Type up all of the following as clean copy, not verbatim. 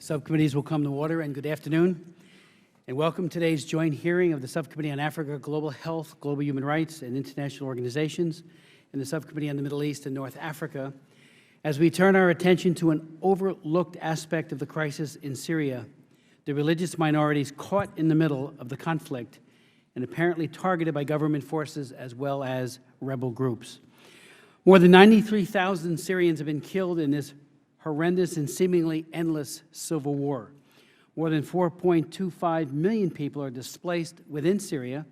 Subcommittees will come to order, and good afternoon. And welcome to today's joint hearing of the Subcommittee on Africa, Global Health, Global Human Rights, and International Organizations, and the Subcommittee on the Middle East and North Africa, as we turn our attention to an overlooked aspect of the crisis in Syria, the religious minorities caught in the middle of the conflict and apparently targeted by government forces as well as rebel groups. More than 93,000 Syrians have been killed in this horrendous and seemingly endless civil war. More than 4.25 million people are displaced within Syria,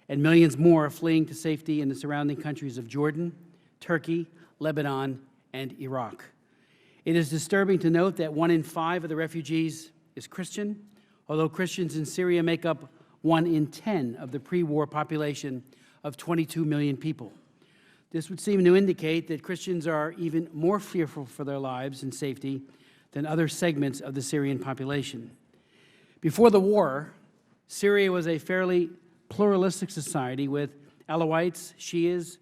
and millions more are fleeing to safety in the surrounding countries of Jordan, Turkey, Lebanon, and Iraq. It is disturbing to note that 1 in 5 of the refugees is Christian, although Christians in Syria make up 1 in 10 of the pre-war population of 22 million people. This would seem to indicate that Christians are even more fearful for their lives and safety than other segments of the Syrian population. Before the war, Syria was a fairly pluralistic society with Alawites, Shias,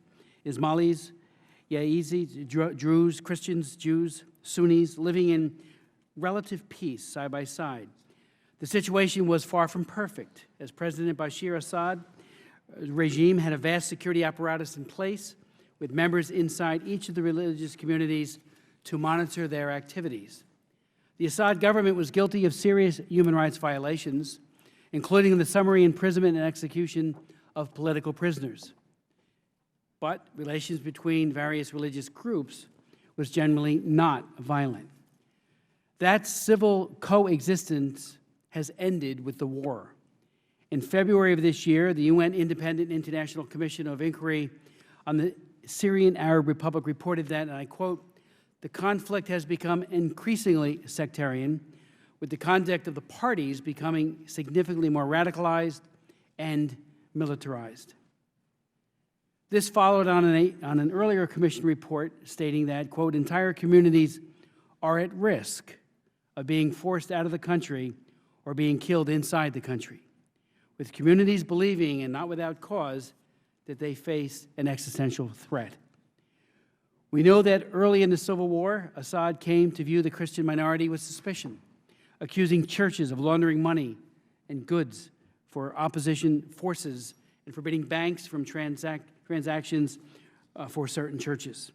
Ismailis, Yazidis, Druze, Christians, Jews, Sunnis, living in relative peace side by side. The situation was far from perfect, as President Bashar Assad's regime had a vast security apparatus in place, with members inside each of the religious communities to monitor their activities. The Assad government was guilty of serious human rights violations, including the summary imprisonment and execution of political prisoners. But relations between various religious groups was generally not violent. That civil coexistence has ended with the war. In February of this year, the UN Independent International Commission of Inquiry on the Syrian Arab Republic reported that, and I quote, "The conflict has become increasingly sectarian, with the conduct of the parties becoming significantly more radicalized and militarized." This followed on an earlier commission report stating that, quote, "Entire communities are at risk of being forced out of the country or being killed inside the country, with communities believing, and not without cause, that they face an existential threat." We know that early in the civil war, Assad came to view the Christian minority with suspicion, accusing churches of laundering money and goods for opposition forces and forbidding banks from transactions for certain churches.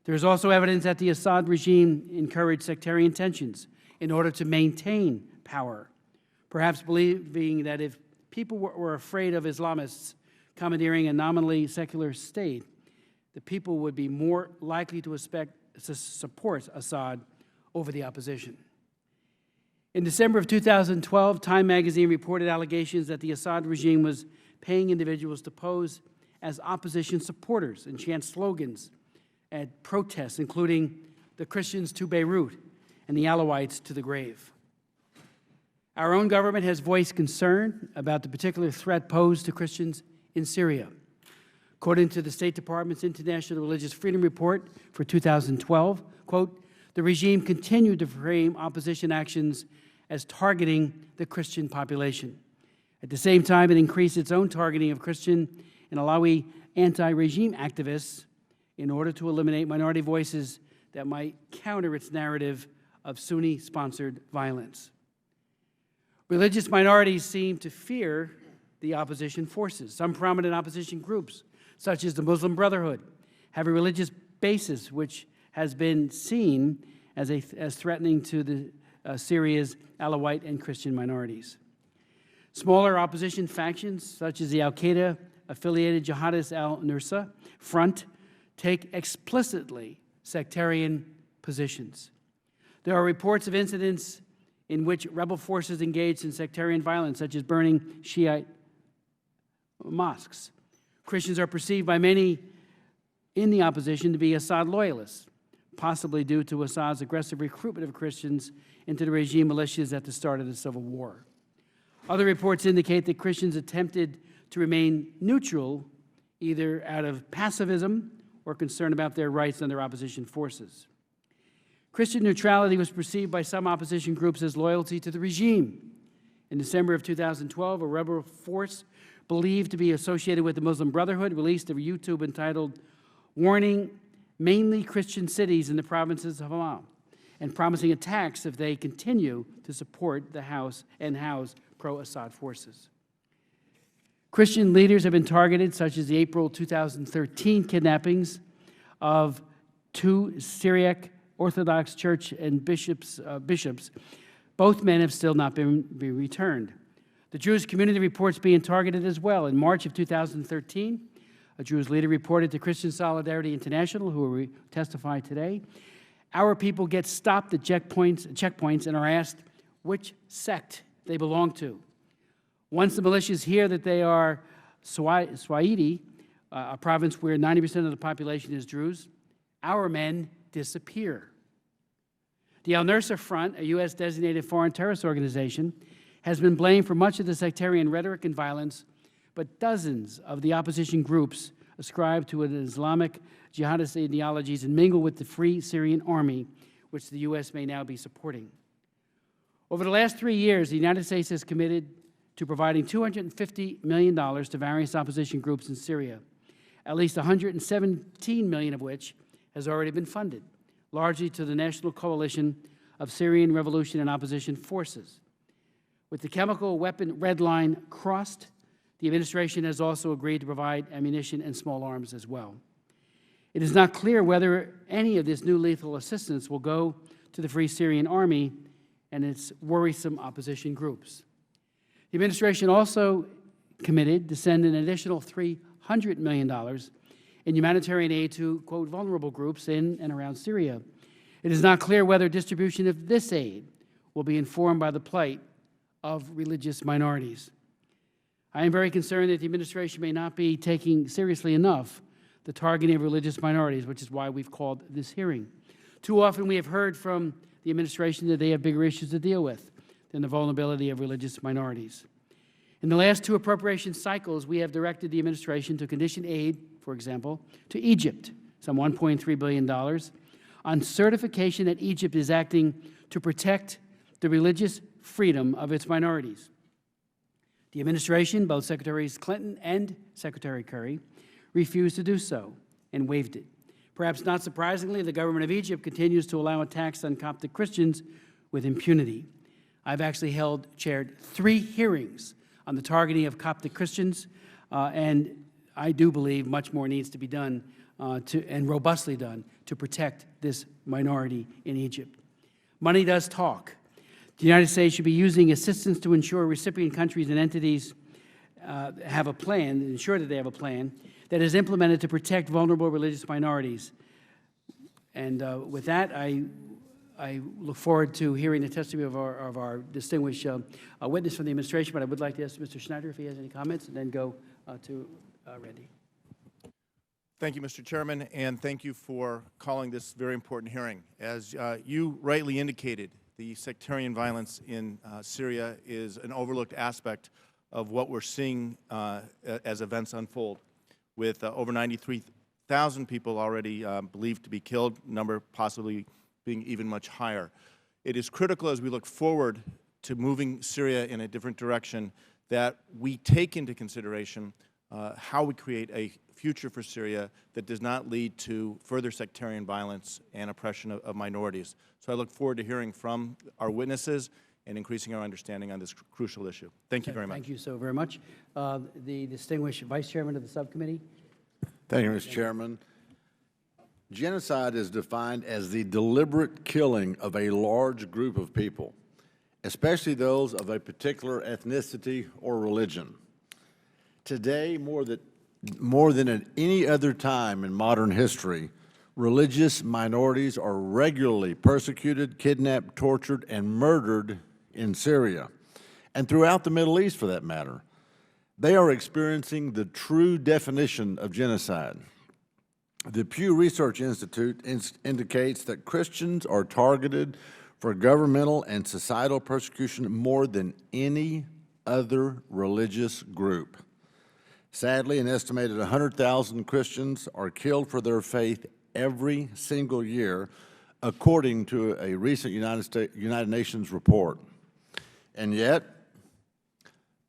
There is also evidence that the Assad regime encouraged sectarian tensions in order to maintain power, perhaps believing that if people were afraid of Islamists commandeering a nominally secular state, the people would be more likely to support Assad over the opposition. In December of 2012, Time magazine reported allegations that the Assad regime was paying individuals to pose as opposition supporters and chant slogans at protests, including "the Christians to Beirut" and "the Alawites to the grave." Our own government has voiced concern about the particular threat posed to Christians in Syria. According to the State Department's International Religious Freedom Report for 2012, quote, "The regime continued to frame opposition actions as targeting the Christian population. At the same time, it increased its own targeting of Christian and Alawi anti-regime activists in order to eliminate minority voices that might counter its narrative of Sunni-sponsored violence." Religious minorities seem to fear the opposition forces. Some prominent opposition groups, such as the Muslim Brotherhood, have a religious basis which has been seen as threatening to the Syria's Alawite and Christian minorities. Smaller opposition factions, such as the al-Qaeda-affiliated Jihadist al-Nusra Front, take explicitly sectarian positions. There are reports of incidents in which rebel forces engaged in sectarian violence, such as burning Shiite mosques. Christians are perceived by many in the opposition to be Assad loyalists, possibly due to Assad's aggressive recruitment of Christians into the regime militias at the start of the civil war. Other reports indicate that Christians attempted to remain neutral, either out of pacifism or concern about their rights under opposition forces. Christian neutrality was perceived by some opposition groups as loyalty to the regime. In December of 2012, a rebel force believed to be associated with the Muslim Brotherhood released a YouTube entitled "Warning Mainly Christian Cities in the Provinces of Hamal," and promising a tax if they continue to support the house pro-Assad forces. Christian leaders have been targeted, such as the April 2013 kidnappings of 2 Syriac Orthodox Church and bishops. Both men have still not been returned. The Jewish community reports being targeted as well. In March of 2013, a Jewish leader reported to Christian Solidarity International, who will testify today, our people get stopped at checkpoints and are asked which sect they belong to. Once the militias hear that they are Swahili, a province where 90% of the population is Druze, our men disappear. The Al-Nusra Front, a U.S.-designated foreign terrorist organization, has been blamed for much of the sectarian rhetoric and violence, but dozens of the opposition groups ascribe to an Islamic jihadist ideologies and mingle with the Free Syrian Army, which the U.S. may now be supporting. Over the last 3 years, the United States has committed to providing $250 million to various opposition groups in Syria, at least $117 million of which has already been funded, largely to the National Coalition of Syrian Revolution and Opposition Forces. With the chemical weapon red line crossed, the administration has also agreed to provide ammunition and small arms as well. It is not clear whether any of this new lethal assistance will go to the Free Syrian Army and its worrisome opposition groups. The administration also committed to send an additional $300 million in humanitarian aid to, quote, vulnerable groups in and around Syria. It is not clear whether distribution of this aid will be informed by the plight of religious minorities. I am very concerned that the administration may not be taking seriously enough the targeting of religious minorities, which is why we've called this hearing. Too often we have heard from the administration that they have bigger issues to deal with than the vulnerability of religious minorities. In the last 2 appropriation cycles, we have directed the administration to condition aid, for example, to Egypt, some $1.3 billion, on certification that Egypt is acting to protect the religious freedom of its minorities. The administration, both Secretaries Clinton and Secretary Kerry, refused to do so and waived it. Perhaps not surprisingly, the government of Egypt continues to allow attacks on Coptic Christians with impunity. I've actually chaired 3 hearings on the targeting of Coptic Christians, and I do believe much more needs to be done and robustly done to protect this minority in Egypt. Money does talk. The United States should be using assistance to ensure recipient countries and entities have a plan, ensure that they have a plan that is implemented to protect vulnerable religious minorities. And with that, I look forward to hearing the testimony of our distinguished witness from the administration, but I would like to ask Mr. Schneider if he has any comments, and then go to Randy. Thank you, Mr. Chairman, and thank you for calling this very important hearing. As you rightly indicated, the sectarian violence in Syria is an overlooked aspect of what we're seeing as events unfold, with over 93,000 people already believed to be killed, number possibly being even much higher. It is critical as we look forward to moving Syria in a different direction that we take into consideration how we create a future for Syria that does not lead to further sectarian violence and oppression of minorities. So I look forward to hearing from our witnesses and increasing our understanding on this crucial issue. Thank you very much. Thank you so very much. The distinguished Vice Chairman of the subcommittee. Thank you, Mr. Chairman. Genocide is defined as the deliberate killing of a large group of people, especially those of a particular ethnicity or religion. Today, more than at any other time in modern history, religious minorities are regularly persecuted, kidnapped, tortured, and murdered in Syria, and throughout the Middle East for that matter. They are experiencing the true definition of genocide. The Pew Research Institute indicates that Christians are targeted for governmental and societal persecution more than any other religious group. Sadly, an estimated 100,000 Christians are killed for their faith every single year, according to a recent United Nations report. And yet,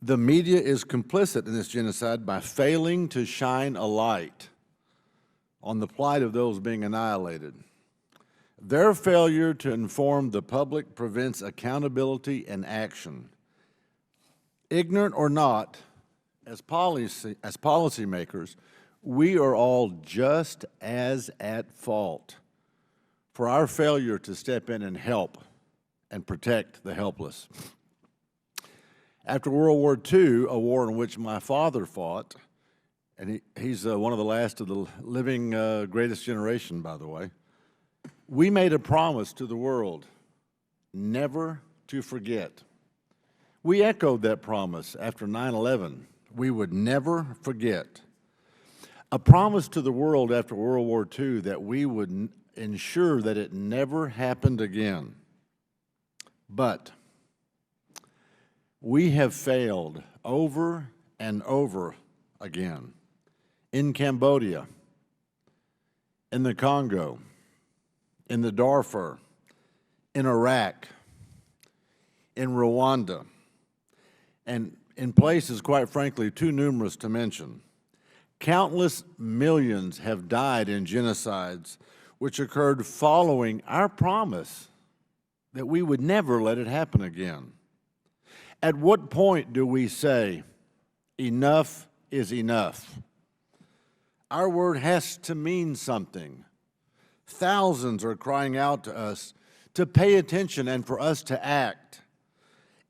the media is complicit in this genocide by failing to shine a light on the plight of those being annihilated. Their failure to inform the public prevents accountability and action. Ignorant or not, as policymakers, we are all just as at fault for our failure to step in and help and protect the helpless. After World War II, a war in which my father fought, and he's one of the last of the living greatest generation, by the way, we made a promise to the world never to forget. We echoed that promise after 9/11. We would never forget. A promise to the world after World War II that we would ensure that it never happened again. But we have failed over and over again in Cambodia, in the Congo, in the Darfur, in Iraq, in Rwanda, and in places, quite frankly, too numerous to mention. Countless millions have died in genocides which occurred following our promise that we would never let it happen again. At what point do we say, enough is enough? Our word has to mean something. Thousands are crying out to us to pay attention and for us to act.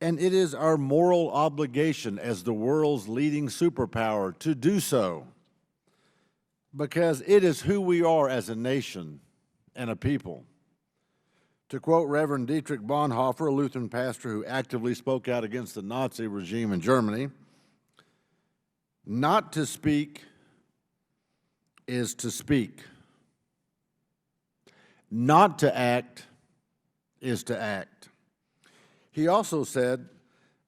And it is our moral obligation as the world's leading superpower to do so, because it is who we are as a nation and a people. To quote Reverend Dietrich Bonhoeffer, a Lutheran pastor who actively spoke out against the Nazi regime in Germany, not to speak is to speak. Not to act is to act. He also said,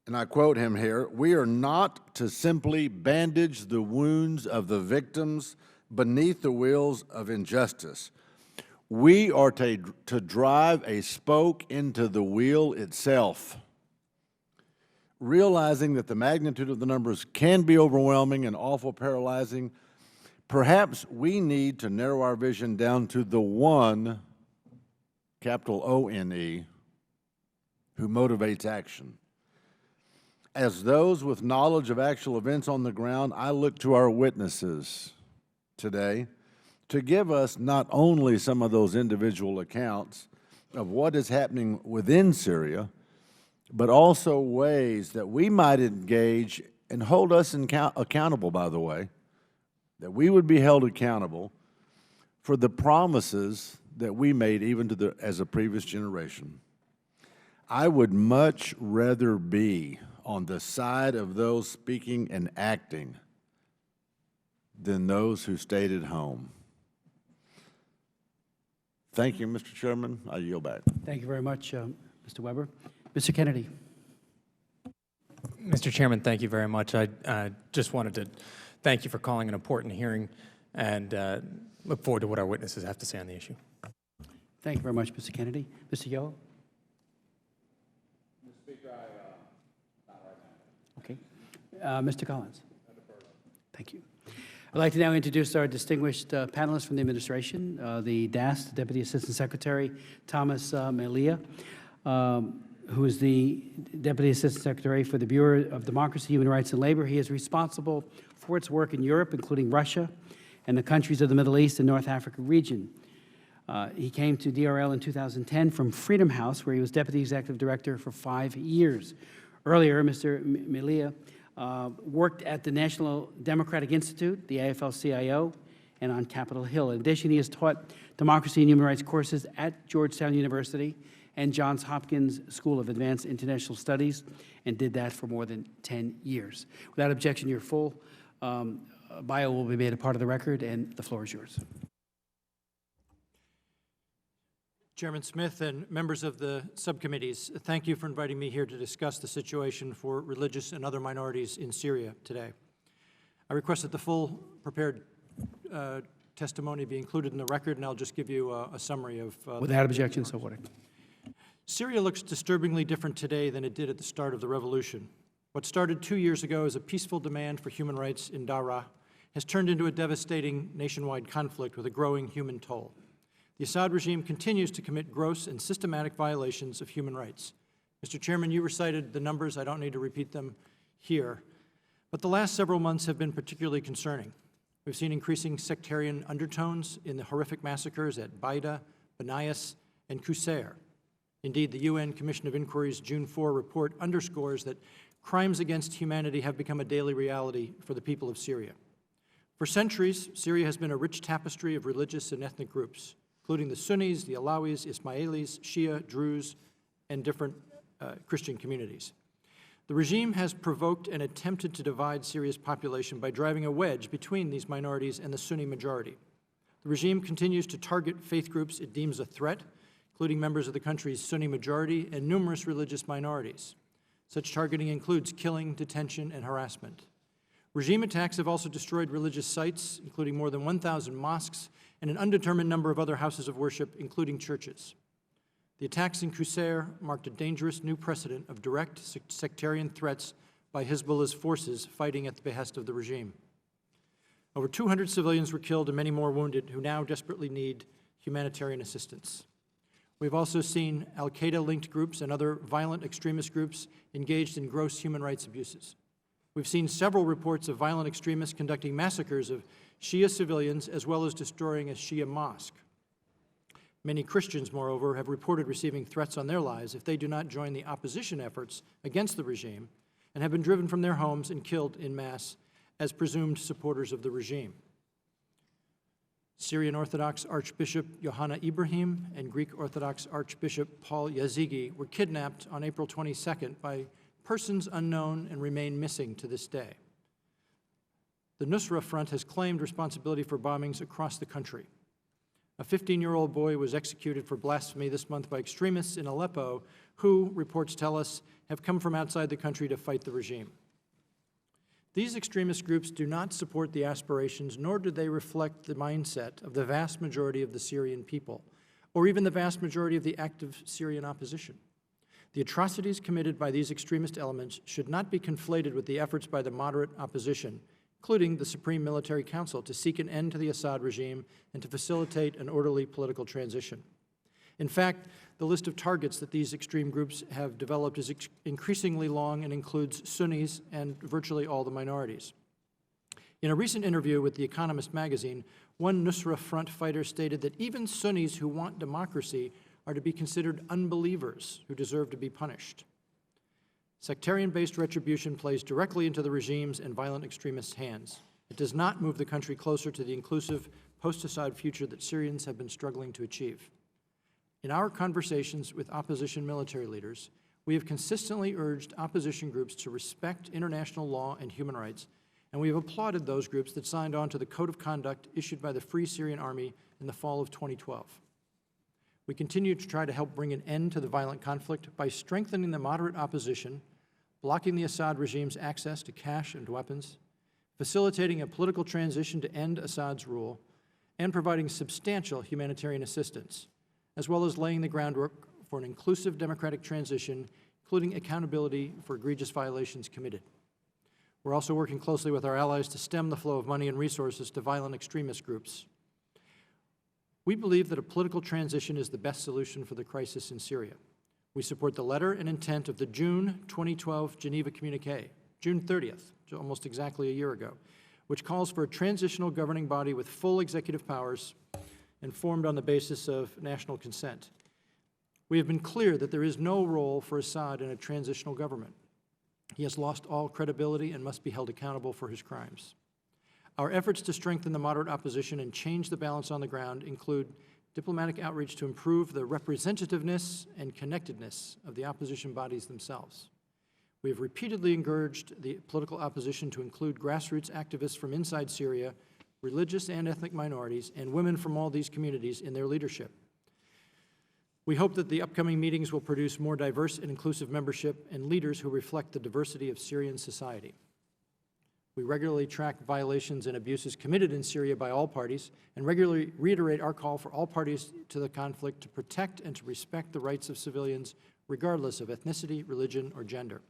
and I quote him here, "We are not to simply bandage the wounds of the victims beneath the wheels of injustice. We are to drive a spoke into the wheel itself." Realizing that the magnitude of the numbers can be overwhelming and awful paralyzing, perhaps we need to narrow our vision down to the one, capital O-N-E, who motivates action. As those with knowledge of actual events on the ground, I look to our witnesses today to give us not only some of those individual accounts of what is happening within Syria, but also ways that we might engage and hold us accountable, by the way, that we would be held accountable for the promises that we made even to as a previous generation. I would much rather be on the side of those speaking and acting than those who stayed at home. Thank you, Mr. Chairman. I yield back. Thank you very much, Mr. Weber. Mr. Kennedy. Mr. Chairman, thank you very much. I just wanted to thank you for calling an important hearing and look forward to what our witnesses have to say on the issue. Thank you very much, Mr. Kennedy. Mr. Yo? Mr. Speaker, not right now. Okay. Mr. Collins? Thank you. I'd like to now introduce our distinguished panelists from the administration, the DAS, the Deputy Assistant Secretary, Thomas Melia, who is the Deputy Assistant Secretary for the Bureau of Democracy, Human Rights, and Labor. He is responsible for its work in Europe, including Russia and the countries of the Middle East and North Africa region. He came to DRL in 2010 from Freedom House, where he was Deputy Executive Director for 5 years. Earlier, Mr. Melia worked at the National Democratic Institute, the AFL-CIO, and on Capitol Hill. In addition, he has taught democracy and human rights courses at Georgetown University and Johns Hopkins School of Advanced International Studies, and did that for more than 10 years. Without objection, your full bio will be made a part of the record, and the floor is yours. Chairman Smith and members of the subcommittees, thank you for inviting me here to discuss the situation for religious and other minorities in Syria today. I request that the full prepared testimony be included in the record, and I'll just give you a summary of Without objection, so ordered. Syria looks disturbingly different today than it did at the start of the revolution. What started 2 years ago as a peaceful demand for human rights in Daraa has turned into a devastating nationwide conflict with a growing human toll. The Assad regime continues to commit gross and systematic violations of human rights. Mr. Chairman, you recited the numbers. I don't need to repeat them here. But the last several months have been particularly concerning. We've seen increasing sectarian undertones in the horrific massacres at Baida, Banayas, and Qusair. Indeed, the UN Commission of Inquiry's June 4 report underscores that crimes against humanity have become a daily reality for the people of Syria. For centuries, Syria has been a rich tapestry of religious and ethnic groups, including the Sunnis, the Alawis, Ismailis, Shia, Druze, and different Christian communities. The regime has provoked and attempted to divide Syria's population by driving a wedge between these minorities and the Sunni majority. The regime continues to target faith groups it deems a threat, including members of the country's Sunni majority and numerous religious minorities. Such targeting includes killing, detention, and harassment. Regime attacks have also destroyed religious sites, including more than 1,000 mosques and an undetermined number of other houses of worship, including churches. The attacks in Qusair marked a dangerous new precedent of direct sectarian threats by Hezbollah's forces fighting at the behest of the regime. Over 200 civilians were killed and many more wounded who now desperately need humanitarian assistance. We've also seen al-Qaeda-linked groups and other violent extremist groups engaged in gross human rights abuses. We've seen several reports of violent extremists conducting massacres of Shia civilians as well as destroying a Shia mosque. Many Christians, moreover, have reported receiving threats on their lives if they do not join the opposition efforts against the regime and have been driven from their homes and killed en masse as presumed supporters of the regime. Syrian Orthodox Archbishop Yohanna Ibrahim and Greek Orthodox Archbishop Paul Yazigi were kidnapped on April 22nd by persons unknown and remain missing to this day. The Nusra Front has claimed responsibility for bombings across the country. A 15-year-old boy was executed for blasphemy this month by extremists in Aleppo who, reports tell us, have come from outside the country to fight the regime. These extremist groups do not support the aspirations, nor do they reflect the mindset of the vast majority of the Syrian people, or even the vast majority of the active Syrian opposition. The atrocities committed by these extremist elements should not be conflated with the efforts by the moderate opposition, including the Supreme Military Council, to seek an end to the Assad regime and to facilitate an orderly political transition. In fact, the list of targets that these extreme groups have developed is increasingly long and includes Sunnis and virtually all the minorities. In a recent interview with The Economist magazine, one Nusra Front fighter stated that even Sunnis who want democracy are to be considered unbelievers who deserve to be punished. Sectarian-based retribution plays directly into the regime's and violent extremists' hands. It does not move the country closer to the inclusive post-Assad future that Syrians have been struggling to achieve. In our conversations with opposition military leaders, we have consistently urged opposition groups to respect international law and human rights, and we have applauded those groups that signed on to the Code of Conduct issued by the Free Syrian Army in the fall of 2012. We continue to try to help bring an end to the violent conflict by strengthening the moderate opposition, blocking the Assad regime's access to cash and weapons, facilitating a political transition to end Assad's rule, and providing substantial humanitarian assistance, as well as laying the groundwork for an inclusive democratic transition, including accountability for egregious violations committed. We're also working closely with our allies to stem the flow of money and resources to violent extremist groups. We believe that a political transition is the best solution for the crisis in Syria. We support the letter and intent of the June 2012 Geneva Communiqué, June 30th, almost exactly a year ago, which calls for a transitional governing body with full executive powers and formed on the basis of national consent. We have been clear that there is no role for Assad in a transitional government. He has lost all credibility and must be held accountable for his crimes. Our efforts to strengthen the moderate opposition and change the balance on the ground include diplomatic outreach to improve the representativeness and connectedness of the opposition bodies themselves. We have repeatedly encouraged the political opposition to include grassroots activists from inside Syria, religious and ethnic minorities, and women from all these communities in their leadership. We hope that the upcoming meetings will produce more diverse and inclusive membership and leaders who reflect the diversity of Syrian society. We regularly track violations and abuses committed in Syria by all parties and regularly reiterate our call for all parties to the conflict to protect and to respect the rights of civilians regardless of ethnicity, religion, or gender.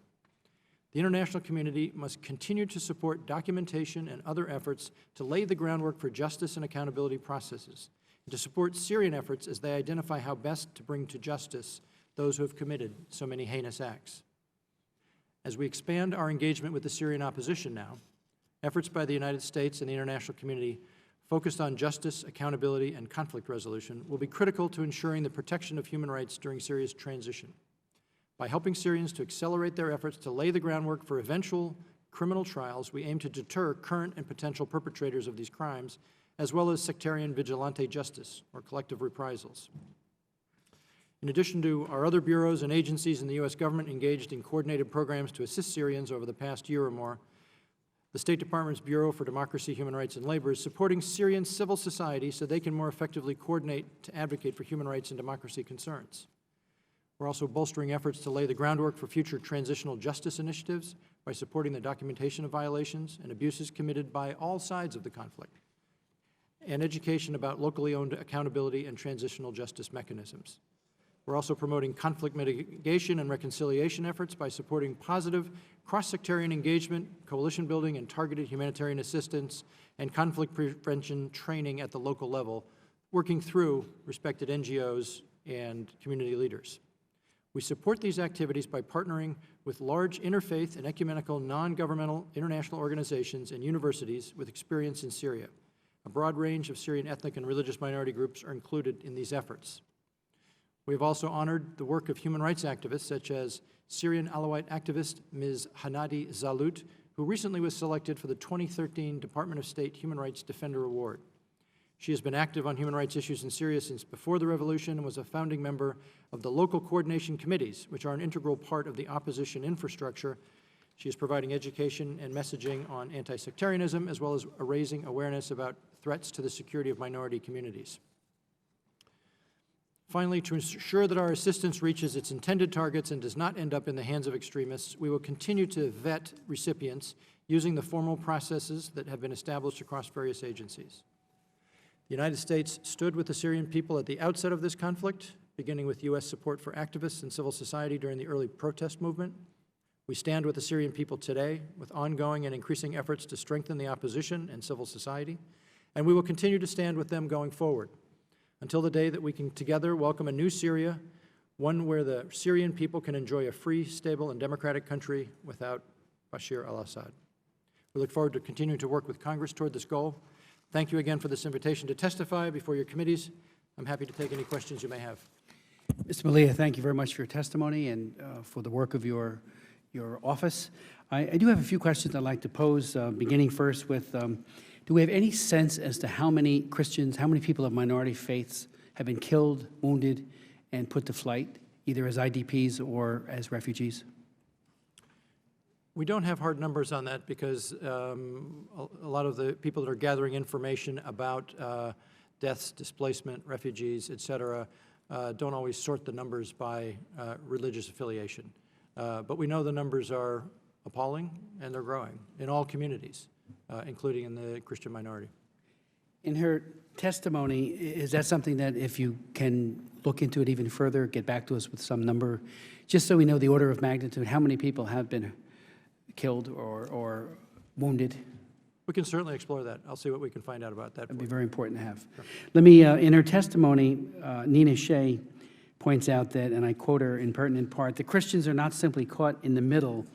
The international community must continue to support documentation and other efforts to lay the groundwork for justice and accountability processes, and to support Syrian efforts as they identify how best to bring to justice those who have committed so many heinous acts. As we expand our engagement with the Syrian opposition now, efforts by the United States and the international community focused on justice, accountability, and conflict resolution will be critical to ensuring the protection of human rights during Syria's transition. By helping Syrians to accelerate their efforts to lay the groundwork for eventual criminal trials, we aim to deter current and potential perpetrators of these crimes, as well as sectarian vigilante justice, or collective reprisals. In addition to our other bureaus and agencies in the U.S. government engaged in coordinated programs to assist Syrians over the past year or more, the State Department's Bureau for Democracy, Human Rights, and Labor is supporting Syrian civil society so they can more effectively coordinate to advocate for human rights and democracy concerns. We're also bolstering efforts to lay the groundwork for future transitional justice initiatives by supporting the documentation of violations and abuses committed by all sides of the conflict, and education about locally owned accountability and transitional justice mechanisms. We're also promoting conflict mitigation and reconciliation efforts by supporting positive cross-sectarian engagement, coalition building, and targeted humanitarian assistance and conflict prevention training at the local level, working through respected NGOs and community leaders. We support these activities by partnering with large interfaith and ecumenical non-governmental international organizations and universities with experience in Syria. A broad range of Syrian ethnic and religious minority groups are included in these efforts. We have also honored the work of human rights activists such as Syrian Alawite activist Ms. Hanadi Zalut, who recently was selected for the 2013 Department of State Human Rights Defender Award. She has been active on human rights issues in Syria since before the revolution and was a founding member of the local coordination committees, which are an integral part of the opposition infrastructure. She is providing education and messaging on anti-sectarianism, as well as raising awareness about threats to the security of minority communities. Finally, to ensure that our assistance reaches its intended targets and does not end up in the hands of extremists, we will continue to vet recipients using the formal processes that have been established across various agencies. The United States stood with the Syrian people at the outset of this conflict, beginning with U.S. support for activists and civil society during the early protest movement. We stand with the Syrian people today with ongoing and increasing efforts to strengthen the opposition and civil society, and we will continue to stand with them going forward until the day that we can together welcome a new Syria, one where the Syrian people can enjoy a free, stable, and democratic country without Bashar al-Assad. We look forward to continuing to work with Congress toward this goal. Thank you again for this invitation to testify before your committees. I'm happy to take any questions you may have. Mr. Malia, thank you very much for your testimony and for the work of your office. I do have a few questions I'd like to pose, beginning first with, do we have any sense as to how many Christians, how many people of minority faiths have been killed, wounded, and put to flight, either as IDPs or as refugees? We don't have hard numbers on that because a lot of the people that are gathering information about deaths, displacement, refugees, et cetera, don't always sort the numbers by religious affiliation. But we know the numbers are appalling and they're growing in all communities, including in the Christian minority. In her testimony, is that something that if you can look into it even further, get back to us with some number, just so we know the order of magnitude, how many people have been killed or wounded? We can certainly explore that. I'll see what we can find out about that. That'd be for you. very important to have. Sure. Let me, in her testimony, Nina Shea points out that, and I quote her in pertinent part, the Christians are not simply caught in the middle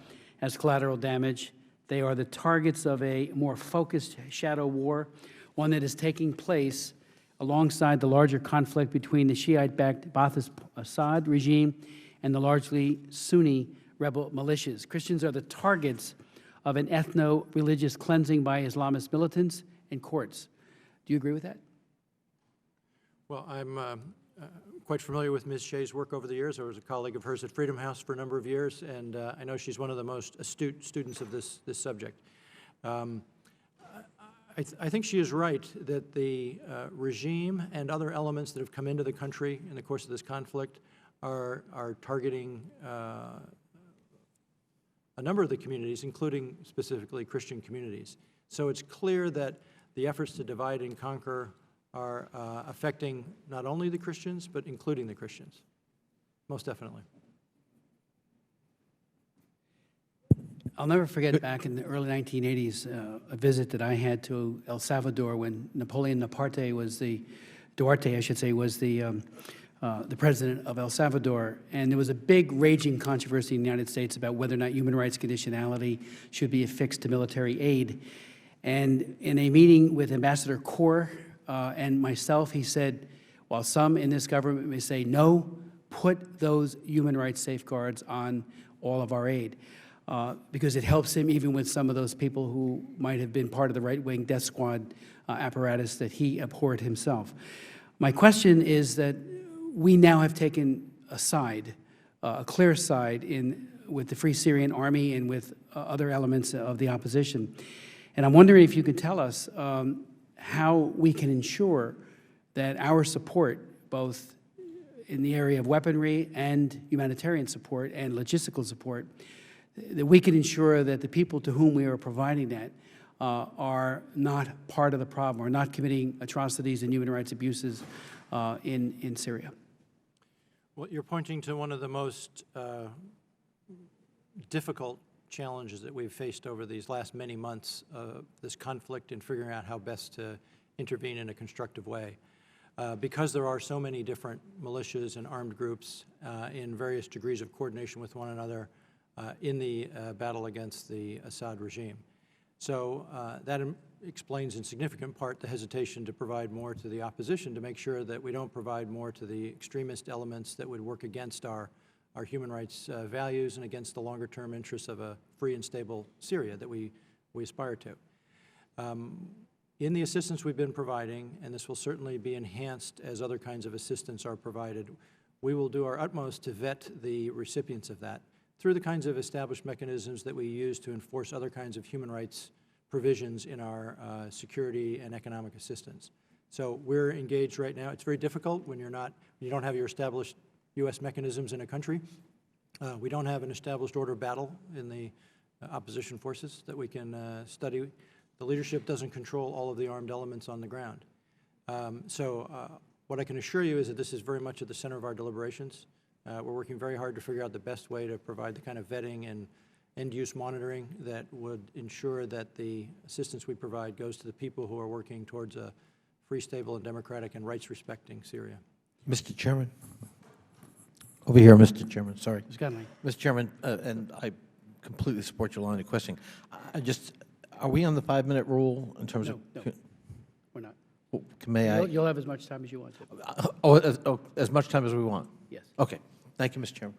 as collateral damage. They are the targets of a more focused shadow war, one that is taking place alongside the larger conflict between the Shiite-backed Ba'ath Assad regime and the largely Sunni rebel militias. Christians are the targets of an ethno-religious cleansing by Islamist militants and courts. Do you agree with that? Well, I'm quite familiar with Ms. Shea's work over the years. I was a colleague of hers at Freedom House for a number of years, and I know she's one of the most astute students of this subject. I think she is right that the regime and other elements that have come into the country in the course of this conflict are targeting a number of the communities, including specifically Christian communities. So it's clear that the efforts to divide and conquer are affecting not only the Christians, but including the Christians, most definitely. I'll never forget back in the early 1980s, a visit that I had to El Salvador when Napoleon Bonaparte was the Duarte, I should say, was the president of El Salvador, and there was a big raging controversy in the United States about whether or not human rights conditionality should be affixed to military aid. And in a meeting with Ambassador Kaur and myself, he said, while some in this government may say no, put those human rights safeguards on all of our aid, because it helps him even with some of those people who might have been part of the right-wing death squad apparatus that he abhorred himself. My question is that we now have taken a side, a clear side with the Free Syrian Army and with other elements of the opposition. And I'm wondering if you could tell us how we can ensure that our support, both in the area of weaponry and humanitarian support and logistical support, that we can ensure that the people to whom we are providing that are not part of the problem, are not committing atrocities and human rights abuses in Syria. Well, you're pointing to one of the most difficult challenges that we've faced over these last many months, this conflict in figuring out how best to intervene in a constructive way. Because there are so many different militias and armed groups in various degrees of coordination with one another in the battle against the Assad regime. So that explains in significant part the hesitation to provide more to the opposition, to make sure that we don't provide more to the extremist elements that would work against our human rights values and against the longer-term interests of a free and stable Syria that we aspire to. In the assistance we've been providing, and this will certainly be enhanced as other kinds of assistance are provided, we will do our utmost to vet the recipients of that through the kinds of established mechanisms that we use to enforce other kinds of human rights provisions in our security and economic assistance. So we're engaged right now. It's very difficult when you don't have your established U.S. mechanisms in a country. We don't have an established order of battle in the opposition forces that we can study. The leadership doesn't control all of the armed elements on the ground. What I can assure you is that this is very much at the center of our deliberations. We're working very hard to figure out the best way to provide the kind of vetting and end-use monitoring that would ensure that the assistance we provide goes to the people who are working towards a free, stable, and democratic and rights-respecting Syria. Mr. Chairman. Over here, Mr. Chairman, sorry. Scanlon. Mr. Chairman, and I completely support your line of questioning. Are we on the 5-minute rule in terms No, of? no, we're not. May I? You'll have as much time as you want to. As much time as we want? Yes, Okay. Thank you, Mr. Chairman.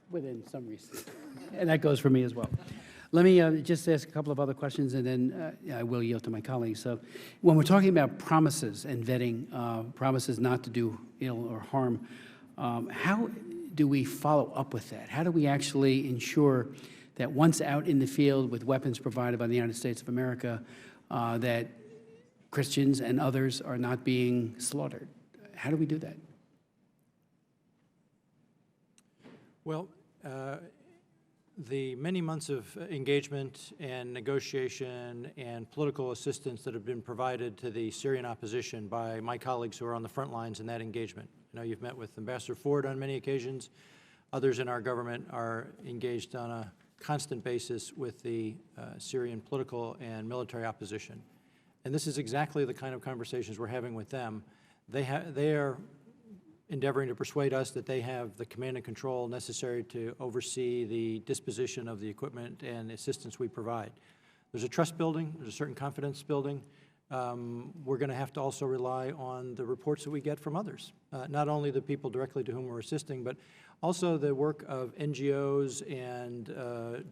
within some reason. And that goes for me as well. Let me just ask a couple of other questions, and then I will yield to my colleagues. So when we're talking about promises and vetting, promises not to do ill or harm, how do we follow up with that? How do we actually ensure that once out in the field with weapons provided by the United States of America, that Christians and others are not being slaughtered? How do we do that? Well, the many months of engagement and negotiation and political assistance that have been provided to the Syrian opposition by my colleagues who are on the front lines in that engagement. I know you've met with Ambassador Ford on many occasions. Others in our government are engaged on a constant basis with the Syrian political and military opposition. And this is exactly the kind of conversations we're having with them. They are endeavoring to persuade us that they have the command and control necessary to oversee the disposition of the equipment and assistance we provide. There's a trust building, there's a certain confidence building. We're going to have to also rely on the reports that we get from others, not only the people directly to whom we're assisting, but also the work of NGOs and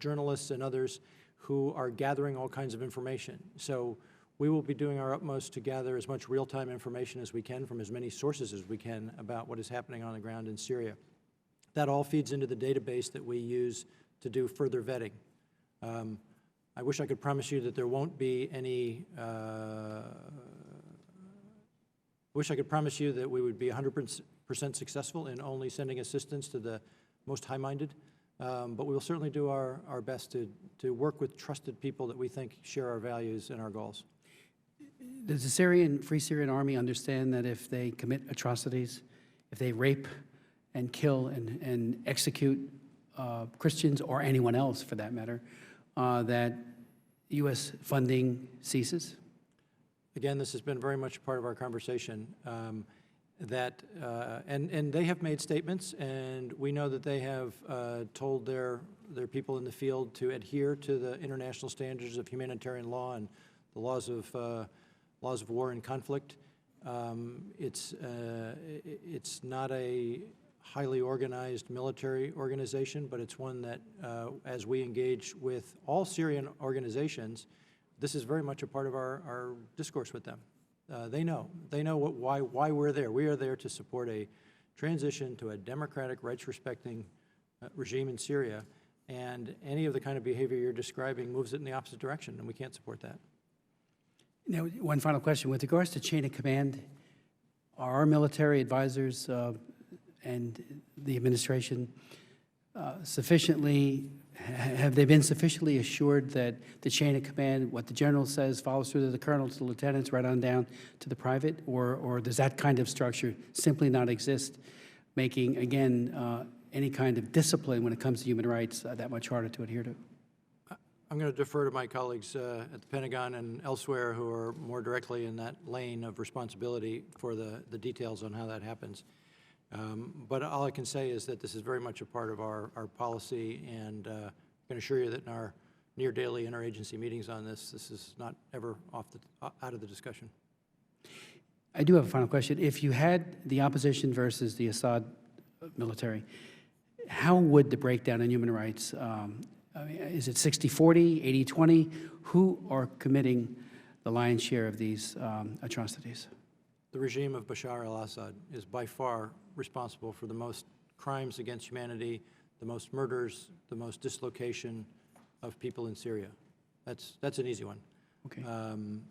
journalists and others who are gathering all kinds of information. So we will be doing our utmost to gather as much real-time information as we can from as many sources as we can about what is happening on the ground in Syria. That all feeds into the database that we use to do further vetting. I wish I could promise you that there won't be any, wish I could promise you that we would be 100% successful in only sending assistance to the most high-minded, but we will certainly do our best to work with trusted people that we think share our values and our goals. Does the Free Syrian Army understand that if they commit atrocities, if they rape and kill and execute Christians or anyone else for that matter, that U.S. funding ceases? again, this has been very much part of our conversation, and they have made statements, and we know that they have told their people in the field to adhere to the international standards of humanitarian law and the laws of war and conflict. It's not a highly organized military organization, but it's one that, as we engage with all Syrian organizations, this is very much a part of our discourse with them. They know why we're there. We are there to support a transition to a democratic, rights-respecting regime in Syria, and any of the kind of behavior you're describing moves it in the opposite direction, and we can't support that. Now, one final question. With regards to chain of command, are our military advisors and the administration have they been sufficiently assured that the chain of command, what the general says, follows through to the colonel, to the lieutenants, right on down to the private, or does that kind of structure simply not exist, making, again, any kind of discipline when it comes to human rights that much harder to adhere to? I'm going to defer to my colleagues at the Pentagon and elsewhere who are more directly in that lane of responsibility for the details on how that happens. But all I can say is that this is very much a part of our policy, and I can assure you that in our near-daily interagency meetings on this is not ever out of the discussion. I do have a final question. If you had the opposition versus the Assad military, how would the breakdown in human rights, I mean, is it 60-40, 80-20? Who are committing the lion's share of these atrocities? The regime of Bashar al-Assad is by far responsible for the most crimes against humanity, the most murders, the most dislocation of people in Syria. That's an easy one. Okay.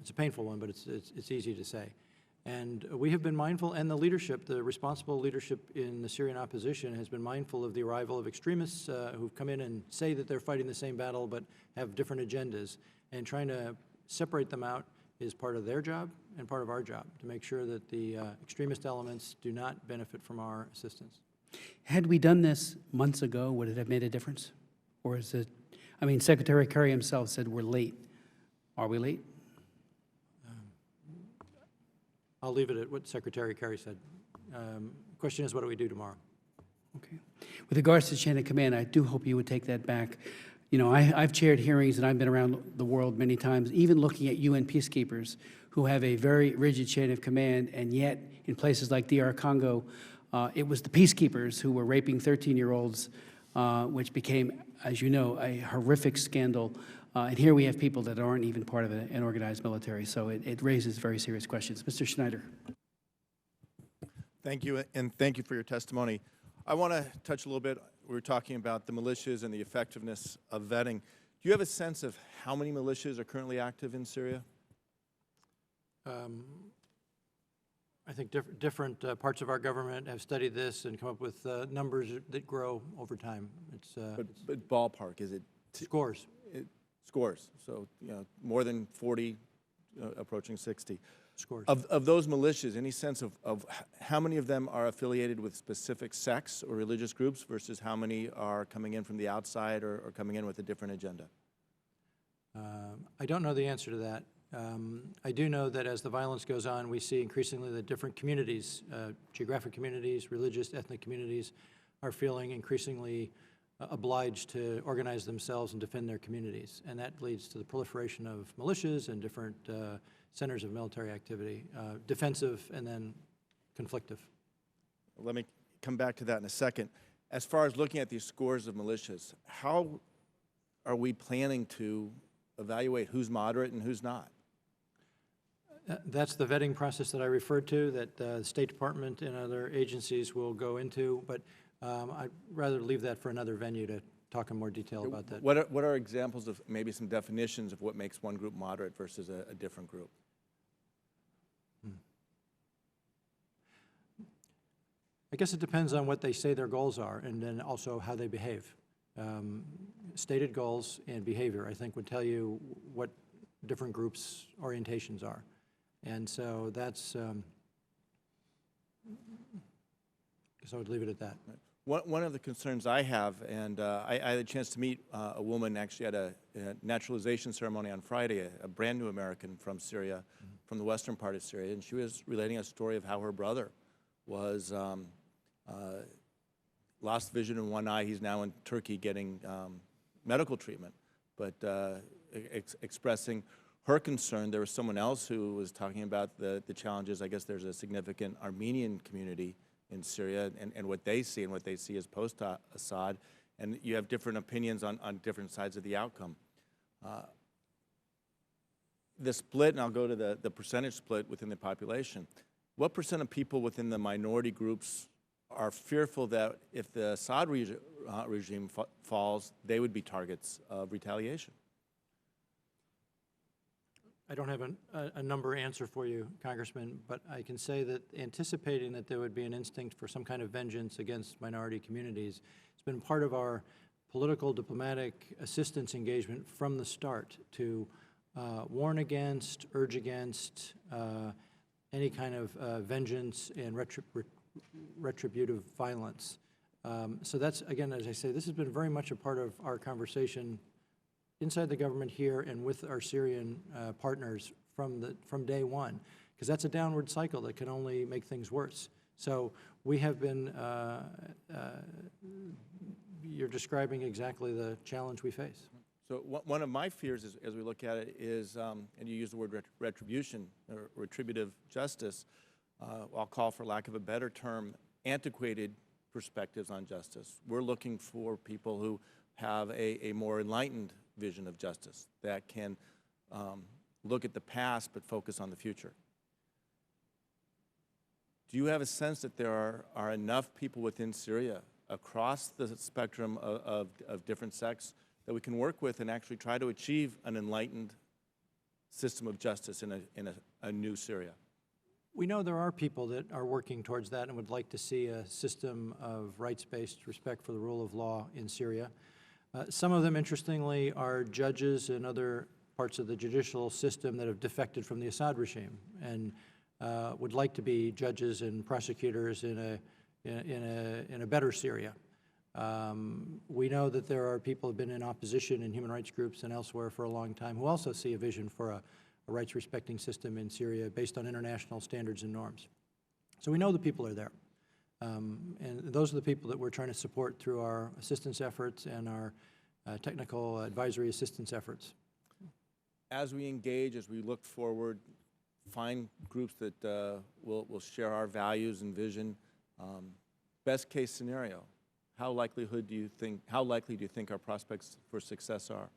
It's a painful one, but it's easy to say. And we have been mindful, and the leadership, the responsible leadership in the Syrian opposition has been mindful of the arrival of extremists who've come in and say that they're fighting the same battle but have different agendas. And trying to separate them out is part of their job and part of our job, to make sure that the extremist elements do not benefit from our assistance. Had we done this months ago, would it have made a difference? Or is it, I mean, Secretary Kerry himself said we're late. Are we late? I'll leave it at what Secretary Kerry said. Question is, what do we do tomorrow? Okay. With regards to chain of command, I do hope you would take that back. You know, I've chaired hearings and I've been around the world many times, even looking at UN peacekeepers who have a very rigid chain of command, and yet in places like DR Congo, it was the peacekeepers who were raping 13-year-olds, which became, as you know, a horrific scandal. And here we have people that aren't even part of an organized military, so it raises very serious questions. Mr. Schneider. Thank you, and thank you for your testimony. I want to touch a little bit. We were talking about the militias and the effectiveness of vetting. Do you have a sense of how many militias are currently active in Syria? I think different parts of our government have studied this and come up with numbers that grow over time. But ballpark, is it? Scores. Scores. So, you know, more than 40, approaching 60. Scores. Of those militias, any sense of how many of them are affiliated with specific sects or religious groups versus how many are coming in from the outside or coming in with a different agenda? I don't know the answer to that. I do know that as the violence goes on, we see increasingly that different communities, geographic communities, religious, ethnic communities, are feeling increasingly obliged to organize themselves and defend their communities. And that leads to the proliferation of militias and different centers of military activity, defensive and then conflictive. Let me come back to that in a second. As far as looking at these scores of militias, how are we planning to evaluate who's moderate and who's not? That's the vetting process that I referred to, that the State Department and other agencies will go into, but I'd rather leave that for another venue to talk in more detail about that. What are examples of maybe some definitions of what makes one group moderate versus a different group? I guess it depends on what they say their goals are, and then also how they behave. Stated goals and behavior, I think, would tell you what different groups' orientations are. And so that's, I guess I would leave it at that. One of the concerns I have, and I had a chance to meet a woman actually at a naturalization ceremony on Friday, a brand new American from Syria, from the western part of Syria, and she was relating a story of how her brother was lost vision in one eye. He's now in Turkey getting medical treatment, but expressing her concern. There was someone else who was talking about the challenges. I guess there's a significant Armenian community in Syria and what they see as post-Assad, and you have different opinions on different sides of the outcome. The split, and I'll go to the percentage split within the population. What percent of people within the minority groups are fearful that if the Assad regime falls, they would be targets of retaliation? I don't have a number answer for you, Congressman, but I can say that anticipating that there would be an instinct for some kind of vengeance against minority communities has been part of our political diplomatic assistance engagement from the start to warn against, urge against any kind of vengeance and retributive violence. So that's, again, as I say, this has been very much a part of our conversation inside the government here and with our Syrian partners from day one, because that's a downward cycle that can only make things worse. So we have been, you're describing exactly the challenge we face. So one of my fears as we look at it is, and you use the word retribution or retributive justice, I'll call, for lack of a better term, antiquated perspectives on justice. We're looking for people who have a more enlightened vision of justice that can look at the past but focus on the future. Do you have a sense that there are enough people within Syria across the spectrum of different sects that we can work with and actually try to achieve an enlightened system of justice in a new Syria? We know there are people that are working towards that and would like to see a system of rights-based respect for the rule of law in Syria. Some of them, interestingly, are judges and other parts of the judicial system that have defected from the Assad regime and would like to be judges and prosecutors in a better Syria. We know that there are people who have been in opposition in human rights groups and elsewhere for a long time who also see a vision for a rights-respecting system in Syria based on international standards and norms. So we know the people are there. And those are the people that we're trying to support through our assistance efforts and our technical advisory assistance efforts. As we engage, as we look forward, find groups that will share our values and vision, best case scenario, how likely do you think our prospects for success are?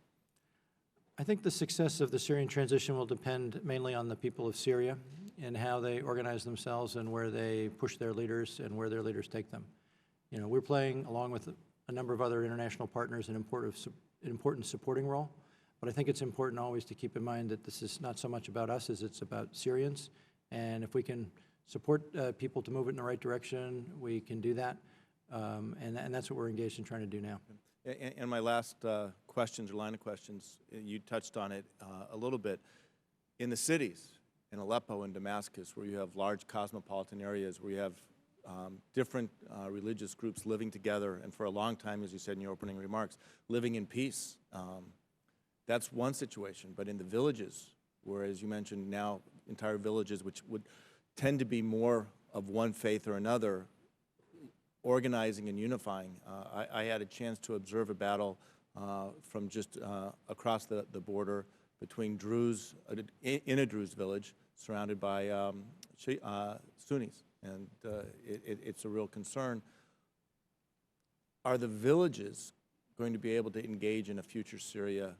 I think the success of the Syrian transition will depend mainly on the people of Syria and how they organize themselves and where they push their leaders and where their leaders take them. You know, we're playing, along with a number of other international partners, an important supporting role. But I think it's important always to keep in mind that this is not so much about us as it's about Syrians. And if we can support people to move it in the right direction, we can do that. And that's what we're engaged in trying to do now. And my last questions or line of questions, you touched on it a little bit. In the cities, in Aleppo and Damascus, where you have large cosmopolitan areas, where you have different religious groups living together, and for a long time, as you said in your opening remarks, living in peace. That's one situation. But in the villages, where, as you mentioned, now entire villages, which would tend to be more of one faith or another, organizing and unifying. I had a chance to observe a battle from just across the border between Druze, in a Druze village, surrounded by Sunnis, and it's a real concern. Are the villages going to be able to engage in a future Syria,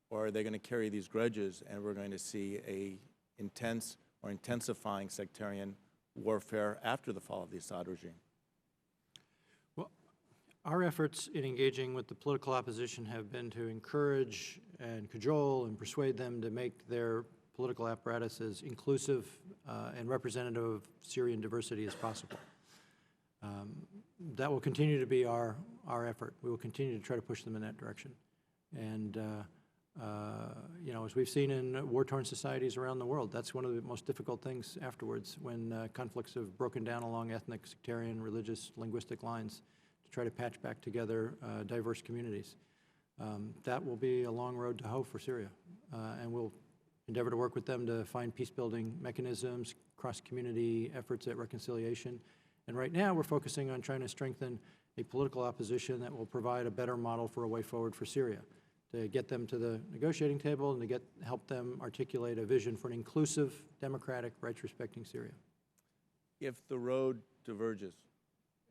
or are they going to carry these grudges, and we're going to see a intense or intensifying sectarian warfare after the fall of the Assad regime? Our efforts in engaging with the political opposition have been to encourage and cajole and persuade them to make their political apparatus as inclusive and representative of Syrian diversity as possible. That will continue to be our effort. We will continue to try to push them in that direction. And you know, as we've seen in war-torn societies around the world, that's one of the most difficult things afterwards when conflicts have broken down along ethnic, sectarian, religious, linguistic lines, to try to patch back together diverse communities. That will be a long road to hoe for Syria, and we'll endeavor to work with them to find peace-building mechanisms, cross-community efforts at reconciliation. And right now, we're focusing on trying to strengthen a political opposition that will provide a better model for a way forward for Syria, to get them to the negotiating table and to help them articulate a vision for an inclusive, democratic, rights-respecting Syria. If the road diverges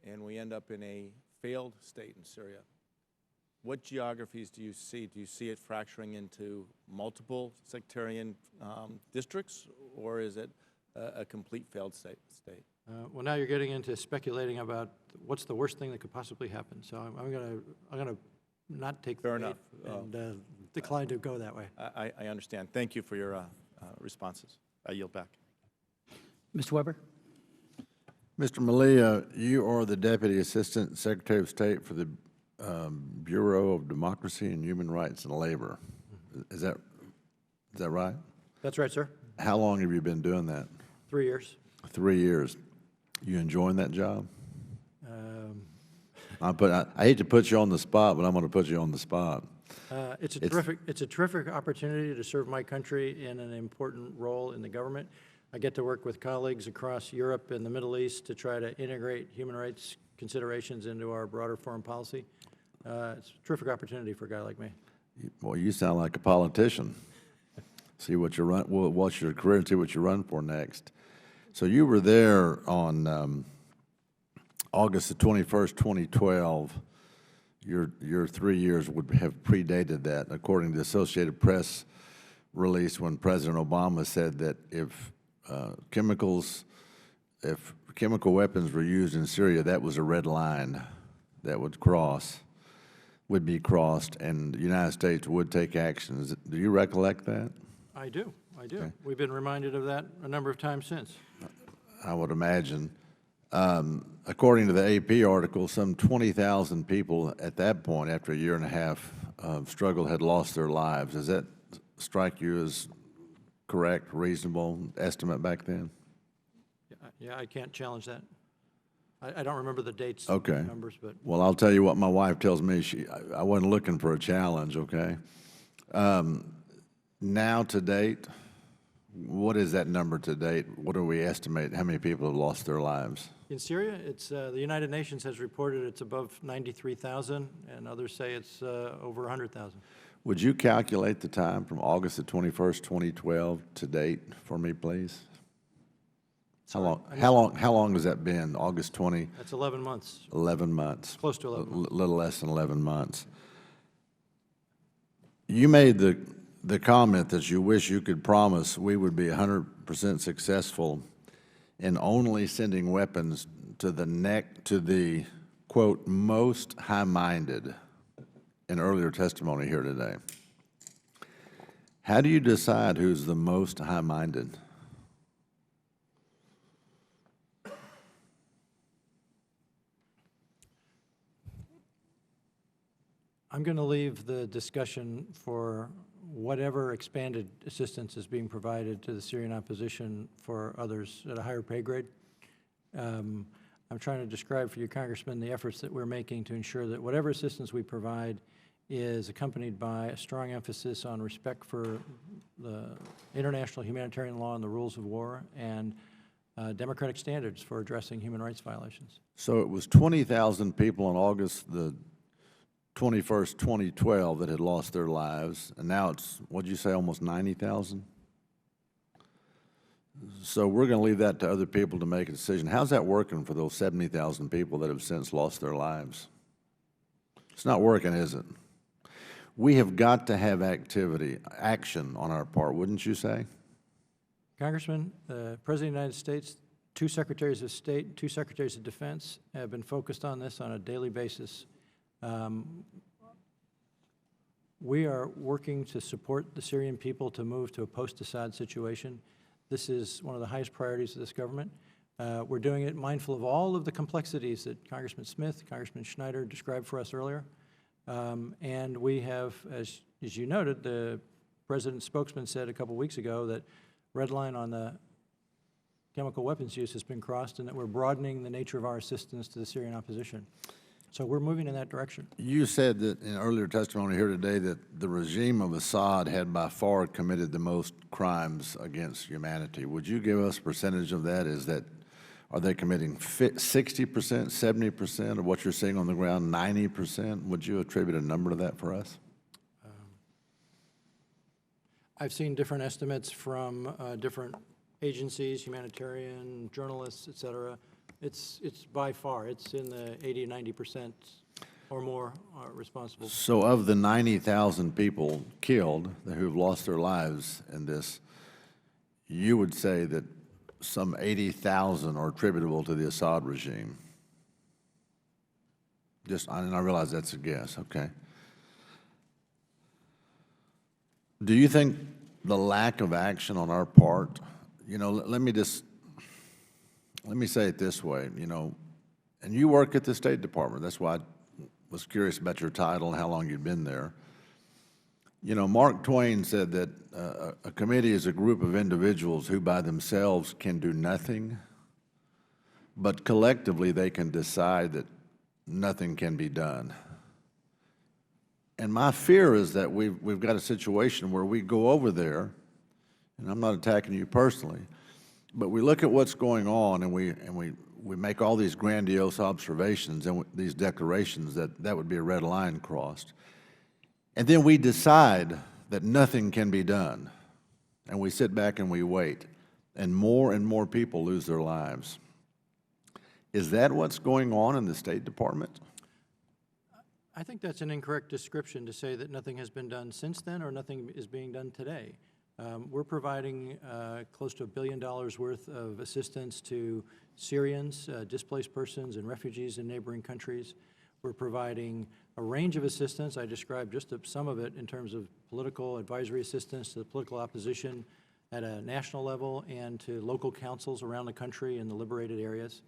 and we end up in a failed state in Syria, what geographies do you see? Do you see it fracturing into multiple sectarian districts, or is it a complete failed state? Well, now you're getting into speculating about what's the worst thing that could possibly happen. So I'm gonna not take Fair the bait enough. and decline to go that way. I understand. Thank you for your responses. I yield back. Mr. Weber? Mr. Malia, you are the Deputy Assistant Secretary of State for the Bureau of Democracy and Human Rights and Labor. Is that right? That's right, sir. How long have you been doing that? 3 years. 3 years. You enjoying that job? I hate to put you on the spot, but I'm going to put you on the spot. It's a terrific opportunity to serve my country in an important role in the government. I get to work with colleagues across Europe and the Middle East to try to integrate human rights considerations into our broader foreign policy. It's a terrific opportunity for a guy like me. Well, you sound like a politician. See what you run. Well, what's your career and see what you run for next. So you were there on August the 21st, 2012. Your 3 years would have predated that, according to the Associated Press release, when President Obama said that if chemical weapons were used in Syria, that was a red line that would be crossed, and the United States would take action. Do you recollect that? I do. Okay. We've been reminded of that a number of times since. I would imagine. According to the AP article, some 20,000 people at that point, after a year and a half of struggle, had lost their lives. Does that strike you as correct, reasonable estimate back then? Yeah, I can't challenge that. I don't remember the dates, Okay. numbers, but Well, I'll tell you what my wife tells me. I wasn't looking for a challenge, okay? Now to date, what is that number to date? What do we estimate? How many people have lost their lives? in Syria, it's the United Nations has reported it's above 93,000, and others say it's over 100,000. Would you calculate the time from August the 21st, 2012 to date for me, please? How long has that been? August 20? That's 11 months. 11 months. Close to 11 months. A little less than 11 months. You made the comment that you wish you could promise we would be 100% successful in only sending weapons to the quote, most high-minded in earlier testimony here today. How do you decide who's the most high-minded? I'm going to leave the discussion for whatever expanded assistance is being provided to the Syrian opposition for others at a higher pay grade. I'm trying to describe for you, Congressman, the efforts that we're making to ensure that whatever assistance we provide is accompanied by a strong emphasis on respect for the international humanitarian law and the rules of war, and democratic standards for addressing human rights violations. So it was 20,000 people on August the 21st, 2012 that had lost their lives, and now it's, what'd you say, almost 90,000? So we're going to leave that to other people to make a decision. How's that working for those 70,000 people that have since lost their lives? It's not working, is it? We have got to have action on our part, wouldn't you say? Congressman, the President of the United States, 2 Secretaries of State, 2 Secretaries of Defense have been focused on this on a daily basis. We are working to support the Syrian people to move to a post-Assad situation. This is one of the highest priorities of this government. We're doing it mindful of all of the complexities that Congressman Smith, Congressman Schneider described for us earlier. And we have, as you noted, the President's spokesman said a couple weeks ago that red line on the chemical weapons use has been crossed, and that we're broadening the nature of our assistance to the Syrian opposition. So we're moving in that direction. You said that in earlier testimony here today that the regime of Assad had by far committed the most crimes against humanity. Would you give us a percentage of that? Are they committing 60%, 70% of what you're seeing on the ground, 90%? Would you attribute a number to that for us? I've seen different estimates from different agencies, humanitarian, journalists, et cetera. It's by far, it's in the 80, 90% or more responsible. So of the 90,000 people killed who've lost their lives in this, you would say that some 80,000 are attributable to the Assad regime? And I realize that's a guess, okay. Do you think the lack of action on our part, let me say it this way, and you work at the State Department. That's why I was curious about your title and how long you'd been there. Mark Twain said that a committee is a group of individuals who by themselves can do nothing, but collectively they can decide that nothing can be done. And my fear is that we've got a situation where we go over there, and I'm not attacking you personally, but we look at what's going on and we make all these grandiose observations and these declarations that would be a red line crossed. And then we decide that nothing can be done. And we sit back and we wait. And more people lose their lives. Is that what's going on in the State Department? I think that's an incorrect description to say that nothing has been done since then or nothing is being done today. We're providing close to $1 billion worth of assistance to Syrians, displaced persons, and refugees in neighboring countries. We're providing a range of assistance. I described just some of it in terms of political advisory assistance to the political opposition at a national level and to local councils around the country in the liberated areas.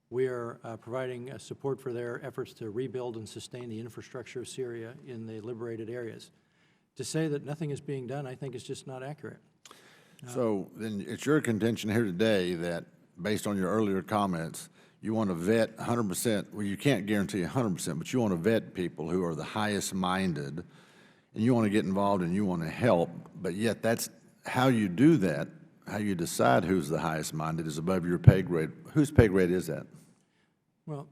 We are providing support for their efforts to rebuild and sustain the infrastructure of Syria in the liberated areas. To say that nothing is being done, I think, is just not accurate. So then it's your contention here today that, based on your earlier comments, you want to vet 100%, well, you can't guarantee 100%, but you want to vet people who are the highest minded, and you want to get involved and you want to help, but yet that's how you do that, how you decide who's the highest minded is above your pay grade. Whose pay grade is that? Well,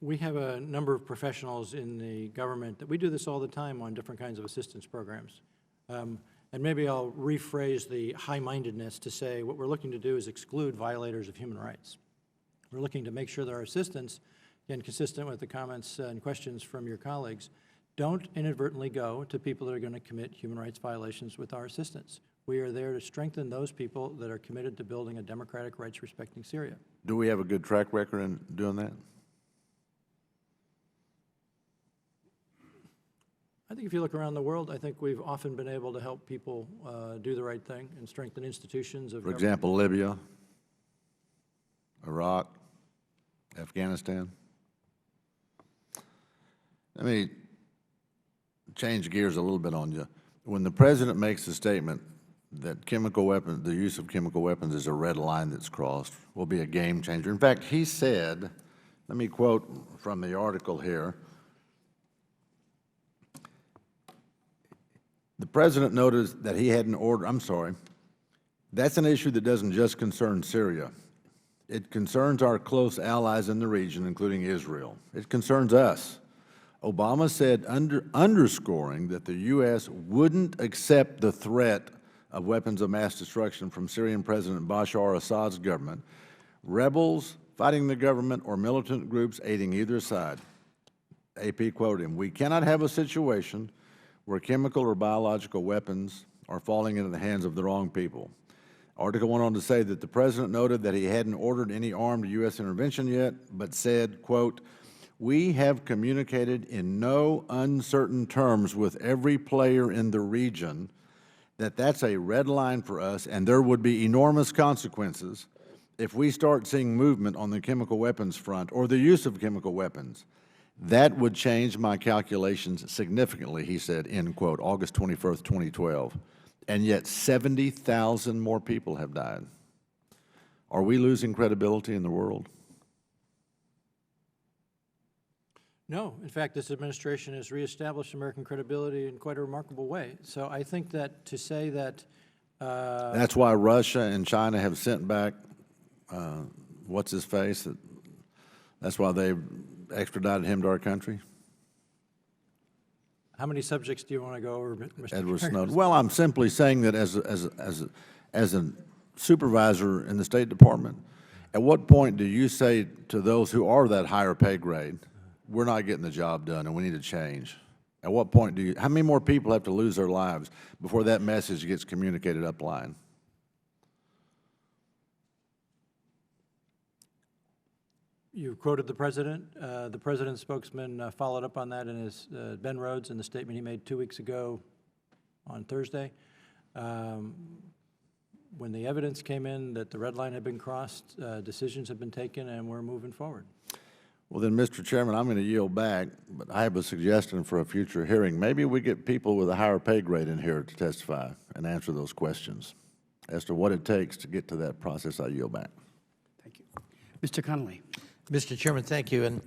we have a number of professionals in the government that we do this all the time on different kinds of assistance programs. And maybe I'll rephrase the high-mindedness to say what we're looking to do is exclude violators of human rights. We're looking to make sure that our assistance, again, consistent with the comments and questions from your colleagues, don't inadvertently go to people that are going to commit human rights violations with our assistance. We are there to strengthen those people that are committed to building a democratic, rights-respecting Syria. Do we have a good track record in doing that? I think if you look around the world, I think we've often been able to help people do the right thing and strengthen institutions of For example, Libya, Iraq, Afghanistan. Let me change gears a little bit on you. When the president makes a statement that chemical weapons, the use of chemical weapons is a red line that's crossed, will be a game changer. In fact, he said, let me quote from the article here, the president noted that he had an order, that's an issue that doesn't just concern Syria. It concerns our close allies in the region, including Israel. It concerns us. Obama said, underscoring that the U.S. wouldn't accept the threat of weapons of mass destruction from Syrian President Bashar Assad's government, rebels fighting the government, or militant groups aiding either side. AP quoted him, "We cannot have a situation where chemical or biological weapons are falling into the hands of the wrong people." Article went on to say that the president noted that he hadn't ordered any armed U.S. intervention yet, but said, quote, "We have communicated in no uncertain terms with every player in the region that that's a red line for us, and there would be enormous consequences if we start seeing movement on the chemical weapons front or the use of chemical weapons. That would change my calculations significantly," he said, end quote, August 21st, 2012. And yet 70,000 more people have died. Are we losing credibility in the world? No, in fact, this administration has reestablished American credibility in quite a remarkable way. So I think that to say that That's why Russia and China have sent back, what's his face? That's why they extradited him to our country? how many subjects do you want to go over, Mr. Edward Chairman? Snowden. Well, I'm simply saying that as a supervisor in the State Department, at what point do you say to those who are that higher pay grade, we're not getting the job done and we need to change? At what point do you, how many more people have to lose their lives before that message gets communicated upline? You quoted the president. The president's spokesman followed up on that in his, Ben Rhodes, in the statement he made 2 weeks ago on Thursday. When the evidence came in that the red line had been crossed, decisions have been taken, and we're moving forward. Well, then, Mr. Chairman, I'm going to yield back, but I have a suggestion for a future hearing. Maybe we get people with a higher pay grade in here to testify and answer those questions as to what it takes to get to that process. I yield back. Thank you. Mr. Connolly. Mr. Chairman, thank you. And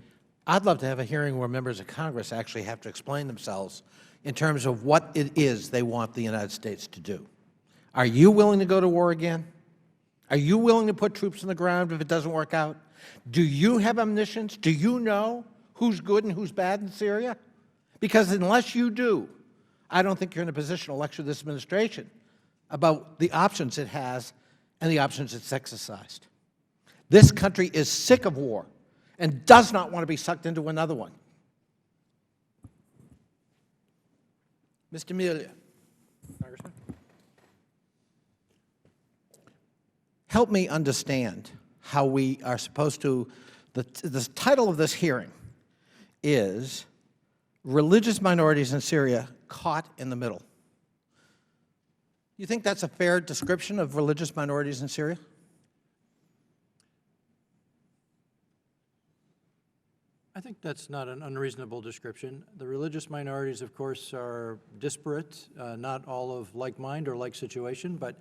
I'd love to have a hearing where members of Congress actually have to explain themselves in terms of what it is they want the United States to do. Are you willing to go to war again? Are you willing to put troops on the ground if it doesn't work out? Do you have omniscience? Do you know who's good and who's bad in Syria? Because unless you do, I don't think you're in a position to lecture this administration about the options it has and the options it's exercised. This country is sick of war and does not want to be sucked into another one. Mr. Melia. Congressman? Help me understand how we are supposed to, the title of this hearing is Religious Minorities in Syria Caught in the Middle. You think that's a fair description of religious minorities in Syria? I think that's not an unreasonable description. The religious minorities, of course, are disparate, not all of like mind or like situation, but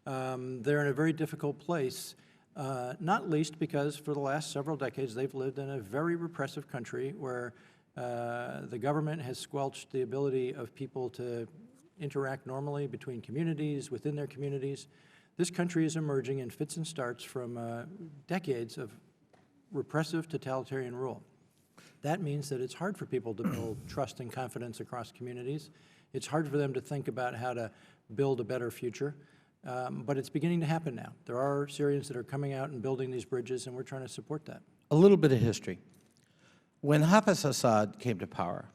they're in a very difficult place, not least because for the last several decades they've lived in a very repressive country where the government has squelched the ability of people to interact normally between communities, within their communities. This country is emerging in fits and starts from decades of repressive totalitarian rule. That means that it's hard for people to build trust and confidence across communities. It's hard for them to think about how to build a better future. But it's beginning to happen now. There are Syrians that are coming out and building these bridges, and we're trying to support that. A little bit of history. When Hafez Assad came to power,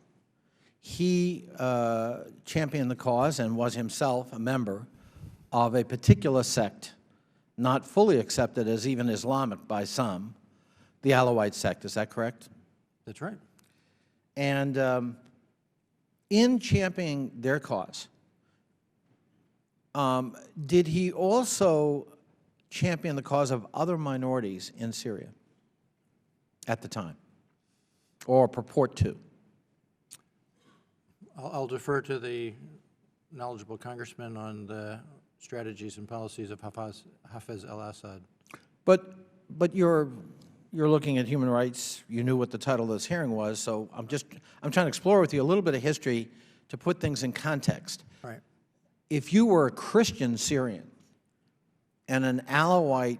he championed the cause and was himself a member of a particular sect, not fully accepted as even Islamic by some, the Alawite sect. Is that correct? That's right. And in championing their cause, did he also champion the cause of other minorities in Syria at the time, or purport to? I'll defer to the knowledgeable congressman on the strategies and policies of Hafez al-Assad. But you're looking at human rights. You knew what the title of this hearing was, so I'm trying to explore with you a little bit of history to put things in context. Right. If you were a Christian Syrian and an Alawite,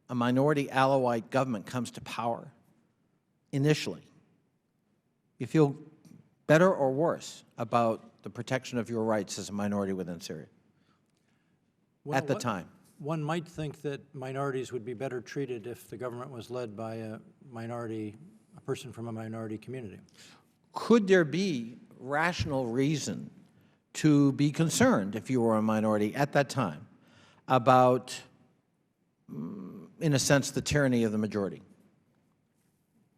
a minority Alawite government comes to power initially, you feel better or worse about the protection of your rights as a minority within Syria at the time? One might think that minorities would be better treated if the government was led by a person from a minority community. Could there be rational reason to be concerned, if you were a minority at that time, about, in a sense, the tyranny of the majority?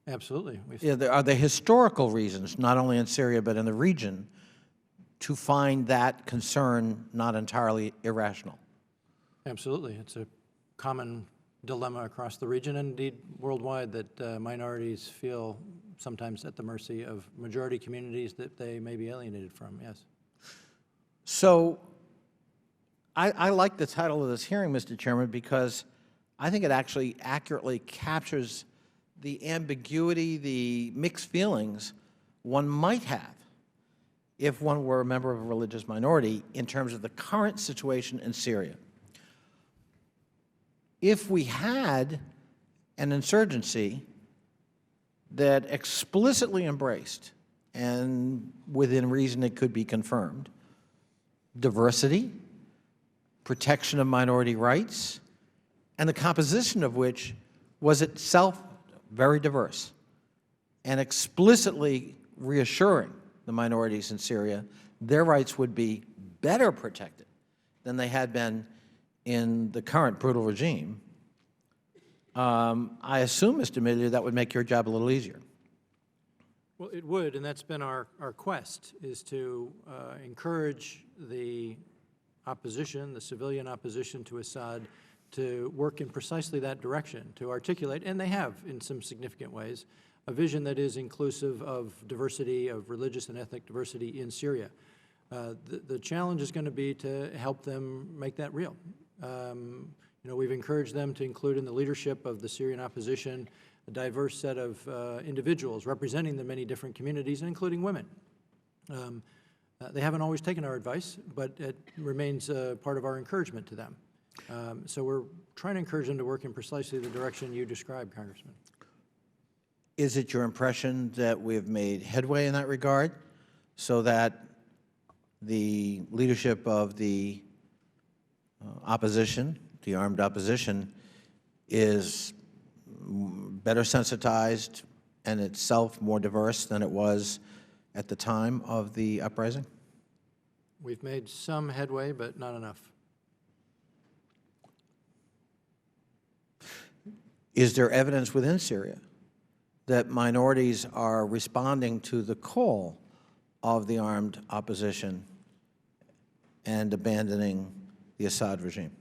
Absolutely. Are there historical reasons, not only in Syria but in the region, to find that concern not entirely irrational? Absolutely. It's a common dilemma across the region and indeed worldwide that minorities feel sometimes at the mercy of majority communities that they may be alienated from, yes. So I like the title of this hearing, Mr. Chairman, because I think it actually accurately captures the ambiguity, the mixed feelings one might have if one were a member of a religious minority in terms of the current situation in Syria. If we had an insurgency that explicitly embraced, and within reason it could be confirmed, diversity, protection of minority rights, and the composition of which was itself very diverse, and explicitly reassuring the minorities in Syria their rights would be better protected than they had been in the current brutal regime, I assume, Mr. Miller, that would make your job a little easier. Well, it would, and that's been our quest, is to encourage the opposition, the civilian opposition to Assad, to work in precisely that direction, to articulate, and they have in some significant ways, a vision that is inclusive of diversity, of religious and ethnic diversity in Syria. The challenge is going to be to help them make that real. You know, we've encouraged them to include in the leadership of the Syrian opposition a diverse set of individuals representing the many different communities, including women. They haven't always taken our advice, but it remains part of our encouragement to them. So we're trying to encourage them to work in precisely the direction you described, Congressman. Is it your impression that we have made headway in that regard so that the leadership of the opposition, the armed opposition, is better sensitized and itself more diverse than it was at the time of the uprising? We've made some headway, but not enough. Is there evidence within Syria that minorities are responding to the call of the armed opposition and abandoning the Assad regime?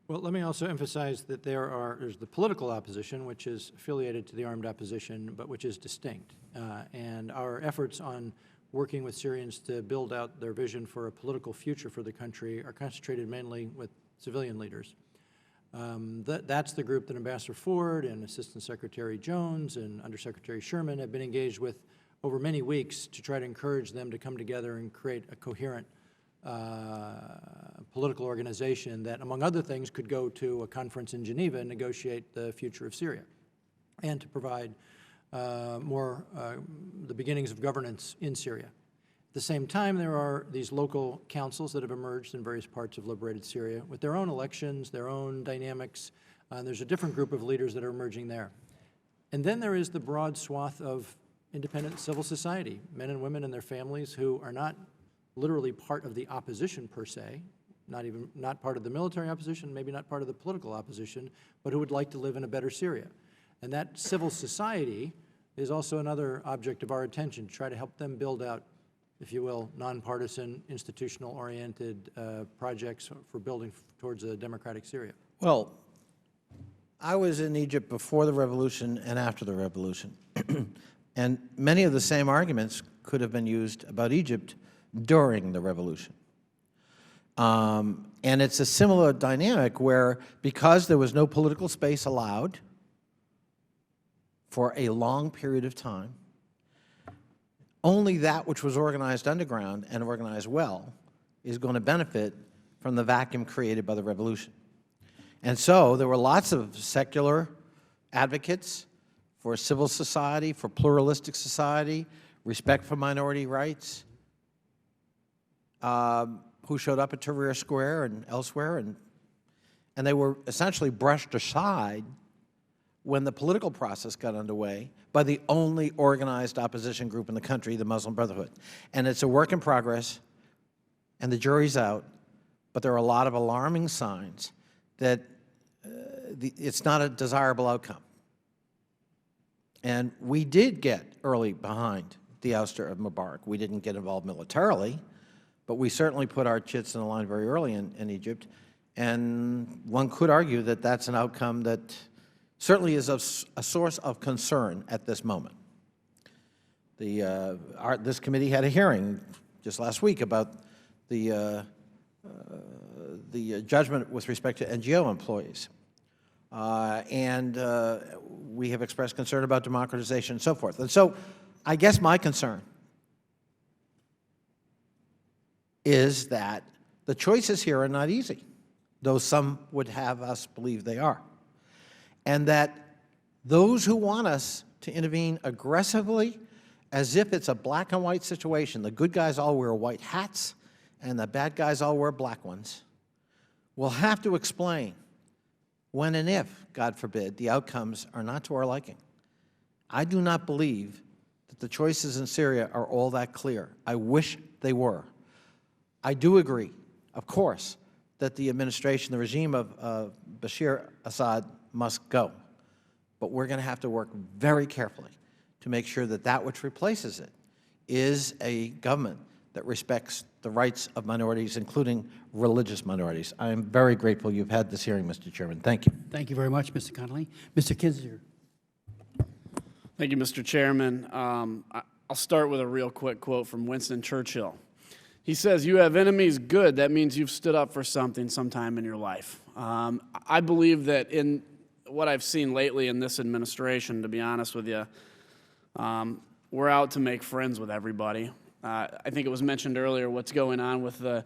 Well, let me also emphasize that there's the political opposition, which is affiliated to the armed opposition, but which is distinct. And our efforts on working with Syrians to build out their vision for a political future for the country are concentrated mainly with civilian leaders. That's the group that Ambassador Ford and Assistant Secretary Jones and Undersecretary Sherman have been engaged with over many weeks to try to encourage them to come together and create a coherent political organization that, among other things, could go to a conference in Geneva and negotiate the future of Syria, and to provide the beginnings of governance in Syria. At the same time, there are these local councils that have emerged in various parts of liberated Syria with their own elections, their own dynamics. There's a different group of leaders that are emerging there. And then there is the broad swath of independent civil society, men and women and their families who are not literally part of the opposition per se, not part of the military opposition, maybe not part of the political opposition, but who would like to live in a better Syria. And that civil society is also another object of our attention, to try to help them build out, if you will, nonpartisan, institutional-oriented projects for building towards a democratic Syria. Well, I was in Egypt before the revolution and after the revolution, and many of the same arguments could have been used about Egypt during the revolution. And it's a similar dynamic where, because there was no political space allowed for a long period of time, only that which was organized underground and organized well is going to benefit from the vacuum created by the revolution. And so there were lots of secular advocates for civil society, for pluralistic society, respect for minority rights, who showed up at Tahrir Square and elsewhere, and they were essentially brushed aside when the political process got underway by the only organized opposition group in the country, the Muslim Brotherhood. And it's a work in progress, and the jury's out, but there are a lot of alarming signs that it's not a desirable outcome. And we did get early behind the ouster of Mubarak. We didn't get involved militarily, but we certainly put our chits in the line very early in Egypt. And one could argue that that's an outcome that certainly is a source of concern at this moment. This committee had a hearing just last week about the judgment with respect to NGO employees. and we have expressed concern about democratization and so forth. And so I guess my concern is that the choices here are not easy, though some would have us believe they are, and that those who want us to intervene aggressively, as if it's a black and white situation, the good guys all wear white hats and the bad guys all wear black ones, will have to explain when and if, God forbid, the outcomes are not to our liking. I do not believe that the choices in Syria are all that clear. I wish they were. I do agree, of course, that the administration, the regime of Bashar Assad must go. But we're going to have to work very carefully to make sure that that which replaces it is a government that respects the rights of minorities, including religious minorities. I am very grateful you've had this hearing, Mr. Chairman. Thank you. Thank you very much, Mr. Connolly. Mr. Kinzinger. Thank you, Mr. Chairman. I'll start with a real quick quote from Winston Churchill. He says, "You have enemies, good. That means you've stood up for something sometime in your life." I believe that in what I've seen lately in this administration, to be honest with you, we're out to make friends with everybody. I think it was mentioned earlier what's going on with the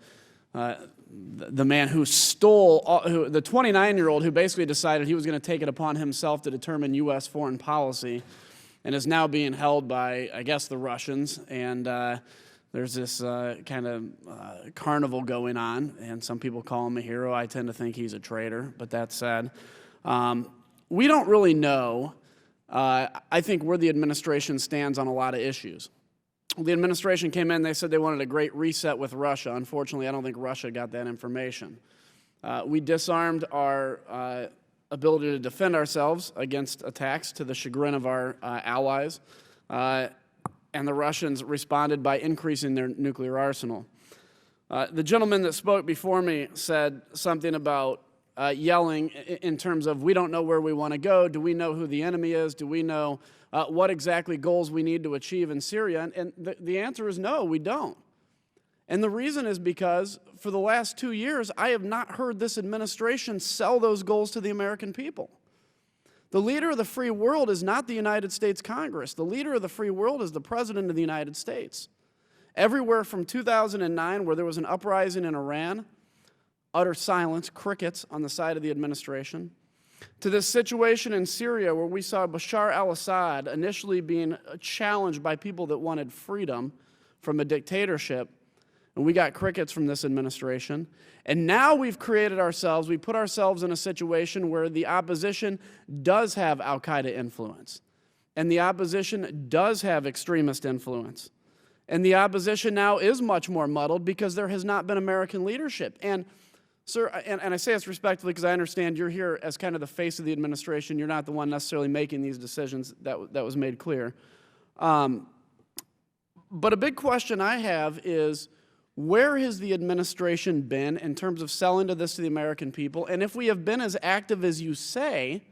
man who stole, the 29-year-old who basically decided he was going to take it upon himself to determine U.S. foreign policy, and is now being held by, I guess, the Russians. And there's this kind of carnival going on, and some people call him a hero. I tend to think he's a traitor, but that said, we don't really know, I think, where the administration stands on a lot of issues. The administration came in, they said they wanted a great reset with Russia. Unfortunately, I don't think Russia got that information. We disarmed our ability to defend ourselves against attacks to the chagrin of our allies, and the Russians responded by increasing their nuclear arsenal. The gentleman that spoke before me said something about yelling in terms of, we don't know where we want to go. Do we know who the enemy is? Do we know what exactly goals we need to achieve in Syria? And the answer is no, we don't. And the reason is because for the last 2 years, I have not heard this administration sell those goals to the American people. The leader of the free world is not the United States Congress. The leader of the free world is the President of the United States. Everywhere from 2009, where there was an uprising in Iran, utter silence, crickets on the side of the administration, to this situation in Syria where we saw Bashar al-Assad initially being challenged by people that wanted freedom from a dictatorship, and we got crickets from this administration. And now we've created ourselves, we put ourselves in a situation where the opposition does have al-Qaeda influence, and the opposition does have extremist influence. And the opposition now is much more muddled because there has not been American leadership. And sir, and I say this respectfully because I understand you're here as kind of the face of the administration. You're not the one necessarily making these decisions. That was made clear. But a big question I have is, where has the administration been in terms of selling to the American people? And if we have been as active as you say,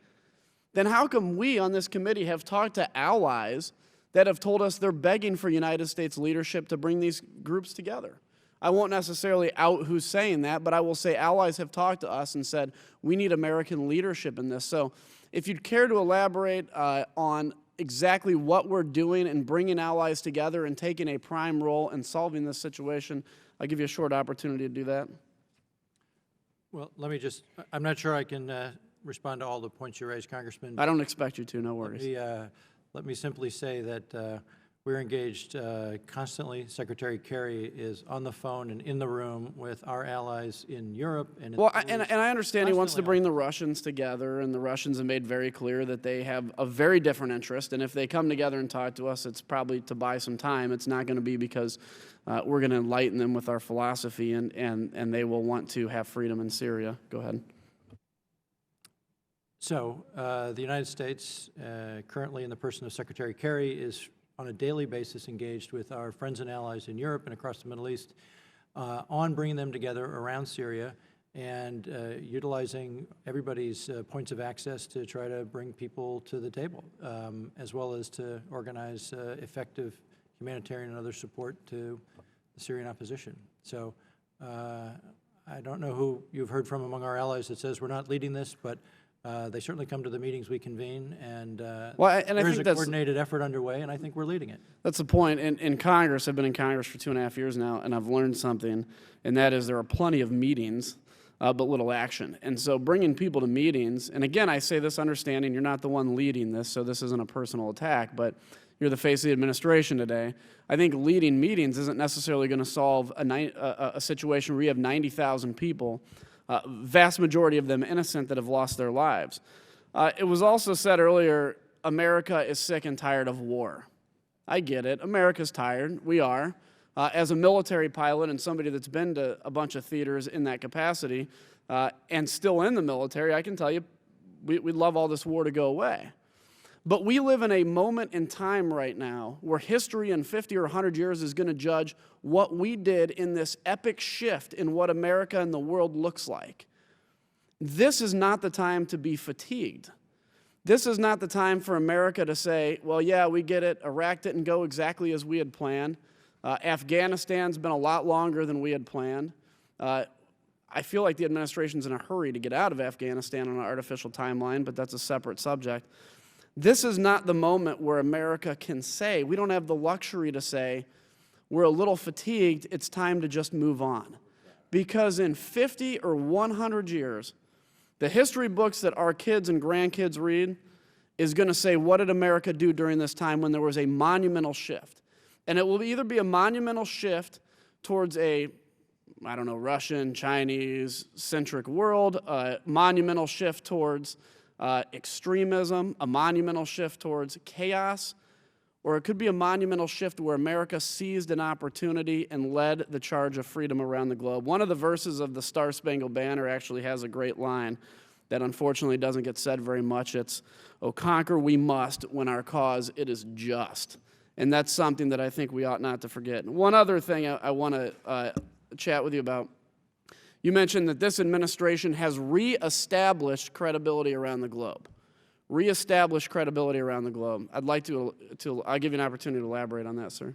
then how come we on this committee have talked to allies that have told us they're begging for United States leadership to bring these groups together? I won't necessarily out who's saying that, but I will say allies have talked to us and said, we need American leadership in this. So if you'd care to elaborate on exactly what we're doing and bringing allies together and taking a prime role in solving this situation, I'll give you a short opportunity to do that. Well, let me just, I'm not sure I can respond to all the points you raised, Congressman. I don't expect you to, no worries. Let me simply say that we're engaged constantly. Secretary Kerry is on the phone and in the room with our allies in Europe. And well, and I understand he wants to bring the Russians together, and the Russians have made very clear that they have a very different interest, and if they come together and talk to us, it's probably to buy some time. It's not going to be because we're going to enlighten them with our philosophy, and they will want to have freedom in Syria. Go ahead. So the United States, currently in the person of Secretary Kerry, is on a daily basis engaged with our friends and allies in Europe and across the Middle East on bringing them together around Syria and utilizing everybody's points of access to try to bring people to the table, as well as to organize effective humanitarian and other support to the Syrian opposition. So I don't know who you've heard from among our allies that says we're not leading this, but They certainly come to the meetings we convene, and I there's think a that's coordinated effort underway, and I think we're leading it. That's the point. In Congress, I've been in Congress for 2.5 years now, and I've learned something, and that is there are plenty of meetings, but little action. And so bringing people to meetings, and again, I say this understanding you're not the one leading this, so this isn't a personal attack, but you're the face of the administration today. I think leading meetings isn't necessarily going to solve a situation where you have 90,000 people, vast majority of them innocent, that have lost their lives. It was also said earlier, America is sick and tired of war. I get it. America's tired. We are. As a military pilot and somebody that's been to a bunch of theaters in that capacity and still in the military, I can tell you we'd love all this war to go away. But we live in a moment in time right now where history in 50 or 100 years is going to judge what we did in this epic shift in what America and the world looks like. This is not the time to be fatigued. This is not the time for America to say, well, yeah, we get it, Iraq didn't go exactly as we had planned. Afghanistan's been a lot longer than we had planned. I feel like the administration's in a hurry to get out of Afghanistan on an artificial timeline, but that's a separate subject. This is not the moment where America can say, we don't have the luxury to say, we're a little fatigued, it's time to just move on. Because in 50 or 100 years, the history books that our kids and grandkids read is going to say, what did America do during this time when there was a monumental shift? And it will either be a monumental shift towards a, I don't know, Russian, Chinese, centric world, a monumental shift towards extremism, a monumental shift towards chaos, or it could be a monumental shift where America seized an opportunity and led the charge of freedom around the globe. One of the verses of the Star-Spangled Banner actually has a great line that unfortunately doesn't get said very much. It's, "Oh, conquer we must when our cause it is just." And that's something that I think we ought not to forget. One other thing I want to chat with you about. You mentioned that this administration has reestablished credibility around the globe. Reestablished credibility around the globe. I'd like to I'll give you an opportunity to elaborate on that, sir.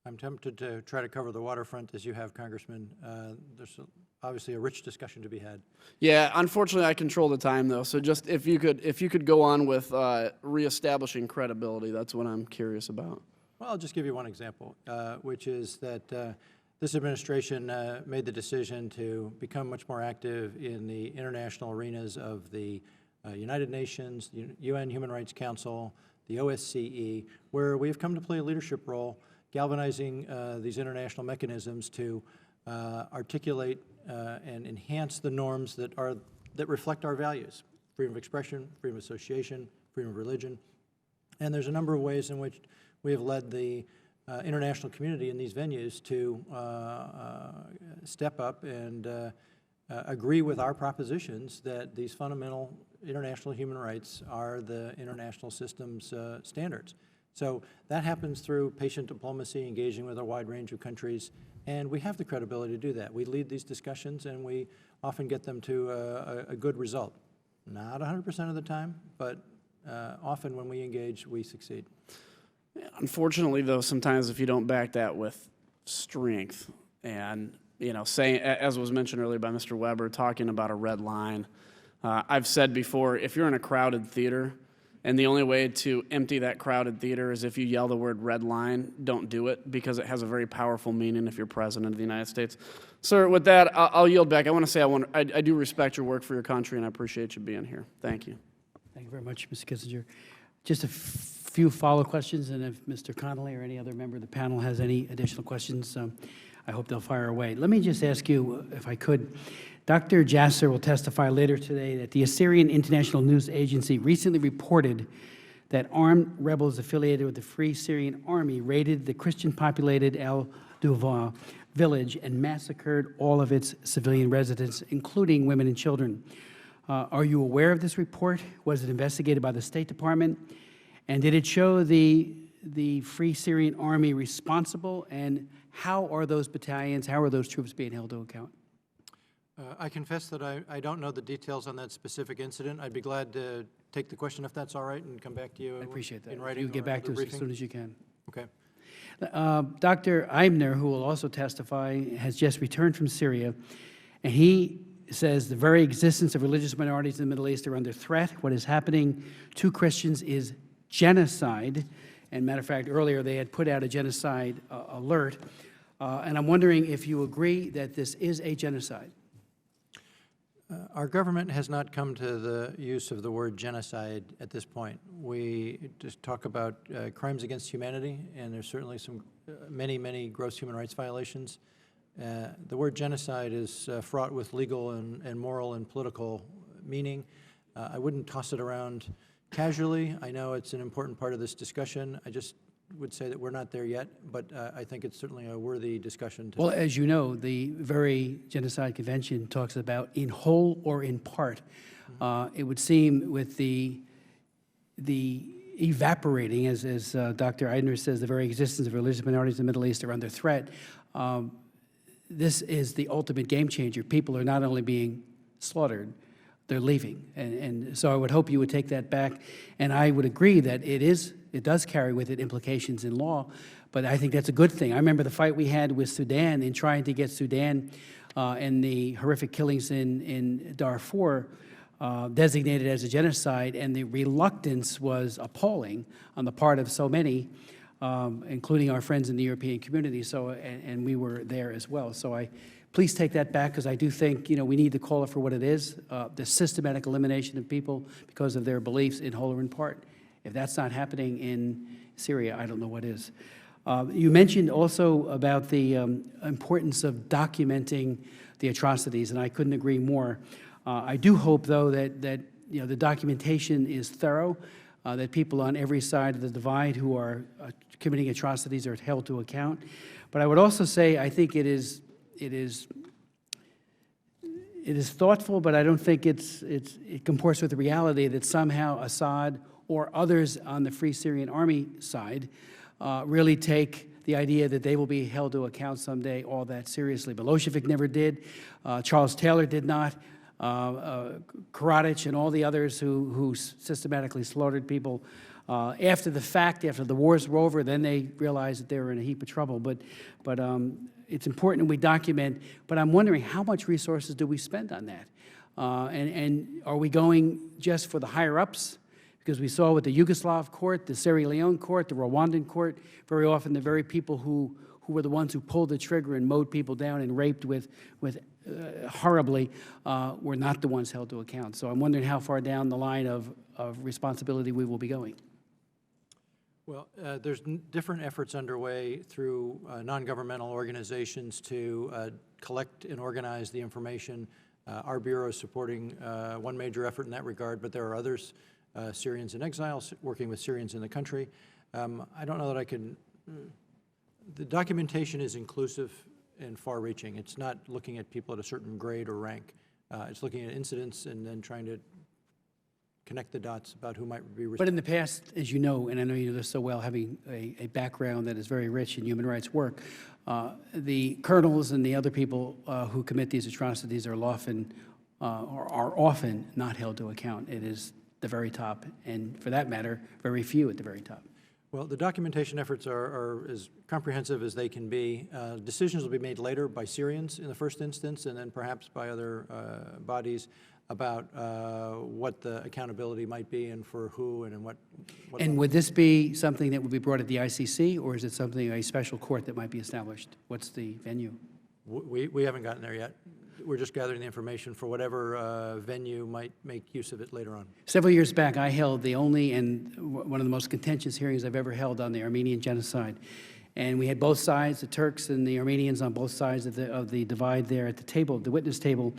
I'm tempted to try to cover the waterfront as you have, Congressman. There's obviously a rich discussion to be had. Yeah, unfortunately, I control the time, though. So just if you could go on with reestablishing credibility, that's what I'm curious about. Well, I'll just give you one example, which is that this administration made the decision to become much more active in the international arenas of the United Nations, the UN Human Rights Council, the OSCE, where we have come to play a leadership role galvanizing these international mechanisms to articulate and enhance the norms that reflect our values: freedom of expression, freedom of association, freedom of religion. And there's a number of ways in which we have led the international community in these venues to step up and agree with our propositions that these fundamental international human rights are the international system's standards. So that happens through patient diplomacy, engaging with a wide range of countries, and we have the credibility to do that. We lead these discussions, and we often get them to a good result. Not 100% of the time, but often when we engage, we succeed. Unfortunately, though, sometimes if you don't back that with strength and, saying, as was mentioned earlier by Mr. Weber, talking about a red line, I've said before, if you're in a crowded theater, and the only way to empty that crowded theater is if you yell the word red line, don't do it, because it has a very powerful meaning if you're president of the United States. Sir, with that, I'll yield back. I want to say I do respect your work for your country, and I appreciate you being here. Thank you. Thank you very much, Mr. Kissinger. Just a few follow questions, and if Mr. Connolly or any other member of the panel has any additional questions, I hope they'll fire away. Let me just ask you, if I could, Dr. Jasser will testify later today that the Assyrian International News Agency recently reported that armed rebels affiliated with the Free Syrian Army raided the Christian-populated El Duva village and massacred all of its civilian residents, including women and children. Are you aware of this report? Was it investigated by the State Department? And did it show the Free Syrian Army responsible? And how are those battalions, how are those troops being held to account? I confess that I don't know the details on that specific incident. I'd be glad to take the question if that's all right and come back to you I appreciate that. in writing You get or back to another us as briefing. soon as you can. Okay. Dr. Eibner, who will also testify, has just returned from Syria, and he says the very existence of religious minorities in the Middle East are under threat. What is happening to Christians is genocide. And matter of fact, earlier they had put out a genocide alert. And I'm wondering if you agree that this is a genocide. Our government has not come to the use of the word genocide at this point. We just talk about crimes against humanity, and there's certainly some many gross human rights violations. The word genocide is fraught with legal and moral and political meaning. I wouldn't toss it around casually. I know it's an important part of this discussion. I just would say that we're not there yet, but I think it's certainly a worthy discussion. Well, as you know, the very Genocide Convention talks about in whole or in part. It would seem with the evaporating, as Dr. Eidner says, the very existence of religious minorities in the Middle East are under threat. This is the ultimate game changer. People are not only being slaughtered, they're leaving. And so I would hope you would take that back. And I would agree that it does carry with it implications in law, but I think that's a good thing. I remember the fight we had with Sudan in trying to get Sudan and the horrific killings in Darfur designated as a genocide, and the reluctance was appalling on the part of so many, including our friends in the European community. So, and we were there as well. So please take that back, because I do think, we need to call it for what it is, the systematic elimination of people because of their beliefs in whole or in part. If that's not happening in Syria, I don't know what is. You mentioned also about the importance of documenting the atrocities, and I couldn't agree more. I do hope, though, that the documentation is thorough, that people on every side of the divide who are committing atrocities are held to account. But I would also say I think it is thoughtful, but I don't think it comports with the reality that somehow Assad or others on the Free Syrian Army side really take the idea that they will be held to account someday all that seriously. Milosevic never did. Charles Taylor did not. Karadzic and all the others who systematically slaughtered people after the fact, after the wars were over, then they realized that they were in a heap of trouble. But it's important we document. But I'm wondering, how much resources do we spend on that? And are we going just for the higher-ups? Because we saw with the Yugoslav court, the Sierra Leone court, the Rwandan court, very often the very people who were the ones who pulled the trigger and mowed people down and raped horribly were not the ones held to account. So I'm wondering how far down the line of responsibility we will be going. Well, there's different efforts underway through non-governmental organizations to collect and organize the information. Our Bureau is supporting one major effort in that regard, but there are others, Syrians in exile, working with Syrians in the country. I don't know that I can... The documentation is inclusive and far-reaching. It's not looking at people at a certain grade or rank. It's looking at incidents and then trying to connect the dots about who might be responsible. But in the past, as you know, and I know you know this so well, having a background that is very rich in human rights work, the colonels and the other people who commit these atrocities are often not held to account. It is the very top, and for that matter, very few at the very top. Well, the documentation efforts are as comprehensive as they can be. Decisions will be made later by Syrians in the first instance, and then perhaps by other bodies about what the accountability might be and for who and in what And would this be something that would be brought at the ICC, or is it something, a special court that might be established? What's the venue? We haven't gotten there yet. We're just gathering the information for whatever venue might make use of it later on. Several years back, I held the only and one of the most contentious hearings I've ever held on the Armenian genocide. And we had both sides, the Turks and the Armenians on both sides of the divide there at the table, the witness table.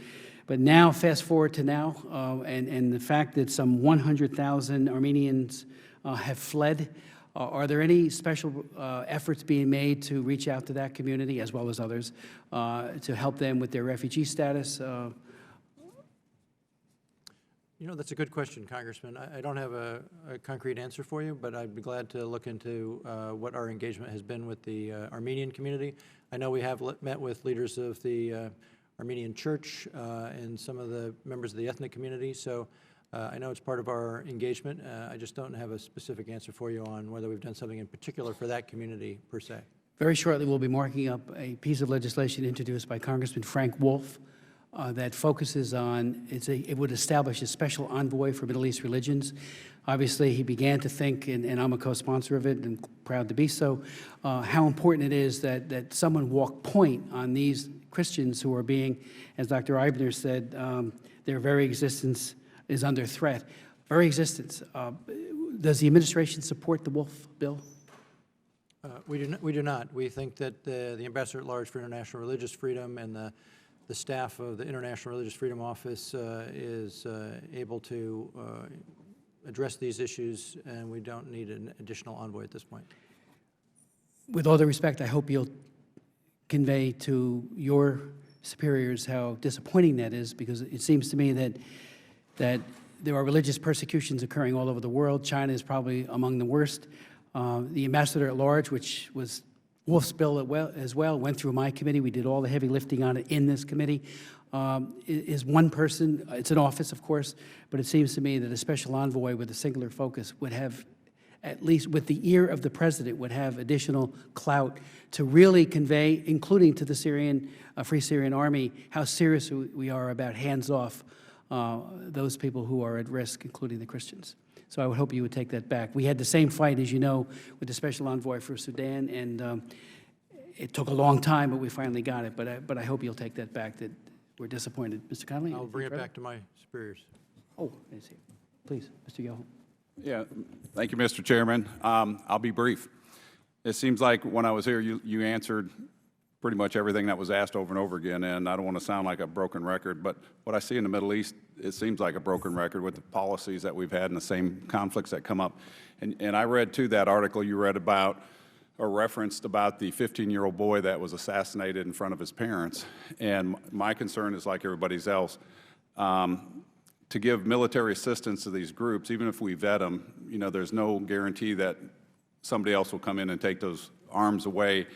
But now, fast forward to now, and the fact that some 100,000 Armenians have fled, are there any special efforts being made to reach out to that community, as well as others, to help them with their refugee status? You know, that's a good question, Congressman. I don't have a concrete answer for you, but I'd be glad to look into what our engagement has been with the Armenian community. I know we have met with leaders of the Armenian Church and some of the members of the ethnic community. So I know it's part of our engagement. I just don't have a specific answer for you on whether we've done something in particular for that community per se. Very shortly, we'll be marking up a piece of legislation introduced by Congressman Frank Wolf that focuses on, it would establish a special envoy for Middle East religions. Obviously, he began to think, and I'm a co-sponsor of it and proud to be so, how important it is that someone walk point on these Christians who are being, as Dr. Eibner said, their very existence is under threat. Very existence. Does the administration support the Wolf bill? We do not. We think that the Ambassador at Large for International Religious Freedom and the staff of the International Religious Freedom Office is able to address these issues, and we don't need an additional envoy at this point. With all due respect, I hope you'll convey to your superiors how disappointing that is, because it seems to me that there are religious persecutions occurring all over the world. China is probably among the worst. The Ambassador at Large, which was Wolf's bill as well, went through my committee. We did all the heavy lifting on it in this committee. Is one person. It's an office, of course, but it seems to me that a special envoy with a singular focus would have, at least with the ear of the president, would have additional clout to really convey, including to the Free Syrian Army, how serious we are about hands-off those people who are at risk, including the Christians. So I would hope you would take that back. We had the same fight, as you know, with the special envoy for Sudan, and it took a long time, but we finally got it. But I hope you'll take that back, that we're disappointed. Mr. Connolly? I'll bring it back to my superiors. Oh, I see. Please, Mr. Yoho. Yeah, thank you, Mr. Chairman. I'll be brief. It seems like when I was here, you answered pretty much everything that was asked over and over again, and I don't want to sound like a broken record, but what I see in the Middle East, it seems like a broken record with the policies that we've had and the same conflicts that come up. And I read, too, that article you read about, or referenced about the 15-year-old boy that was assassinated in front of his parents. And my concern is like everybody's else. To give military assistance to these groups, even if we vet them, you know, there's no guarantee that somebody else will come in and take those arms away.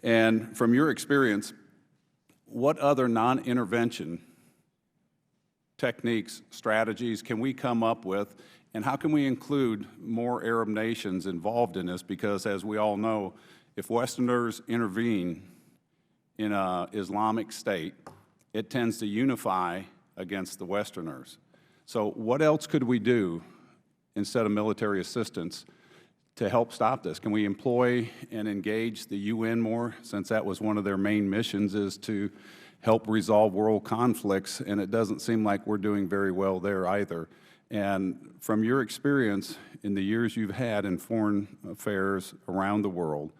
And from your experience, what other non-intervention techniques, strategies can we come up with, and how can we include more Arab nations involved in this? Because as we all know, if Westerners intervene in an Islamic state, it tends to unify against the Westerners. So what else could we do instead of military assistance to help stop this? Can we employ and engage the UN more, since that was one of their main missions, is to help resolve world conflicts, and it doesn't seem like we're doing very well there either. And from your experience in the years you've had in foreign affairs around the world,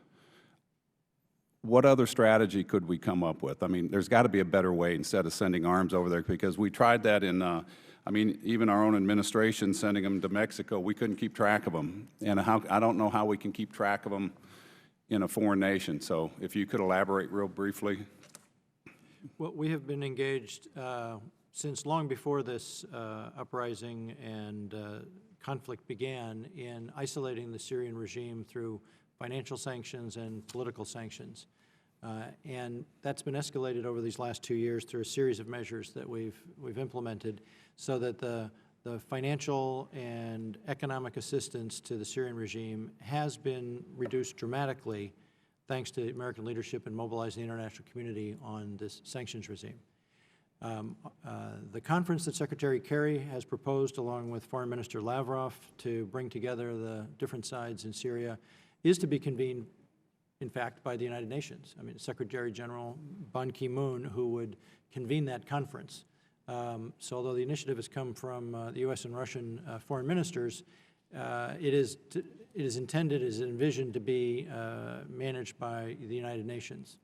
what other strategy could we come up with? I mean, there's got to be a better way instead of sending arms over there, because we tried that in I mean, even our own administration sending them to Mexico, we couldn't keep track of them. And I don't know how we can keep track of them in a foreign nation. So if you could elaborate real briefly. Well, we have been engaged since long before this uprising and conflict began in isolating the Syrian regime through financial sanctions and political sanctions. And that's been escalated over these last 2 years through a series of measures that we've implemented, so that the financial and economic assistance to the Syrian regime has been reduced dramatically thanks to American leadership in mobilizing the international community on this sanctions regime. The conference that Secretary Kerry has proposed, along with Foreign Minister Lavrov, to bring together the different sides in Syria is to be convened, in fact, by the United Nations. I mean, Secretary General Ban Ki-moon, who would convene that conference. So although the initiative has come from the U.S. and Russian foreign ministers, it is intended, is envisioned to be managed by the United Nations.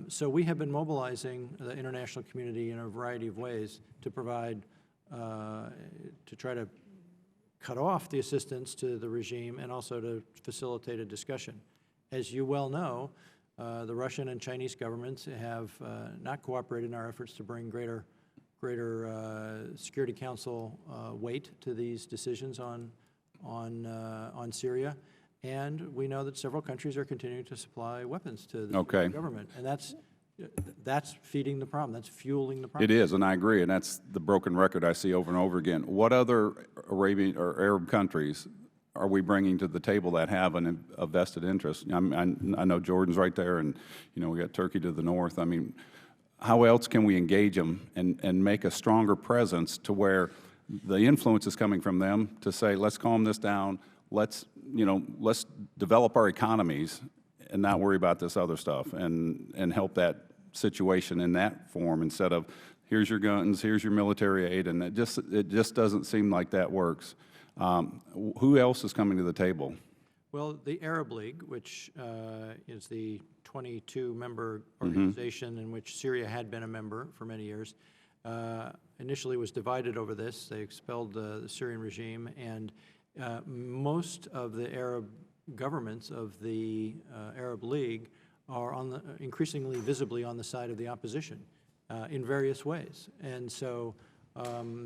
So we have been mobilizing the international community in a variety of ways to provide, to try to cut off the assistance to the regime and also to facilitate a discussion. As you well know, the Russian and Chinese governments have not cooperated in our efforts to bring greater Security Council weight to these decisions on Syria, and we know that several countries are continuing to supply weapons to the government, and that's That's feeding the problem. That's fueling the problem. It is, and I agree, and that's the broken record I see over and over again. What other Arabian or Arab countries are we bringing to the table that have a vested interest? I know Jordan's right there, and we got Turkey to the north. I mean, how else can we engage them and make a stronger presence to where the influence is coming from them to say, let's calm this down, let's develop our economies and not worry about this other stuff, and help that situation in that form instead of here's your guns, here's your military aid, and it just doesn't seem like that works. Who else is coming to the table? Well, the Arab League, which is the 22-member organization in which Syria had been a member for many years, initially was divided over this. They expelled the Syrian regime, and most of the Arab governments of the Arab League are increasingly visibly on the side of the opposition in various ways. And so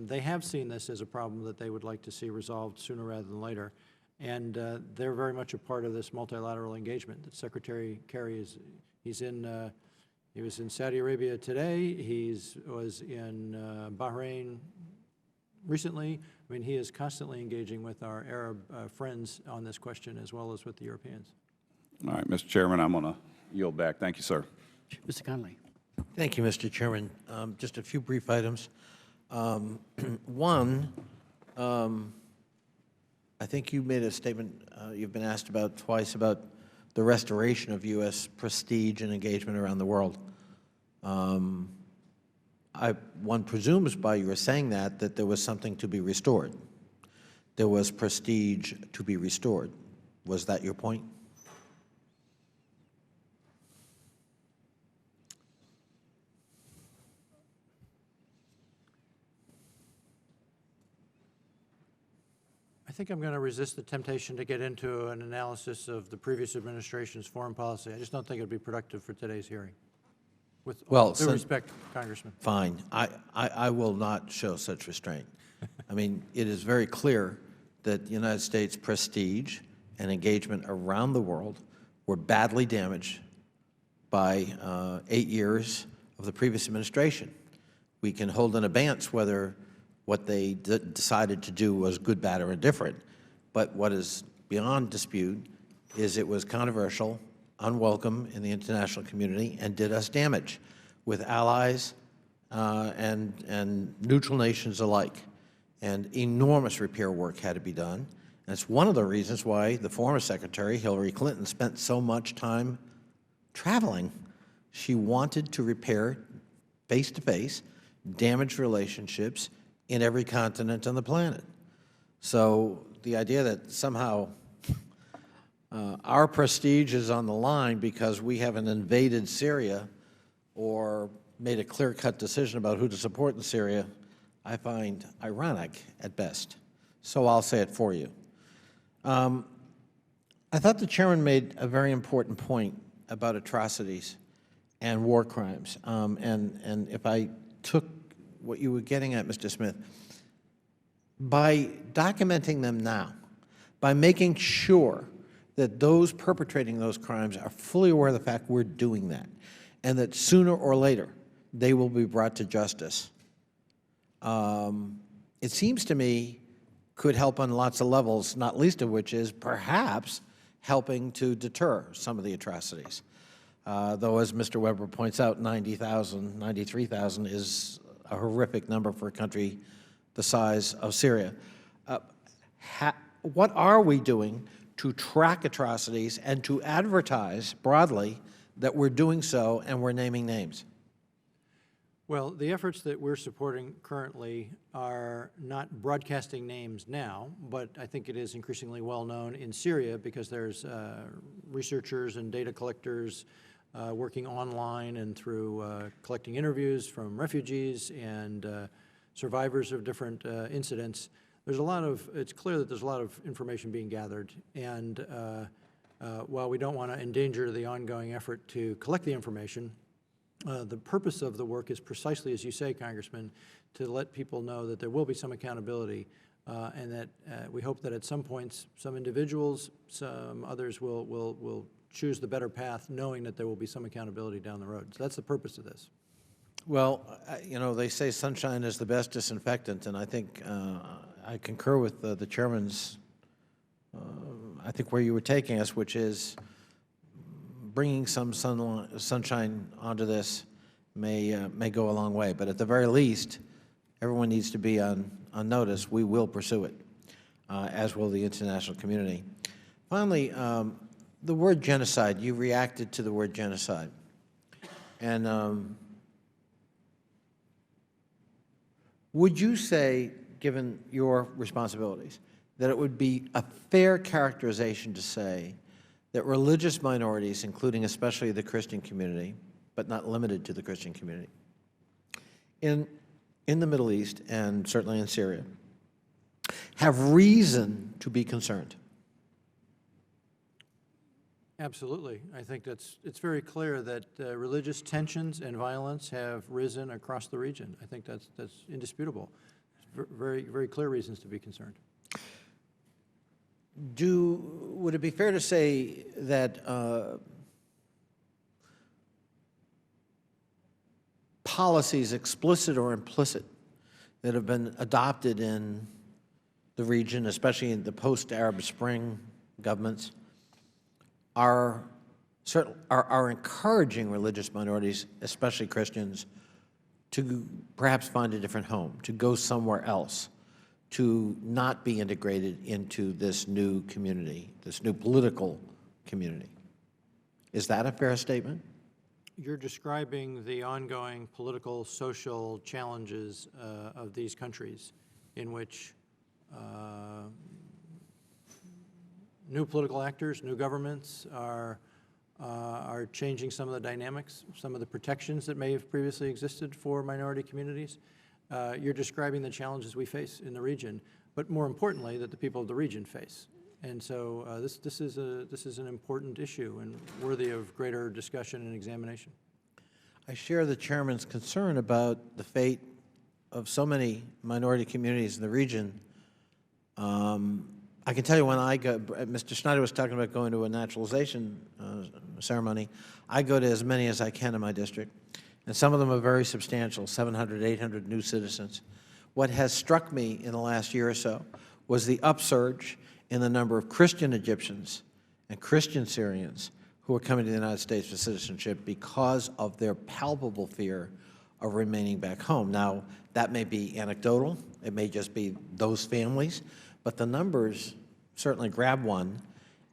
they have seen this as a problem that they would like to see resolved sooner rather than later. And they're very much a part of this multilateral engagement. That Secretary Kerry he was in Saudi Arabia today. He was in Bahrain recently. I mean, he is constantly engaging with our Arab friends on this question as well as with the Europeans. All right, Mr. Chairman, I'm going to yield back. Thank you, sir. Mr. Connolly. Thank you, Mr. Chairman. Just a few brief items. One, I think you made a statement you've been asked about twice about the restoration of U.S. prestige and engagement around the world. One presumes by your saying that there was something to be restored. There was prestige to be restored. Was that your point? I think I'm going to resist the temptation to get into an analysis of the previous administration's foreign policy. I just don't think it would be productive for today's hearing. With all due respect, Congressman. Fine. I will not show such restraint. I mean, it is very clear that the United States' prestige and engagement around the world were badly damaged by 8 years of the previous administration. We can hold in abeyance whether what they decided to do was good, bad, or indifferent. But what is beyond dispute is it was controversial, unwelcome in the international community, and did us damage with allies and neutral nations alike. And enormous repair work had to be done. And it's one of the reasons why the former Secretary, Hillary Clinton, spent so much time traveling. She wanted to repair face-to-face damaged relationships in every continent on the planet. So the idea that somehow our prestige is on the line because we haven't invaded Syria or made a clear-cut decision about who to support in Syria, I find ironic at best. So I'll say it for you. I thought the chairman made a very important point about atrocities and war crimes. And if I took what you were getting at, Mr. Smith, by documenting them now, by making sure that those perpetrating those crimes are fully aware of the fact we're doing that, and that sooner or later they will be brought to justice, it seems to me could help on lots of levels, not least of which is perhaps helping to deter some of the atrocities. Though, as Mr. Weber points out, 90,000, 93,000 is a horrific number for a country the size of Syria. What are we doing to track atrocities and to advertise broadly that we're doing so and we're naming names? Well, the efforts that we're supporting currently are not broadcasting names now, but I think it is increasingly well known in Syria because there's researchers and data collectors working online and through collecting interviews from refugees and survivors of different incidents. It's clear that there's a lot of information being gathered, and while we don't want to endanger the ongoing effort to collect the information, the purpose of the work is precisely as you say, Congressman, to let people know that there will be some accountability and that we hope that at some points, some individuals, some others will choose the better path, knowing that there will be some accountability down the road. So that's the purpose of this. Well, you know, they say sunshine is the best disinfectant, and I think I concur with the chairman's, I think where you were taking us, which is bringing some sunshine onto this may go a long way. But at the very least, everyone needs to be on notice. We will pursue it, as will the international community. Finally, the word genocide, you reacted to the word genocide. And would you say, given your responsibilities, that it would be a fair characterization to say that religious minorities, including especially the Christian community, but not limited to the Christian community, in the Middle East and certainly in Syria, have reason to be concerned? Absolutely. I think it's very clear that religious tensions and violence have risen across the region. I think that's indisputable. Very, very clear reasons to be concerned. Would it be fair to say that policies, explicit or implicit, that have been adopted in the region, especially in the post-Arab Spring governments, are encouraging religious minorities, especially Christians, to perhaps find a different home, to go somewhere else, to not be integrated into this new community, this new political community? Is that a fair statement? You're describing the ongoing political, social challenges of these countries in which new political actors, new governments are changing some of the dynamics, some of the protections that may have previously existed for minority communities. You're describing the challenges we face in the region, but more importantly, that the people of the region face. And so this is an important issue and worthy of greater discussion and examination. I share the chairman's concern about the fate of so many minority communities in the region. I can tell you when I go, Mr. Schneider was talking about going to a naturalization ceremony. I go to as many as I can in my district, and some of them are very substantial, 700, 800 new citizens. What has struck me in the last year or so was the upsurge in the number of Christian Egyptians and Christian Syrians who are coming to the United States for citizenship because of their palpable fear of remaining back home. Now, that may be anecdotal. It may just be those families. But the numbers certainly grab one,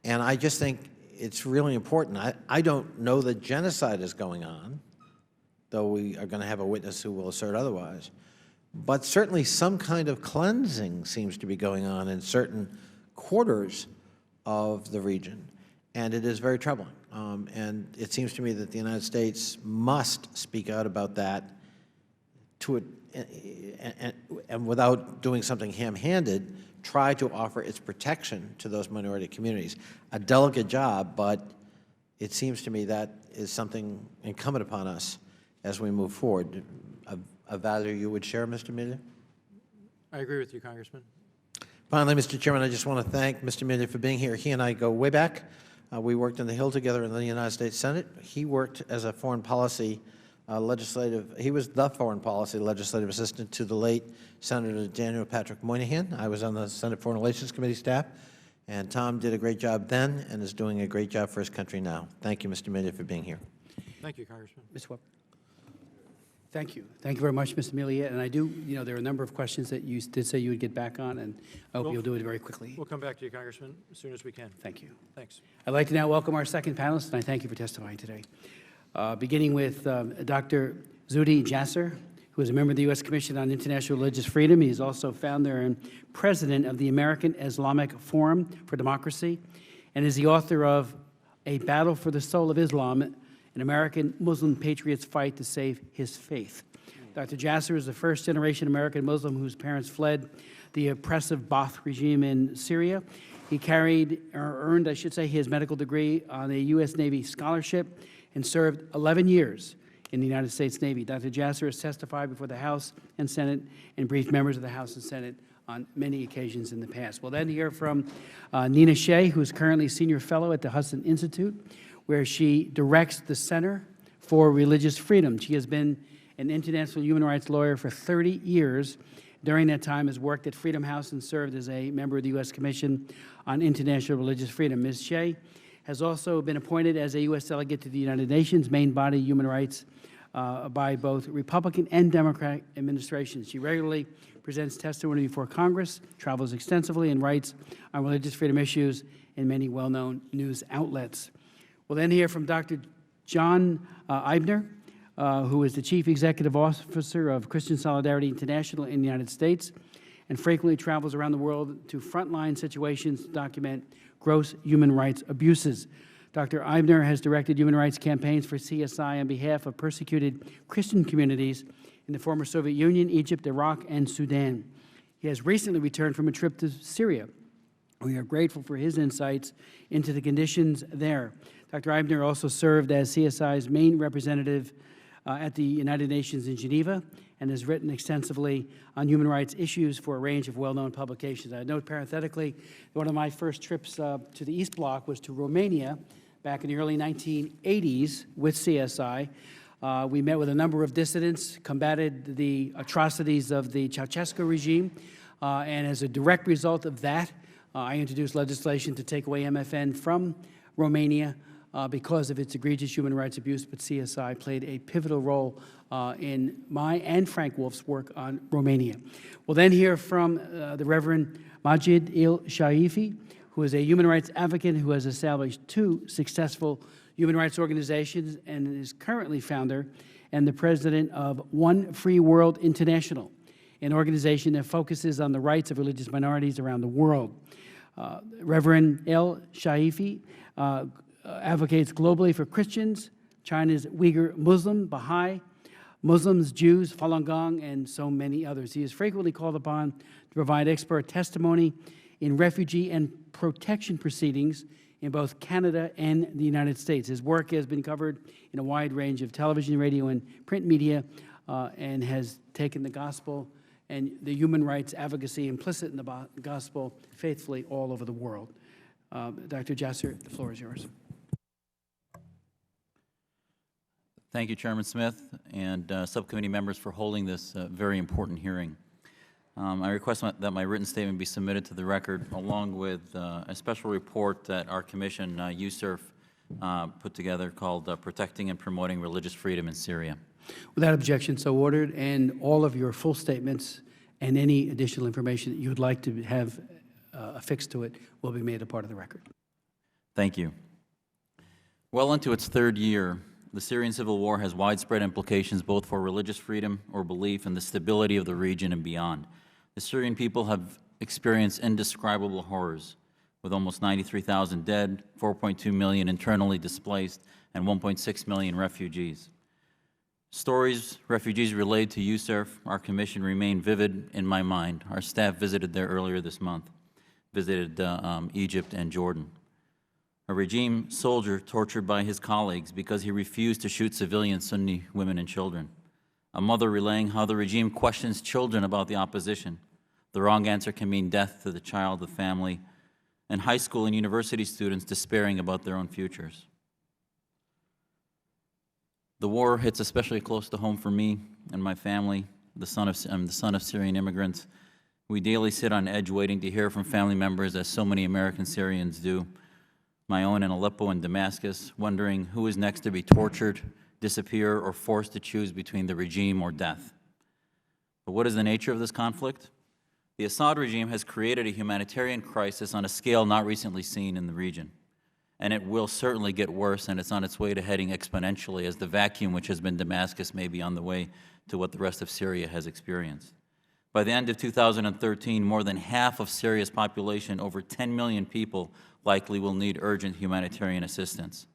and I just think it's really important. I don't know that genocide is going on, though we are going to have a witness who will assert otherwise. But certainly some kind of cleansing seems to be going on in certain quarters of the region, and it is very troubling. And it seems to me that the United States must speak out about that and without doing something ham-handed, try to offer its protection to those minority communities. A delicate job, but it seems to me that is something incumbent upon us as we move forward. A value you would share, Mr. Miller? I agree with you, Congressman. Finally, Mr. Chairman, I just want to thank Mr. Miller for being here. He and I go way back. We worked on the Hill together in the United States Senate. He worked as a foreign policy he was the foreign policy legislative assistant to the late Senator Daniel Patrick Moynihan. I was on the Senate Foreign Relations Committee staff, and Tom did a great job then and is doing a great job for his country now. Thank you, Mr. Miller, for being here. Thank you, Congressman. Mr. Weber. Thank you. Thank you very much, Mr. Milliet. And I do, there are a number of questions that you did say you would get back on, and I hope you'll do it very quickly. We'll come back to you, Congressman, as soon as we can. Thank you. Thanks. I'd like to now welcome our second panelist, and I thank you for testifying today. Beginning with Dr. Zuhdi Jasser, who is a member of the U.S. Commission on International Religious Freedom. He is also founder and president of the American Islamic Forum for Democracy, and is the author of A Battle for the Soul of Islam, an American Muslim patriot's fight to save his faith. Dr. Jasser is the first-generation American Muslim whose parents fled the oppressive Ba'ath regime in Syria. He earned, I should say, his medical degree on a U.S. Navy scholarship and served 11 years in the United States Navy. Dr. Jasser has testified before the House and Senate and briefed members of the House and Senate on many occasions in the past. We'll then hear from Nina Shea, who is currently Senior Fellow at the Hudson Institute, where she directs the Center for Religious Freedom. She has been an international human rights lawyer for 30 years. During that time, has worked at Freedom House and served as a member of the U.S. Commission on International Religious Freedom. Ms. Shea has also been appointed as a U.S. delegate to the United Nations, main body of human rights, by both Republican and Democratic administrations. She regularly presents testimony before Congress, travels extensively, and writes on religious freedom issues in many well-known news outlets. We'll then hear from Dr. John Eibner, who is the Chief Executive Officer of Christian Solidarity International in the United States, and frequently travels around the world to frontline situations to document gross human rights abuses. Dr. Eibner has directed human rights campaigns for CSI on behalf of persecuted Christian communities in the former Soviet Union, Egypt, Iraq, and Sudan. He has recently returned from a trip to Syria. We are grateful for his insights into the conditions there. Dr. Eibner also served as CSI's main representative at the United Nations in Geneva and has written extensively on human rights issues for a range of well-known publications. I note parenthetically, one of my first trips to the East Bloc was to Romania back in the early 1980s with CSI. We met with a number of dissidents, combated the atrocities of the Ceausescu regime, and as a direct result of that, I introduced legislation to take away MFN from Romania because of its egregious human rights abuse, but CSI played a pivotal role in my and Frank Wolf's work on Romania. We'll then hear from the Reverend Majid El-Shaifi, who is a human rights advocate who has established 2 successful human rights organizations and is currently founder and the president of One Free World International, an organization that focuses on the rights of religious minorities around the world. Reverend El-Shaifi advocates globally for Christians, China's Uyghur Muslim, Baha'i, Muslims, Jews, Falun Gong, and so many others. He is frequently called upon to provide expert testimony in refugee and protection proceedings in both Canada and the United States. His work has been covered in a wide range of television, radio, and print media, and has taken the gospel and the human rights advocacy implicit in the gospel faithfully all over the world. Dr. Jasser, the floor is yours. Thank you, Chairman Smith and subcommittee members for holding this very important hearing. I request that my written statement be submitted to the record along with a special report that our commission, USERF, put together called Protecting and Promoting Religious Freedom in Syria. Without objection, so ordered, and all of your full statements and any additional information that you would like to have affixed to it will be made a part of the record. Thank you. Well into its 3rd year, the Syrian civil war has widespread implications both for religious freedom or belief and the stability of the region and beyond. The Syrian people have experienced indescribable horrors, with almost 93,000 dead, 4.2 million internally displaced, and 1.6 million refugees. Stories refugees relayed to USERF, our commission, remain vivid in my mind. Our staff visited there earlier this month, visited Egypt and Jordan. A regime soldier tortured by his colleagues because he refused to shoot civilian Sunni women and children. A mother relaying how the regime questions children about the opposition. The wrong answer can mean death to the child, the family, and high school and university students despairing about their own futures. The war hits especially close to home for me and my family. I'm the son of Syrian immigrants. We daily sit on edge waiting to hear from family members, as so many American Syrians do. My own in Aleppo and Damascus, wondering who is next to be tortured, disappear, or forced to choose between the regime or death. But what is the nature of this conflict? The Assad regime has created a humanitarian crisis on a scale not recently seen in the region. And it will certainly get worse, and it's on its way to heading exponentially as the vacuum which has been Damascus may be on the way to what the rest of Syria has experienced. By the end of 2013, more than half of Syria's population, over 10 million people, likely will need urgent humanitarian assistance.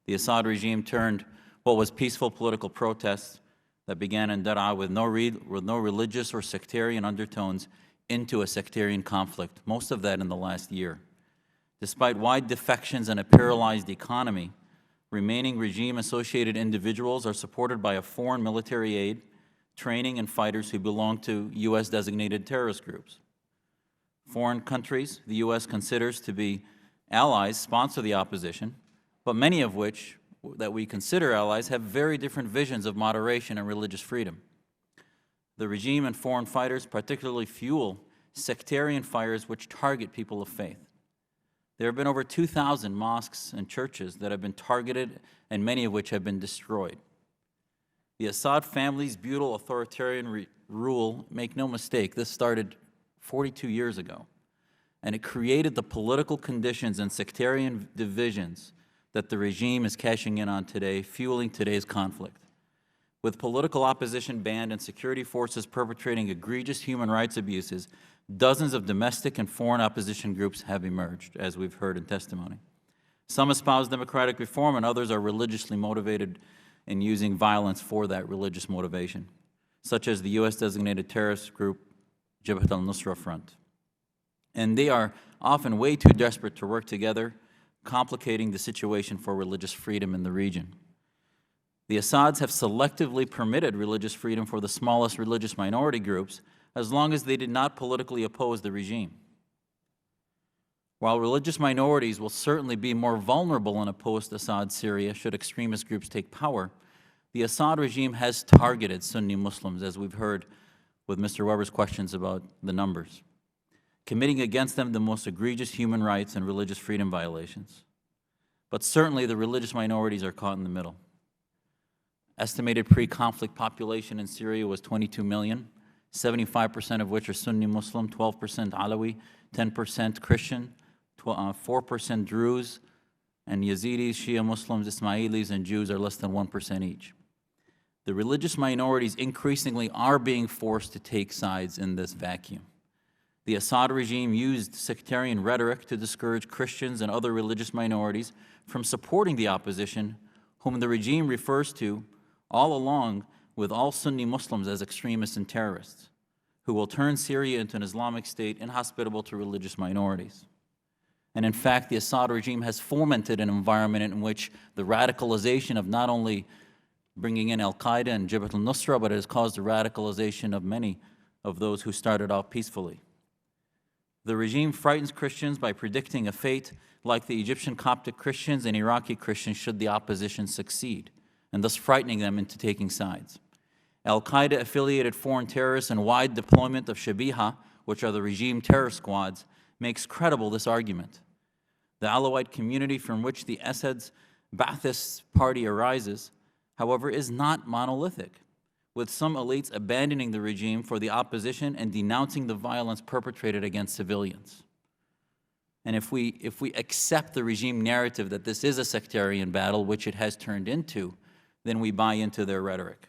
The Assad regime turned what was peaceful political protests that began in Daraa with no religious or sectarian undertones into a sectarian conflict, most of that in the last year. Despite wide defections and a paralyzed economy, remaining regime-associated individuals are supported by a foreign military aid, training, and fighters who belong to U.S.-designated terrorist groups. Foreign countries the U.S. considers to be allies sponsor the opposition, but many of which that we consider allies have very different visions of moderation and religious freedom. The regime and foreign fighters particularly fuel sectarian fires which target people of faith. There have been over 2,000 mosques and churches that have been targeted, and many of which have been destroyed. The Assad family's brutal authoritarian rule, make no mistake, this started 42 years ago, and it created the political conditions and sectarian divisions that the regime is cashing in on today, fueling today's conflict. With political opposition banned and security forces perpetrating egregious human rights abuses, dozens of domestic and foreign opposition groups have emerged, as we've heard in testimony. Some espouse democratic reform, and others are religiously motivated in using violence for that religious motivation, such as the U.S.-designated terrorist group Jabhat al-Nusra Front. And they are often way too desperate to work together, complicating the situation for religious freedom in the region. The Assads have selectively permitted religious freedom for the smallest religious minority groups as long as they did not politically oppose the regime. While religious minorities will certainly be more vulnerable in a post-Assad Syria should extremist groups take power, the Assad regime has targeted Sunni Muslims, as we've heard with Mr. Weber's questions about the numbers, committing against them the most egregious human rights and religious freedom violations. But certainly the religious minorities are caught in the middle. Estimated pre-conflict population in Syria was 22 million, 75% of which are Sunni Muslim, 12% Alawi, 10% Christian, 4% Druze, and Yazidis, Shia Muslims, Ismailis, and Jews are less than 1% each. The religious minorities increasingly are being forced to take sides in this vacuum. The Assad regime used sectarian rhetoric to discourage Christians and other religious minorities from supporting the opposition, whom the regime refers to all along with all Sunni Muslims as extremists and terrorists, who will turn Syria into an Islamic state inhospitable to religious minorities. And in fact, the Assad regime has fomented an environment in which the radicalization of not only bringing in al-Qaeda and Jabhat al-Nusra, but it has caused the radicalization of many of those who started off peacefully. The regime frightens Christians by predicting a fate like the Egyptian Coptic Christians and Iraqi Christians should the opposition succeed, and thus frightening them into taking sides. Al-Qaeda-affiliated foreign terrorists and wide deployment of Shabiha, which are the regime terror squads, makes credible this argument. The Alawite community from which the Assad's Ba'athist party arises, however, is not monolithic, with some elites abandoning the regime for the opposition and denouncing the violence perpetrated against civilians. And if we accept the regime narrative that this is a sectarian battle, which it has turned into, then we buy into their rhetoric.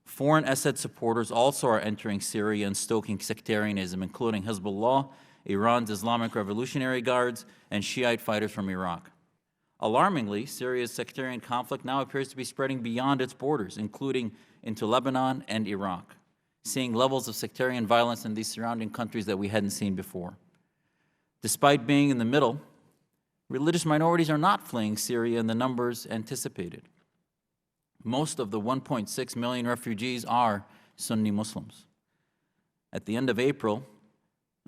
Foreign Assad supporters also are entering Syria and stoking sectarianism, including Hezbollah, Iran's Islamic Revolutionary Guards, and Shiite fighters from Iraq. Alarmingly, Syria's sectarian conflict now appears to be spreading beyond its borders, including into Lebanon and Iraq, seeing levels of sectarian violence in these surrounding countries that we hadn't seen before. Despite being in the middle, religious minorities are not fleeing Syria in the numbers anticipated. Most of the 1.6 million refugees are Sunni Muslims. At the end of April,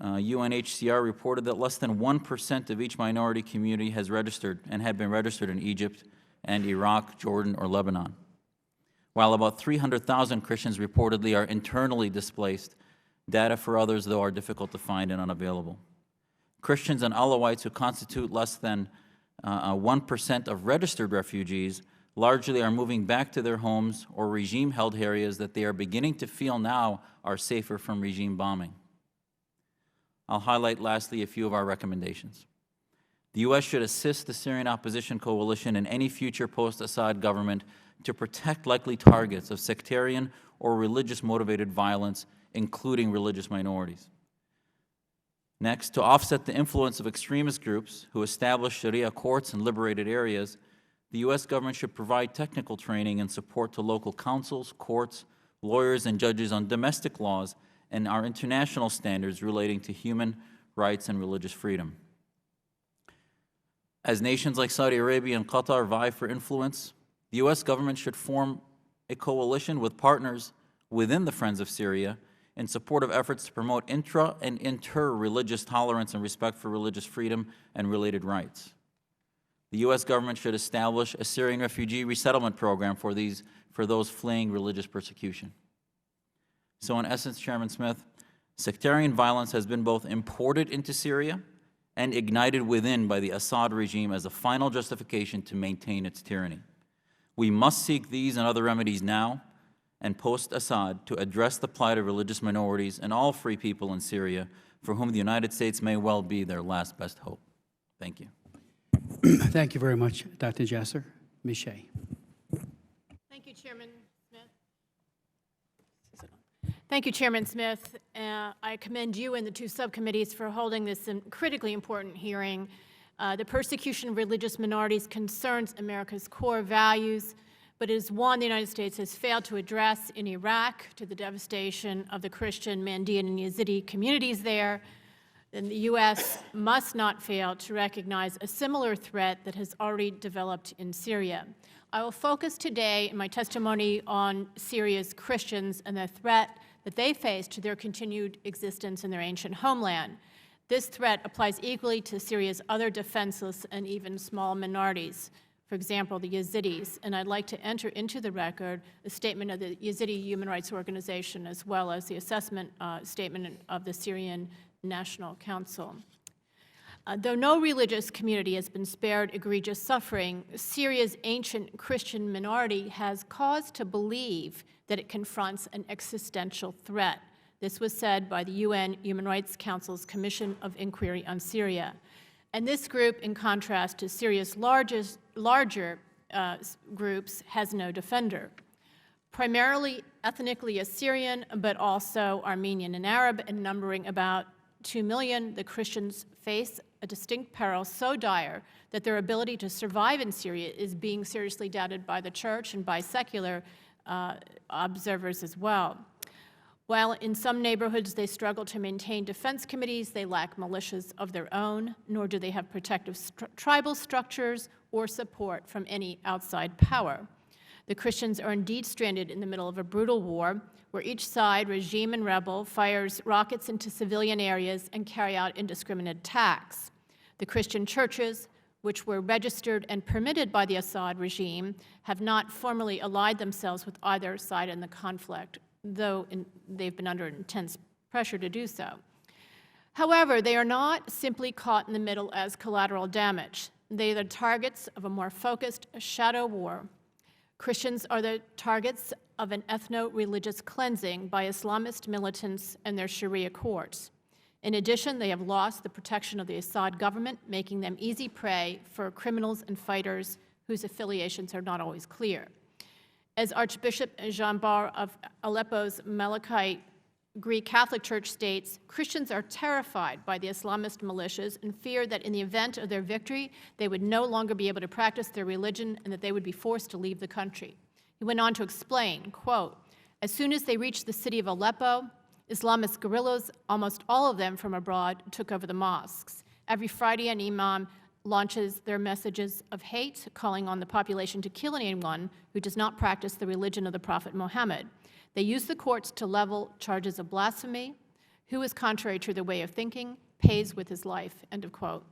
UNHCR reported that less than 1% of each minority community has registered and had been registered in Egypt and Iraq, Jordan, or Lebanon. While about 300,000 Christians reportedly are internally displaced, data for others, though, are difficult to find and unavailable. Christians and Alawites, who constitute less than 1% of registered refugees, largely are moving back to their homes or regime-held areas that they are beginning to feel now are safer from regime bombing. I'll highlight lastly a few of our recommendations. The U.S. should assist the Syrian opposition coalition in any future post-Assad government to protect likely targets of sectarian or religious-motivated violence, including religious minorities. Next, to offset the influence of extremist groups who establish Sharia courts in liberated areas, the U.S. government should provide technical training and support to local councils, courts, lawyers, and judges on domestic laws and our international standards relating to human rights and religious freedom. As nations like Saudi Arabia and Qatar vie for influence, the U.S. government should form a coalition with partners within the Friends of Syria in support of efforts to promote intra- and inter-religious tolerance and respect for religious freedom and related rights. The U.S. government should establish a Syrian refugee resettlement program for those fleeing religious persecution. So in essence, Chairman Smith, sectarian violence has been both imported into Syria and ignited within by the Assad regime as a final justification to maintain its tyranny. We must seek these and other remedies now and post-Assad to address the plight of religious minorities and all free people in Syria for whom the United States may well be their last best hope. Thank you. Thank you very much, Dr. Jasser. Ms. Shea. Thank you, Chairman Smith. Thank you, Chairman Smith. I commend you and the two subcommittees for holding this critically important hearing. The persecution of religious minorities concerns America's core values, but it is one the United States has failed to address in Iraq, to the devastation of the Christian, Mandaean, and Yazidi communities there. And the U.S. must not fail to recognize a similar threat that has already developed in Syria. I will focus today in my testimony on Syria's Christians and the threat that they face to their continued existence in their ancient homeland. This threat applies equally to Syria's other defenseless and even small minorities, for example, the Yazidis. And I'd like to enter into the record a statement of the Yazidi Human Rights Organization as well as the assessment statement of the Syrian National Council. Though no religious community has been spared egregious suffering, Syria's ancient Christian minority has cause to believe that it confronts an existential threat. This was said by the UN Human Rights Council's Commission of Inquiry on Syria. And this group, in contrast to Syria's larger groups, has no defender. Primarily ethnically Assyrian, but also Armenian and Arab, and numbering about 2 million, the Christians face a distinct peril so dire that their ability to survive in Syria is being seriously doubted by the church and by secular observers as well. While in some neighborhoods they struggle to maintain defense committees, they lack militias of their own, nor do they have protective tribal structures or support from any outside power. The Christians are indeed stranded in the middle of a brutal war where each side, regime and rebel, fires rockets into civilian areas and carry out indiscriminate attacks. The Christian churches, which were registered and permitted by the Assad regime, have not formally allied themselves with either side in the conflict, though they've been under intense pressure to do so. However, they are not simply caught in the middle as collateral damage. They are the targets of a more focused shadow war. Christians are the targets of an ethno-religious cleansing by Islamist militants and their Sharia courts. In addition, they have lost the protection of the Assad government, making them easy prey for criminals and fighters whose affiliations are not always clear. As Archbishop Jean-Bar of Aleppo's Melkite Greek Catholic Church states, Christians are terrified by the Islamist militias and fear that in the event of their victory, they would no longer be able to practice their religion and that they would be forced to leave the country. He went on to explain, quote, as soon as they reached the city of Aleppo, Islamist guerrillas, almost all of them from abroad, took over the mosques. Every Friday, an imam launches their messages of hate, calling on the population to kill anyone who does not practice the religion of the Prophet Muhammad. They use the courts to level charges of blasphemy. Who is contrary to their way of thinking pays with his life, end of quote.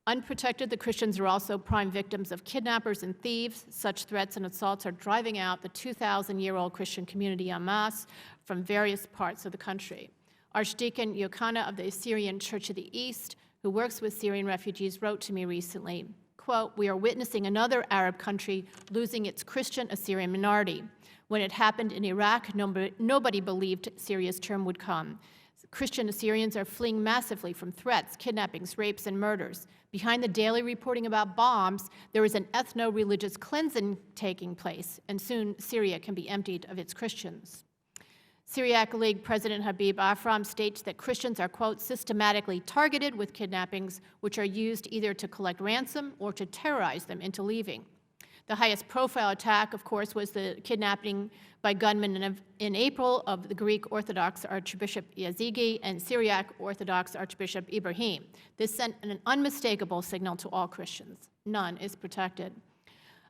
Unprotected, the Christians are also prime victims of kidnappers and thieves. Such threats and assaults are driving out the 2,000-year-old Christian community en masse from various parts of the country. Archdeacon Ileana of the Assyrian Church of the East, who works with Syrian refugees, wrote to me recently, quote, we are witnessing another Arab country losing its Christian Assyrian minority. When it happened in Iraq, nobody believed Syria's term would come. Christian Assyrians are fleeing massively from threats, kidnappings, rapes, and murders. Behind the daily reporting about bombs, there is an ethno-religious cleansing taking place, and soon Syria can be emptied of its Christians. Syriac League President Habib Afram states that Christians are, quote, systematically targeted with kidnappings, which are used either to collect ransom or to terrorize them into leaving. The highest profile attack, of course, was the kidnapping by gunmen in April of the Greek Orthodox Archbishop Yazigi and Syriac Orthodox Archbishop Ibrahim. This sent an unmistakable signal to all Christians. None is protected.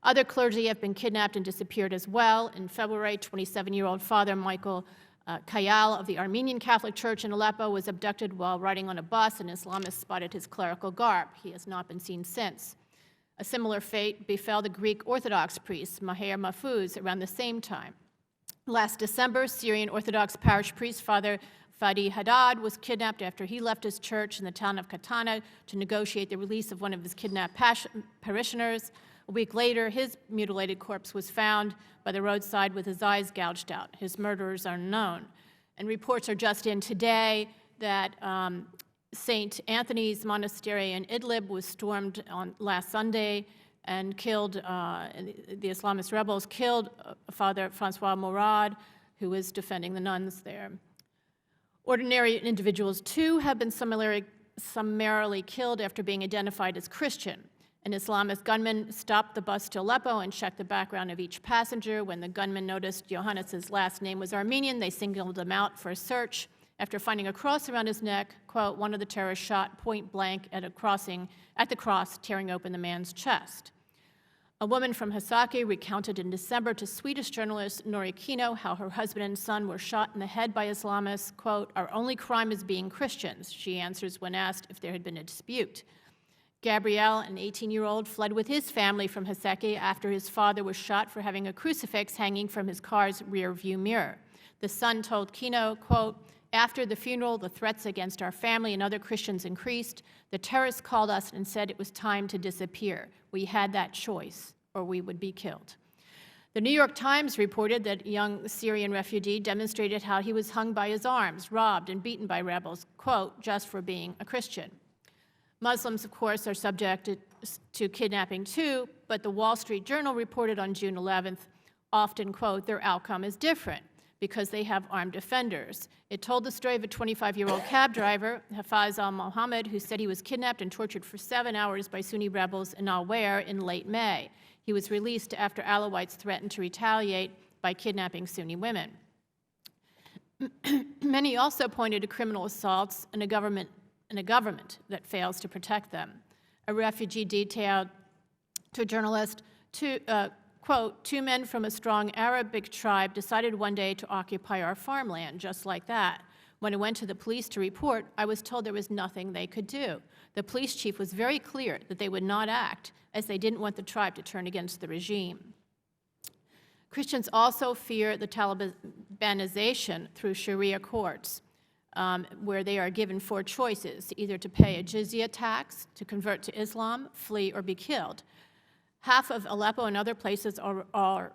Other clergy have been kidnapped and disappeared as well. In February, 27-year-old Father Michael Kayal of the Armenian Catholic Church in Aleppo was abducted while riding on a bus, and Islamists spotted his clerical garb. He has not been seen since. A similar fate befell the Greek Orthodox priest Maher Mahfouz around the same time. Last December, Syrian Orthodox parish priest Father Fadi Haddad was kidnapped after he left his church in the town of Katana to negotiate the release of one of his kidnapped parishioners. A week later, his mutilated corpse was found by the roadside with his eyes gouged out. His murderers are known. And reports are just in today that St. Anthony's Monastery in Idlib was stormed on last Sunday and killed, the Islamist rebels killed Father Francois Mourad, who was defending the nuns there. Ordinary individuals, too, have been summarily killed after being identified as Christian. An Islamist gunman stopped the bus to Aleppo and checked the background of each passenger. When the gunman noticed Johannes' last name was Armenian, they singled him out for a search. After finding a cross around his neck, quote, one of the terrorists shot point blank at the cross, tearing open the man's chest. A woman from Hasaki recounted in December to Swedish journalist Nori Kino how her husband and son were shot in the head by Islamists. Quote, our only crime is being Christians, she answers when asked if there had been a dispute. Gabriel, an 18-year-old, fled with his family from Haseki after his father was shot for having a crucifix hanging from his car's rear view mirror. The son told Kino, quote, after the funeral, the threats against our family and other Christians increased. The terrorists called us and said it was time to disappear. We had that choice, or we would be killed. The New York Times reported that a young Syrian refugee demonstrated how he was hung by his arms, robbed, and beaten by rebels, quote, just for being a Christian. Muslims, of course, are subjected to kidnapping too, but the Wall Street Journal reported on June 11th, often, quote, their outcome is different because they have armed defenders. It told the story of a 25-year-old cab driver, Hafez al-Mohammed, who said he was kidnapped and tortured for 7 hours by Sunni rebels in Al-Waer in late May. He was released after Alawites threatened to retaliate by kidnapping Sunni women. Many also pointed to criminal assaults and a government that fails to protect them. A refugee detailed to a journalist, quote, two men from a strong Arabic tribe decided one day to occupy our farmland, just like that. When I went to the police to report, I was told there was nothing they could do. The police chief was very clear that they would not act, as they didn't want the tribe to turn against the regime. Christians also fear the Talibanization through Sharia courts, where they are given 4 choices, either to pay a jizya tax, to convert to Islam, flee, or be killed. Half of Aleppo and other places are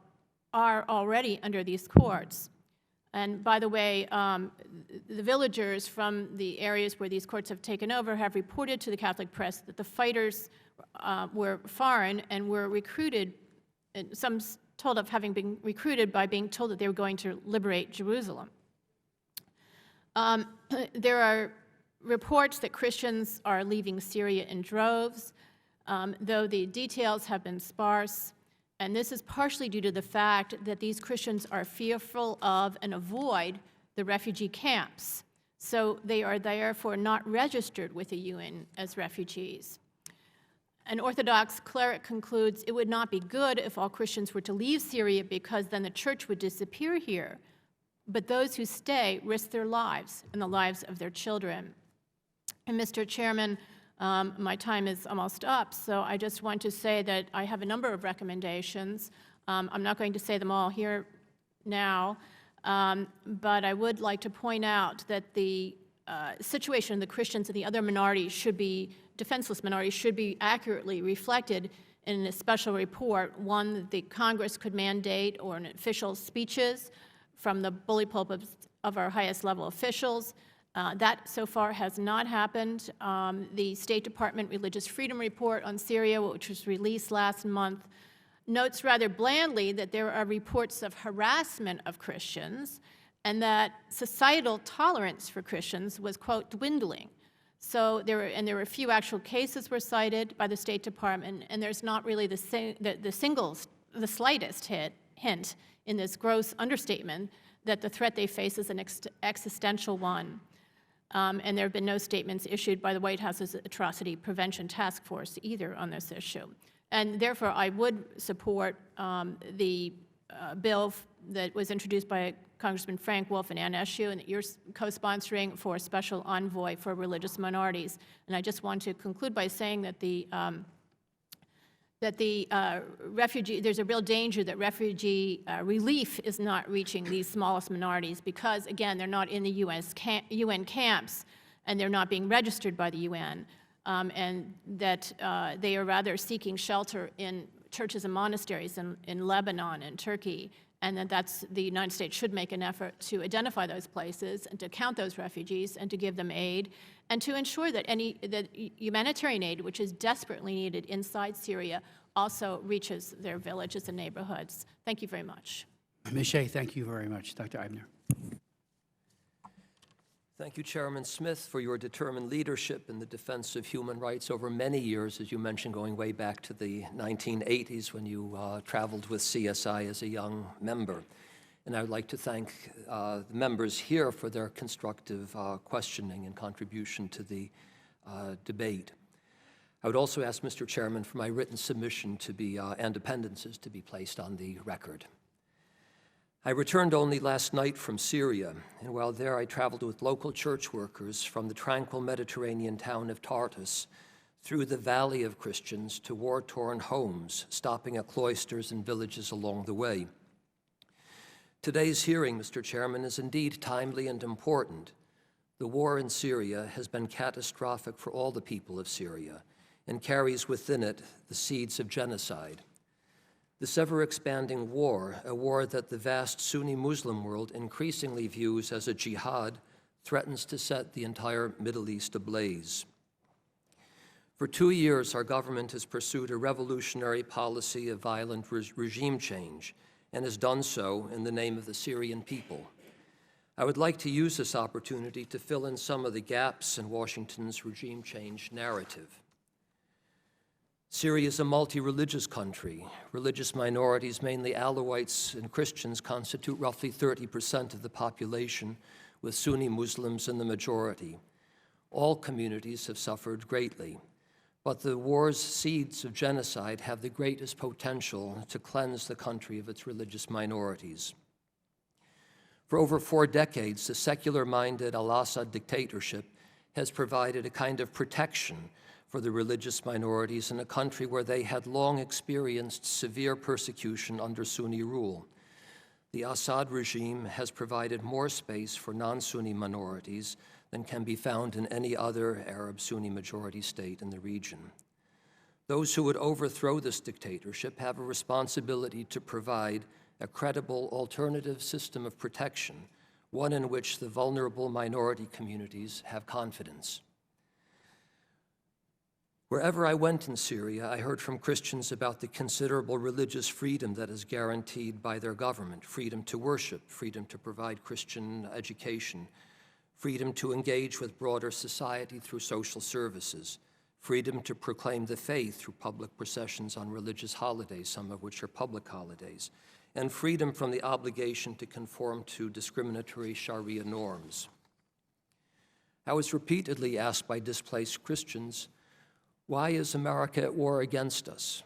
already under these courts. And by the way, the villagers from the areas where these courts have taken over have reported to the Catholic press that the fighters were foreign and were recruited, and some told of having been recruited by being told that they were going to liberate Jerusalem. There are reports that Christians are leaving Syria in droves, though the details have been sparse. And this is partially due to the fact that these Christians are fearful of and avoid the refugee camps. So they are therefore not registered with the UN as refugees. An Orthodox cleric concludes it would not be good if all Christians were to leave Syria because then the church would disappear here. But those who stay risk their lives and the lives of their children. And Mr. Chairman, my time is almost up, so I just want to say that I have a number of recommendations. I'm not going to say them all here now, but I would like to point out that the situation of the Christians and the other minorities should be, defenseless minorities, should be accurately reflected in a special report, one that the Congress could mandate or in official speeches from the bully pulpits of our highest level officials. That so far has not happened. The State Department Religious Freedom Report on Syria, which was released last month, notes rather blandly that there are reports of harassment of Christians and that societal tolerance for Christians was, quote, dwindling. So there were a few actual cases were cited by the State Department, and there's not really the slightest hint in this gross understatement that the threat they face is an existential one. And there have been no statements issued by the White House's Atrocity Prevention Task Force either on this issue. And therefore, I would support the bill that was introduced by Congressman Frank Wolf and Ann Eshoo and that you're co-sponsoring for a special envoy for religious minorities. And I just want to conclude by saying that the that the there's a real danger that refugee relief is not reaching these smallest minorities because, again, they're not in the UN camps and they're not being registered by the UN, and that they are rather seeking shelter in churches and monasteries in Lebanon and Turkey, and that the United States should make an effort to identify those places and to count those refugees and to give them aid and to ensure that that humanitarian aid, which is desperately needed inside Syria, also reaches their villages and neighborhoods. Thank you very much. Ms. Shea, thank you very much. Dr. Eibner. Thank you, Chairman Smith, for your determined leadership in the defense of human rights over many years, as you mentioned, going way back to the 1980s when you traveled with CSI as a young member. And I would like to thank the members here for their constructive questioning and contribution to the debate. I would also ask, Mr. Chairman, for my written submission to be, and appendices to be placed on the record. I returned only last night from Syria, and while there I traveled with local church workers from the tranquil Mediterranean town of Tartus through the valley of Christians to war-torn homes, stopping at cloisters and villages along the way. Today's hearing, Mr. Chairman, is indeed timely and important. The war in Syria has been catastrophic for all the people of Syria and carries within it the seeds of genocide. This ever-expanding war, a war that the vast Sunni Muslim world increasingly views as a jihad, threatens to set the entire Middle East ablaze. For 2 years, our government has pursued a revolutionary policy of violent regime change and has done so in the name of the Syrian people. I would like to use this opportunity to fill in some of the gaps in Washington's regime change narrative. Syria is a multi-religious country. Religious minorities, mainly Alawites and Christians, constitute roughly 30% of the population, with Sunni Muslims in the majority. All communities have suffered greatly, but the war's seeds of genocide have the greatest potential to cleanse the country of its religious minorities. For over 4 decades, the secular-minded al-Assad dictatorship has provided a kind of protection for the religious minorities in a country where they had long experienced severe persecution under Sunni rule. The Assad regime has provided more space for non-Sunni minorities than can be found in any other Arab Sunni majority state in the region. Those who would overthrow this dictatorship have a responsibility to provide a credible alternative system of protection, one in which the vulnerable minority communities have confidence. Wherever I went in Syria, I heard from Christians about the considerable religious freedom that is guaranteed by their government: freedom to worship, freedom to provide Christian education, freedom to engage with broader society through social services, freedom to proclaim the faith through public processions on religious holidays, some of which are public holidays, and freedom from the obligation to conform to discriminatory Sharia norms. I was repeatedly asked by displaced Christians, why is America at war against us?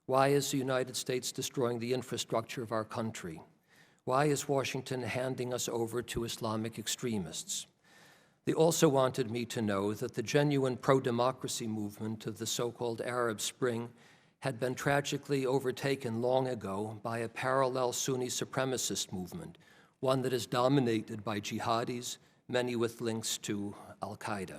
Why is the United States destroying the infrastructure of our country? Why is Washington handing us over to Islamic extremists? They also wanted me to know that the genuine pro-democracy movement of the so-called Arab Spring had been tragically overtaken long ago by a parallel Sunni supremacist movement, one that is dominated by jihadis, many with links to al-Qaeda.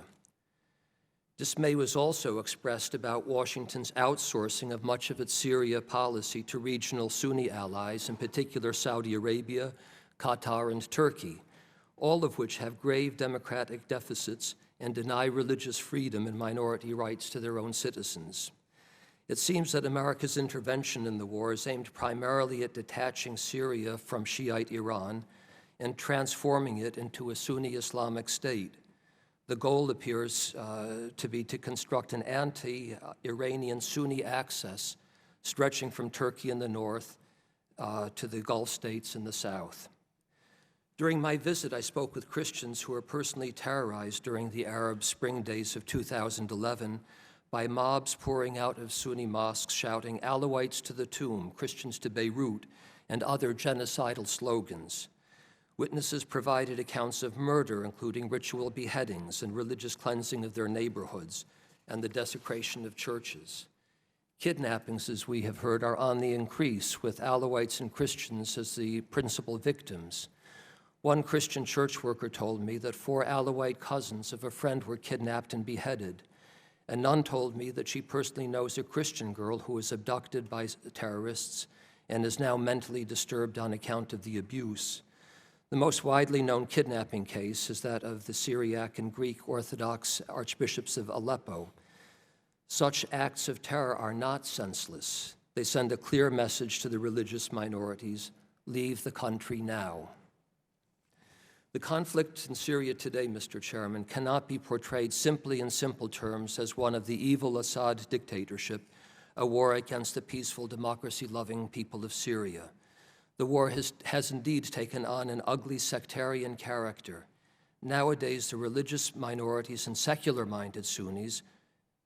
Dismay was also expressed about Washington's outsourcing of much of its Syria policy to regional Sunni allies, in particular Saudi Arabia, Qatar, and Turkey, all of which have grave democratic deficits and deny religious freedom and minority rights to their own citizens. It seems that America's intervention in the war is aimed primarily at detaching Syria from Shiite Iran and transforming it into a Sunni Islamic state. The goal appears to be to construct an anti-Iranian Sunni axis stretching from Turkey in the north to the Gulf states in the south. During my visit, I spoke with Christians who were personally terrorized during the Arab Spring days of 2011 by mobs pouring out of Sunni mosques shouting "Alawites to the tomb, Christians to Beirut," and other genocidal slogans. Witnesses provided accounts of murder, including ritual beheadings and religious cleansing of their neighborhoods, and the desecration of churches. Kidnappings, as we have heard, are on the increase, with Alawites and Christians as the principal victims. One Christian church worker told me that 4 Alawite cousins of a friend were kidnapped and beheaded. A nun told me that she personally knows a Christian girl who was abducted by terrorists and is now mentally disturbed on account of the abuse. The most widely known kidnapping case is that of the Syriac and Greek Orthodox archbishops of Aleppo. Such acts of terror are not senseless. They send a clear message to the religious minorities: leave the country now. The conflict in Syria today, Mr. Chairman, cannot be portrayed simply in simple terms as one of the evil Assad dictatorship, a war against the peaceful, democracy-loving people of Syria. The war has indeed taken on an ugly sectarian character. Nowadays, the religious minorities and secular-minded Sunnis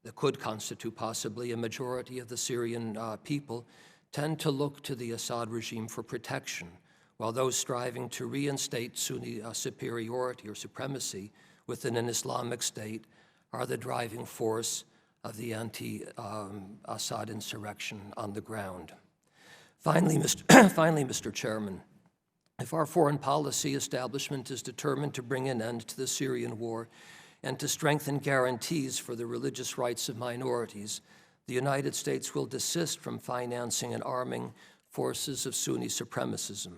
that could constitute possibly a majority of the Syrian people tend to look to the Assad regime for protection, while those striving to reinstate Sunni superiority or supremacy within an Islamic state are the driving force of the anti-Assad insurrection on the ground. Finally, Mr. Chairman, if our foreign policy establishment is determined to bring an end to the Syrian war and to strengthen guarantees for the religious rights of minorities, the United States will desist from financing and arming forces of Sunni supremacism.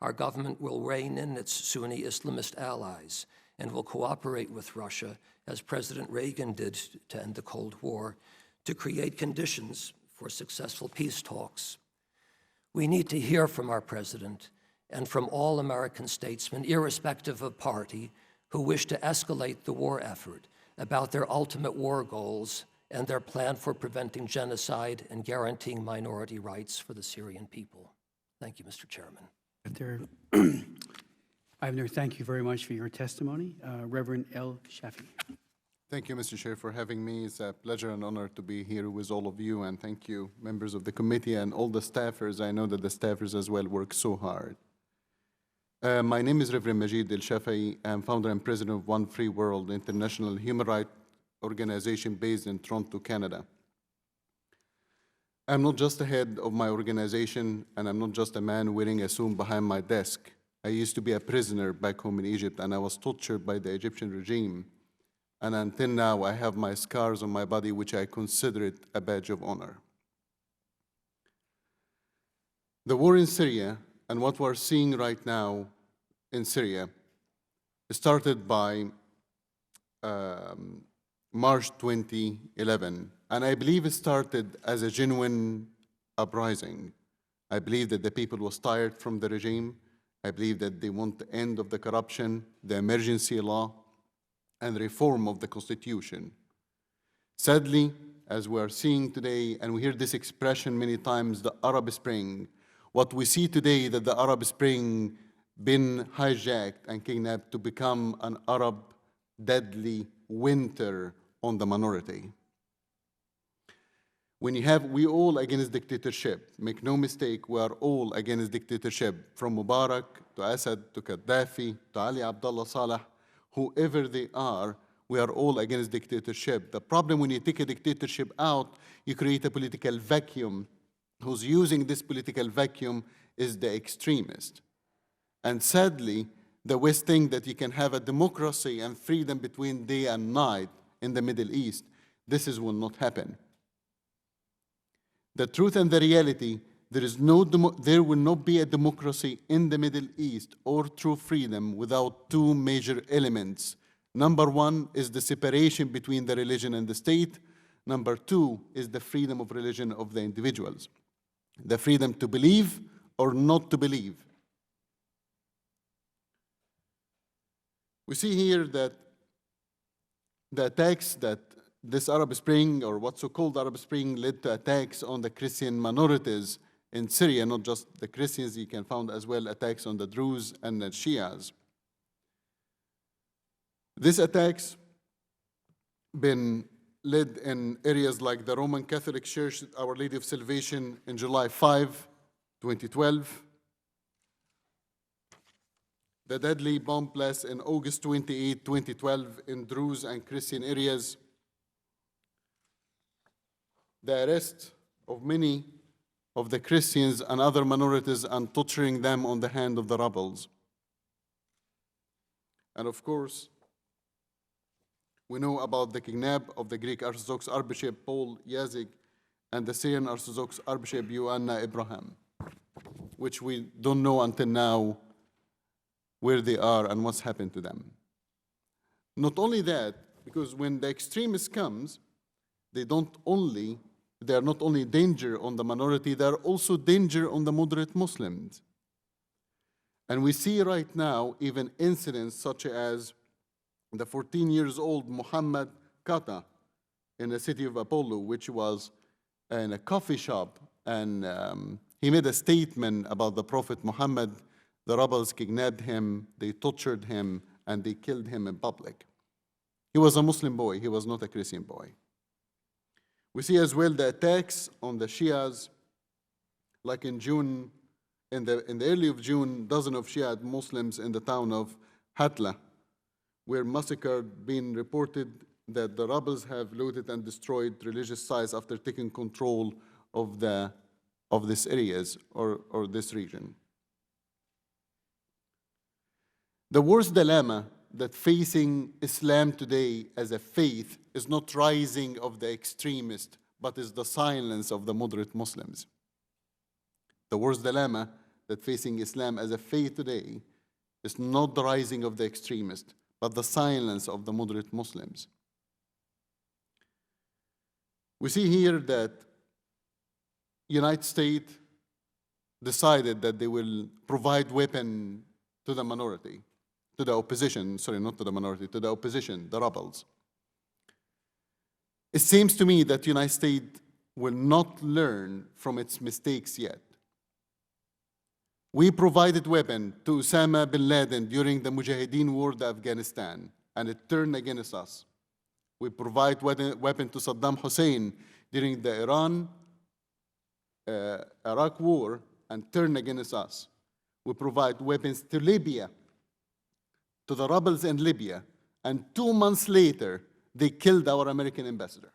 Our government will rein in its Sunni Islamist allies and will cooperate with Russia, as President Reagan did to end the Cold War, to create conditions for successful peace talks. We need to hear from our president and from all American statesmen, irrespective of party, who wish to escalate the war effort, about their ultimate war goals and their plan for preventing genocide and guaranteeing minority rights for the Syrian people. Thank you, Mr. Chairman. Ivner, thank you very much for your testimony. Reverend L. Shafi. Thank you, Mr. Chair, for having me. It's a pleasure and honor to be here with all of you, and thank you, members of the committee and all the staffers. I know that the staffers as well work so hard. My name is Reverend Majid El Shafai. I'm founder and president of One Free World, international human rights organization based in Toronto, Canada. I'm not just the head of my organization, and I'm not just a man wearing a suit behind my desk. I used to be a prisoner back home in Egypt, and I was tortured by the Egyptian regime. And until now, I have my scars on my body, which I consider it a badge of honor. The war in Syria and what we're seeing right now in Syria started by March 2011. And I believe it started as a genuine uprising. I believe that the people was tired from the regime. I believe that they want the end of the corruption, the emergency law, and reform of the Constitution. Sadly, as we are seeing today, and we hear this expression many times, the Arab Spring, what we see today that the Arab Spring been hijacked and kidnapped to become an Arab deadly winter on the minority. When you have, we all against dictatorship. Make no mistake, we are all against dictatorship, from Mubarak to Assad to Gaddafi to Ali Abdullah Saleh, whoever they are, we are all against dictatorship. The problem when you take a dictatorship out, you create a political vacuum. Who's using this political vacuum is the extremist. And sadly, the West think that you can have a democracy and freedom between day and night in the Middle East. This will not happen. The truth and the reality, there will not be a democracy in the Middle East or true freedom without two major elements. Number one is the separation between the religion and the state. Number two is the freedom of religion of the individuals. The freedom to believe or not to believe. We see here that the attacks that this Arab Spring, or what's so-called Arab Spring, led to attacks on the Christian minorities in Syria, not just the Christians, you can find as well attacks on the Druze and the Shias. These attacks been led in areas like the Roman Catholic Church, Our Lady of Salvation, in July 5, 2012. The deadly bomb blast in August 28, 2012 in Druze and Christian areas. The arrest of many of the Christians and other minorities and torturing them on the hand of the rebels. And of course, we know about the kidnap of the Greek Orthodox Archbishop Paul Yazig and the Syrian Orthodox Archbishop Ioanna Ibrahim, which we don't know until now where they are and what's happened to them. Not only that, because when the extremists comes, they are not only danger on the minority, they are also danger on the moderate Muslims. And we see right now even incidents such as the 14-year-old Muhammad Kata in the city of Apollo, which was in a coffee shop, and he made a statement about the Prophet Muhammad. The rebels kidnapped him, they tortured him, and they killed him in public. He was a Muslim boy, he was not a Christian boy. We see as well the attacks on the Shias, like in June, in the early of June, dozens of Shia Muslims in the town of Hatla were massacred, being reported that the rebels have looted and destroyed religious sites after taking control of these areas or this region. The worst dilemma that facing Islam today as a faith is not rising of the extremists, but is the silence of the moderate Muslims. The worst dilemma that facing Islam as a faith today is not the rising of the extremists, but the silence of the moderate Muslims. We see here that United States decided that they will provide weapons to the minority, to the opposition, sorry, not to the minority, to the opposition, the rebels. It seems to me that the United States will not learn from its mistakes yet. We provided weapons to Osama bin Laden during the Mujahideen war in Afghanistan, and it turned against us. We provide weapons to Saddam Hussein during the Iraq war and turned against us. We provide weapons to Libya, to the rebels in Libya, and 2 months later, they killed our American ambassador.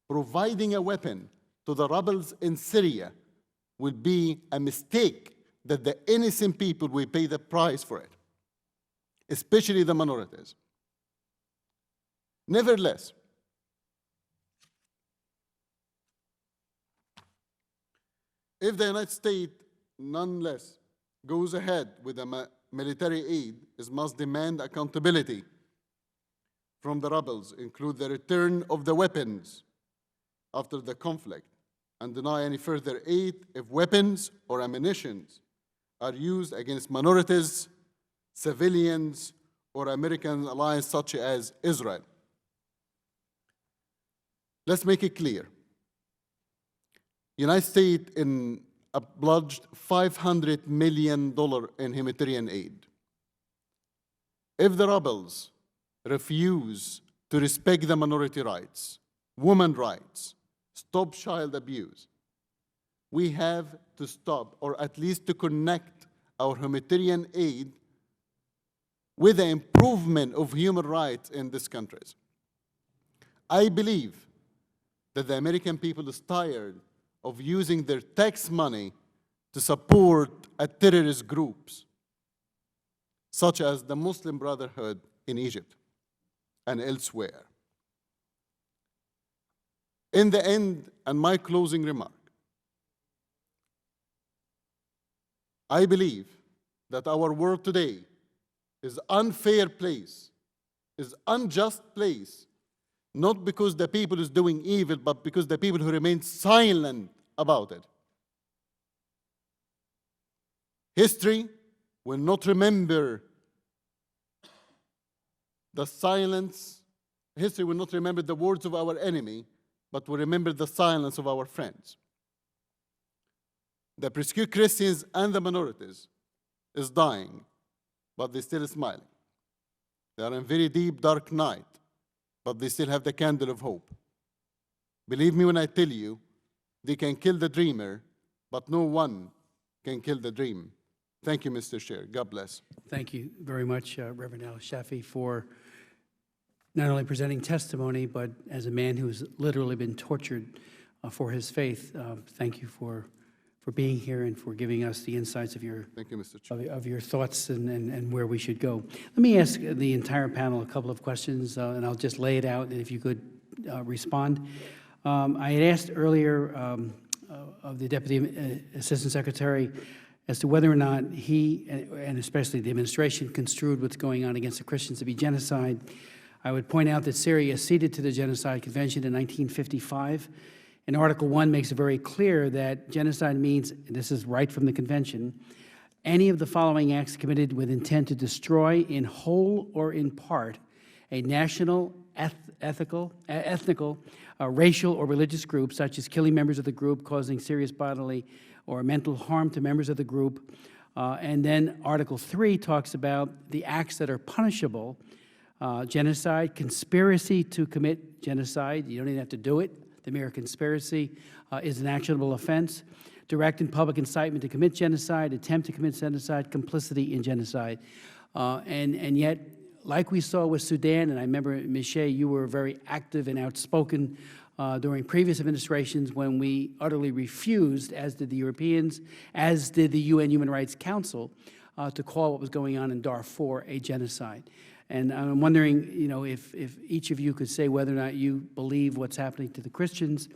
Providing a weapon to the rebels in Syria will be a mistake that the innocent people will pay the price for it, especially the minorities. Nevertheless, if the United States nonetheless goes ahead with the military aid, it must demand accountability from the rebels, include the return of the weapons after the conflict, and deny any further aid if weapons or ammunition are used against minorities, civilians, or American allies such as Israel. Let's make it clear. United States pledged $500 million in humanitarian aid. If the rebels refuse to respect the minority rights, women's rights, stop child abuse, we have to stop, or at least to connect our humanitarian aid with the improvement of human rights in these countries. I believe that the American people is tired of using their tax money to support terrorist groups, such as the Muslim Brotherhood in Egypt and elsewhere. In the end, and my closing remark, I believe that our world today is unfair place, is unjust place, not because the people is doing evil, but because the people who remain silent about it. History will not remember the silence. History will not remember the words of our enemy, but will remember the silence of our friends. The persecuted Christians and the minorities is dying, but they still smiling. They are in very deep, dark night, but they still have the candle of hope. Believe me when I tell you, they can kill the dreamer, but no one can kill the dream. Thank you, Mr. Chair. God bless. Thank you very much, Reverend Al-Shafi, for not only presenting testimony, but as a man who's literally been tortured for his faith. Thank you for being here and for giving us the insights of your Thank you, Mr. Chair. of your thoughts and where we should go. Let me ask the entire panel a couple of questions, and I'll just lay it out, and if you could respond. I had asked earlier of the Deputy Assistant Secretary as to whether or not he, and especially the administration, construed what's going on against the Christians to be genocide. I would point out that Syria acceded to the Genocide Convention in 1955, and Article 1 makes it very clear that genocide means, and this is right from the convention, any of the following acts committed with intent to destroy in whole or in part a national, ethnical, racial, or religious group, such as killing members of the group, causing serious bodily or mental harm to members of the group. And then Article 3 talks about the acts that are punishable: genocide, conspiracy to commit genocide. You don't even have to do it. The mere conspiracy is an actionable offense. Direct and public incitement to commit genocide, attempt to commit genocide, complicity in genocide. And yet, like we saw with Sudan, and I remember, Ms. Shea, you were very active and outspoken during previous administrations when we utterly refused, as did the Europeans, as did the UN Human Rights Council, to call what was going on in Darfur a genocide. And I'm wondering, if each of you could say whether or not you believe what's happening to the Christians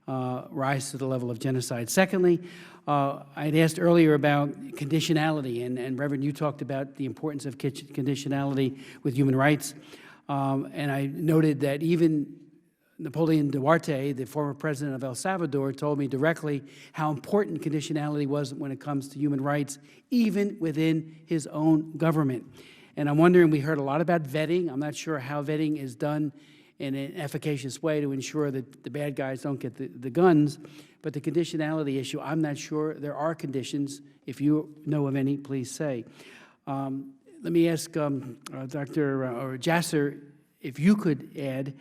rise to the level of genocide. Secondly, I had asked earlier about conditionality, and Reverend, you talked about the importance of conditionality with human rights. And I noted that even Napoleon Duarte, the former president of El Salvador, told me directly how important conditionality was when it comes to human rights, even within his own government. And I'm wondering, we heard a lot about vetting. I'm not sure how vetting is done in an efficacious way to ensure that the bad guys don't get the guns. But the conditionality issue, I'm not sure. There are conditions. If you know of any, please say. Let me ask Dr. Jasser, if you could add,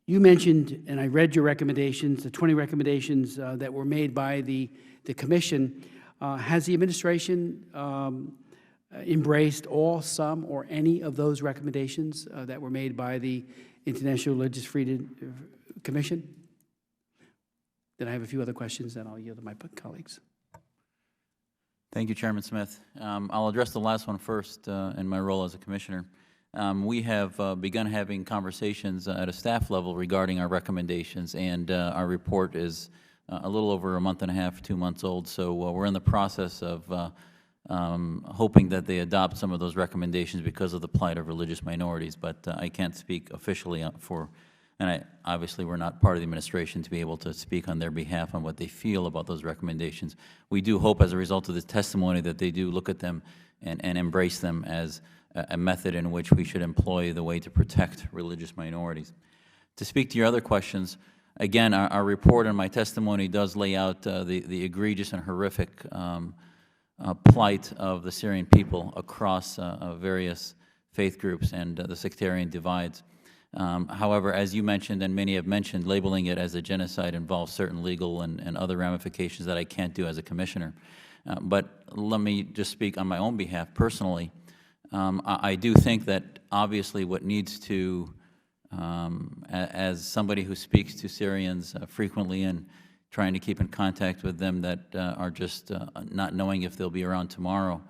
you mentioned, and I read your recommendations, the 20 recommendations that were made by the commission. Has the administration embraced all, some, or any of those recommendations that were made by the International Religious Freedom Commission? Then I have a few other questions that I'll yield to my colleagues. Thank you, Chairman Smith. I'll address the last one first in my role as a commissioner. We have begun having conversations at a staff level regarding our recommendations, and our report is a little over a month and a half, 2 months old, so we're in the process of hoping that they adopt some of those recommendations because of the plight of religious minorities, but I can't speak officially for, and obviously we're not part of the administration to be able to speak on their behalf on what they feel about those recommendations. We do hope as a result of this testimony that they do look at them and embrace them as a method in which we should employ the way to protect religious minorities. To speak to your other questions, again, our report and my testimony does lay out the egregious and horrific plight of the Syrian people across various faith groups and the sectarian divides. However, as you mentioned and many have mentioned, labeling it as a genocide involves certain legal and other ramifications that I can't do as a commissioner. But let me just speak on my own behalf personally. I do think that obviously what needs to, as somebody who speaks to Syrians frequently and trying to keep in contact with them that are just not knowing if they'll be around tomorrow,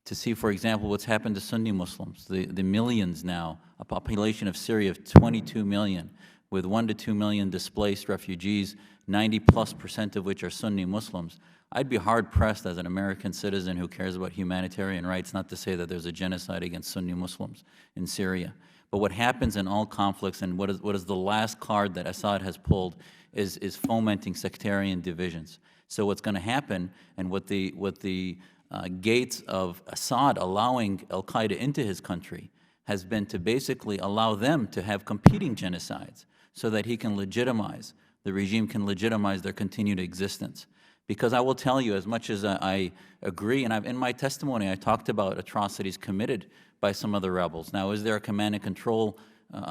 to see, for example, what's happened to Sunni Muslims, the millions now, a population of Syria of 22 million, with 1 to 2 million displaced refugees, 90+% of which are Sunni Muslims. I'd be hard-pressed as an American citizen who cares about humanitarian rights not to say that there's a genocide against Sunni Muslims in Syria. But what happens in all conflicts, and what is the last card that Assad has pulled, is fomenting sectarian divisions. So what's going to happen, and what the gates of Assad allowing al-Qaeda into his country has been to basically allow them to have competing genocides so that he can legitimize, the regime can legitimize their continued existence. Because I will tell you, as much as I agree, and in my testimony I talked about atrocities committed by some of the rebels. Now, is there a command and control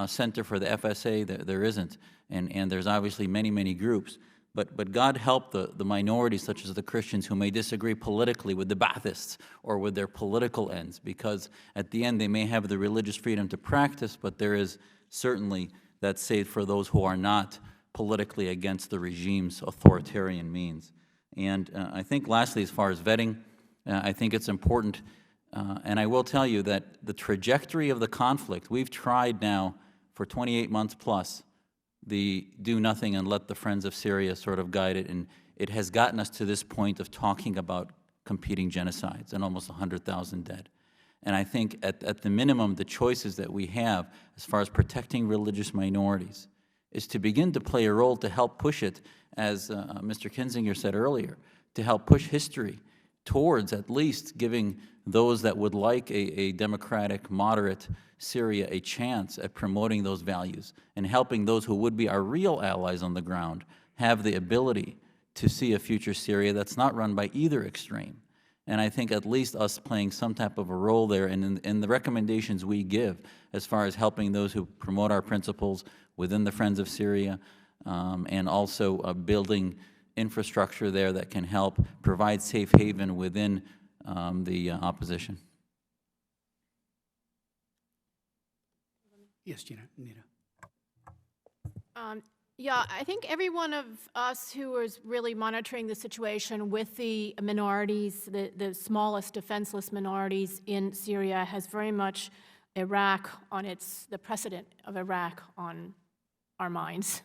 center for the FSA? There isn't, and there's obviously many, many groups. But God help the minorities, such as the Christians, who may disagree politically with the Baathists or with their political ends, because at the end they may have the religious freedom to practice, but there is certainly that saved for those who are not politically against the regime's authoritarian means. And I think lastly, as far as vetting, I think it's important, and I will tell you that the trajectory of the conflict, we've tried now for 28 months plus, the do nothing and let the friends of Syria sort of guide it, and it has gotten us to this point of talking about competing genocides and almost 100,000 dead. And I think at the minimum, the choices that we have as far as protecting religious minorities is to begin to play a role to help push it, as Mr. Kinzinger said earlier, to help push history towards at least giving those that would like a democratic, moderate Syria a chance at promoting those values and helping those who would be our real allies on the ground have the ability to see a future Syria that's not run by either extreme. And I think at least us playing some type of a role there, and in the recommendations we give as far as helping those who promote our principles within the Friends of Syria, and also building infrastructure there that can help provide safe haven within the opposition. Yes, Gina. Nita. Yeah, I think every one of us who is really monitoring the situation with the minorities, the smallest defenseless minorities in Syria, has very much Iraq on the precedent of Iraq on our minds.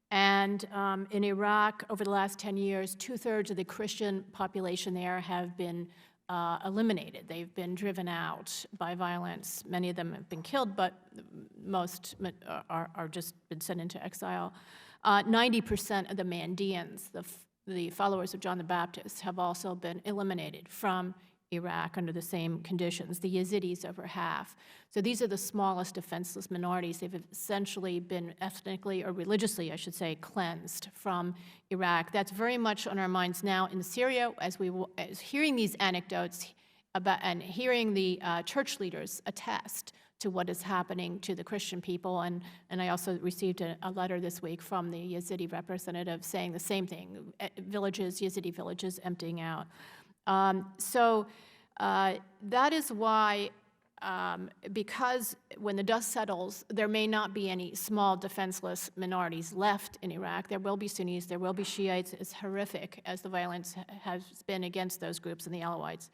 And in Iraq, over the last 10 years, 2/3 of the Christian population there have been eliminated. They've been driven out by violence. Many of them have been killed, but most are just been sent into exile. 90% of the Mandeans, the followers of John the Baptist, have also been eliminated from Iraq under the same conditions. The Yazidis, over half. So these are the smallest defenseless minorities. They've essentially been ethnically, or religiously, I should say, cleansed from Iraq. That's very much on our minds now in Syria, as hearing these anecdotes about, and hearing the church leaders attest to what is happening to the Christian people. And I also received a letter this week from the Yazidi representative saying the same thing, Yazidi villages emptying out. So that is why, because when the dust settles, there may not be any small defenseless minorities left in Iraq. There will be Sunnis, there will be Shiites, as horrific as the violence has been against those groups and the Alawites.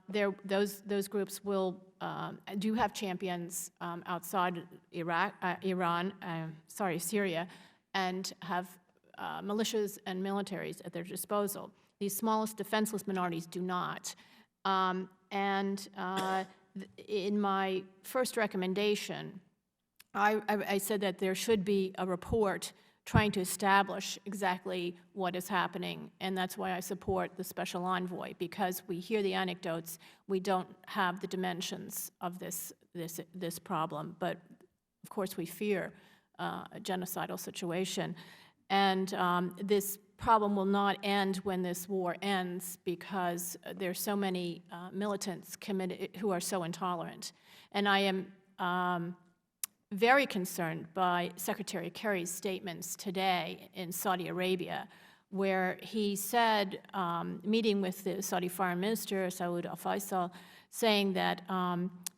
Those groups do have champions outside Syria, and have militias and militaries at their disposal. These smallest defenseless minorities do not. In my first recommendation, I said that there should be a report trying to establish exactly what is happening, and that's why I support the special envoy, because we hear the anecdotes, we don't have the dimensions of this problem, but of course we fear a genocidal situation. And this problem will not end when this war ends, because there's so many militants committed who are so intolerant. And I am very concerned by Secretary Kerry's statements today in Saudi Arabia, where he said, meeting with the Saudi Foreign Minister, Saud al-Faisal, saying that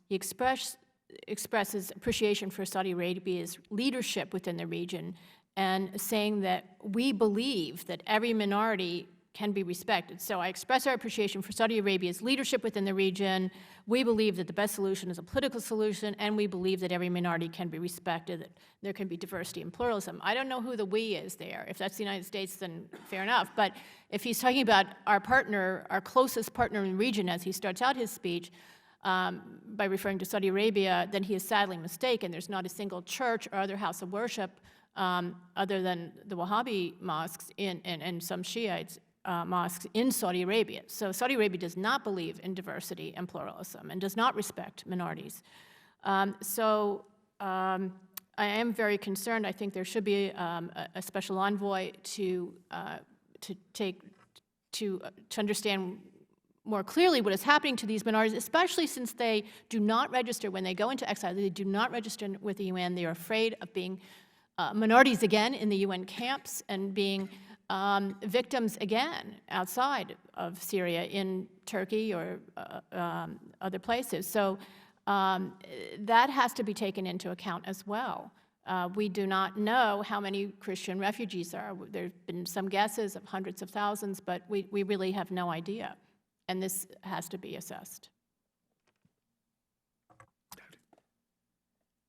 he expresses appreciation for Saudi Arabia's leadership within the region, and saying that we believe that every minority can be respected. So I express our appreciation for Saudi Arabia's leadership within the region. We believe that the best solution is a political solution, and we believe that every minority can be respected, that there can be diversity and pluralism. I don't know who the we is there. If that's the United States, then fair enough. But if he's talking about our partner, our closest partner in the region, as he starts out his speech, by referring to Saudi Arabia, then he is sadly mistaken. There's not a single church or other house of worship other than the Wahhabi mosques and some Shiites mosques in Saudi Arabia. So Saudi Arabia does not believe in diversity and pluralism and does not respect minorities. I am very concerned. I think there should be a special envoy to understand more clearly what is happening to these minorities, especially since they do not register when they go into exile. They do not register with the UN. They are afraid of being minorities again in the UN camps and being victims again outside of Syria, in Turkey or other places. So that has to be taken into account as well. We do not know how many Christian refugees there are. There have been some guesses of hundreds of thousands, but we really have no idea. And this has to be assessed.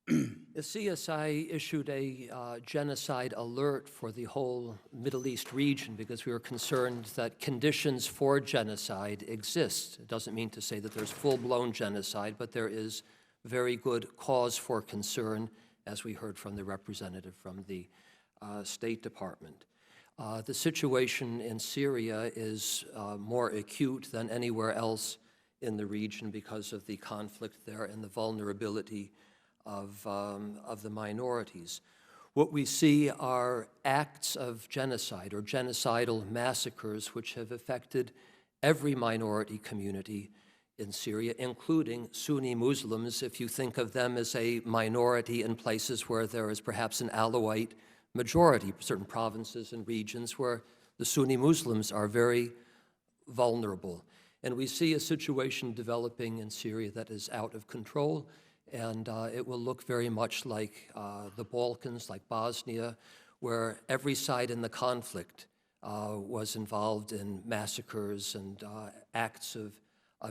The CSI issued a genocide alert for the whole Middle East region because we were concerned that conditions for genocide exist. It doesn't mean to say that there's full-blown genocide, but there is very good cause for concern, as we heard from the representative from the State Department. The situation in Syria is more acute than anywhere else in the region because of the conflict there and the vulnerability of the minorities. What we see are acts of genocide or genocidal massacres which have affected every minority community in Syria, including Sunni Muslims, if you think of them as a minority in places where there is perhaps an Alawite majority, certain provinces and regions where the Sunni Muslims are very vulnerable. And we see a situation developing in Syria that is out of control, and it will look very much like the Balkans, like Bosnia, where every side in the conflict was involved in massacres and acts of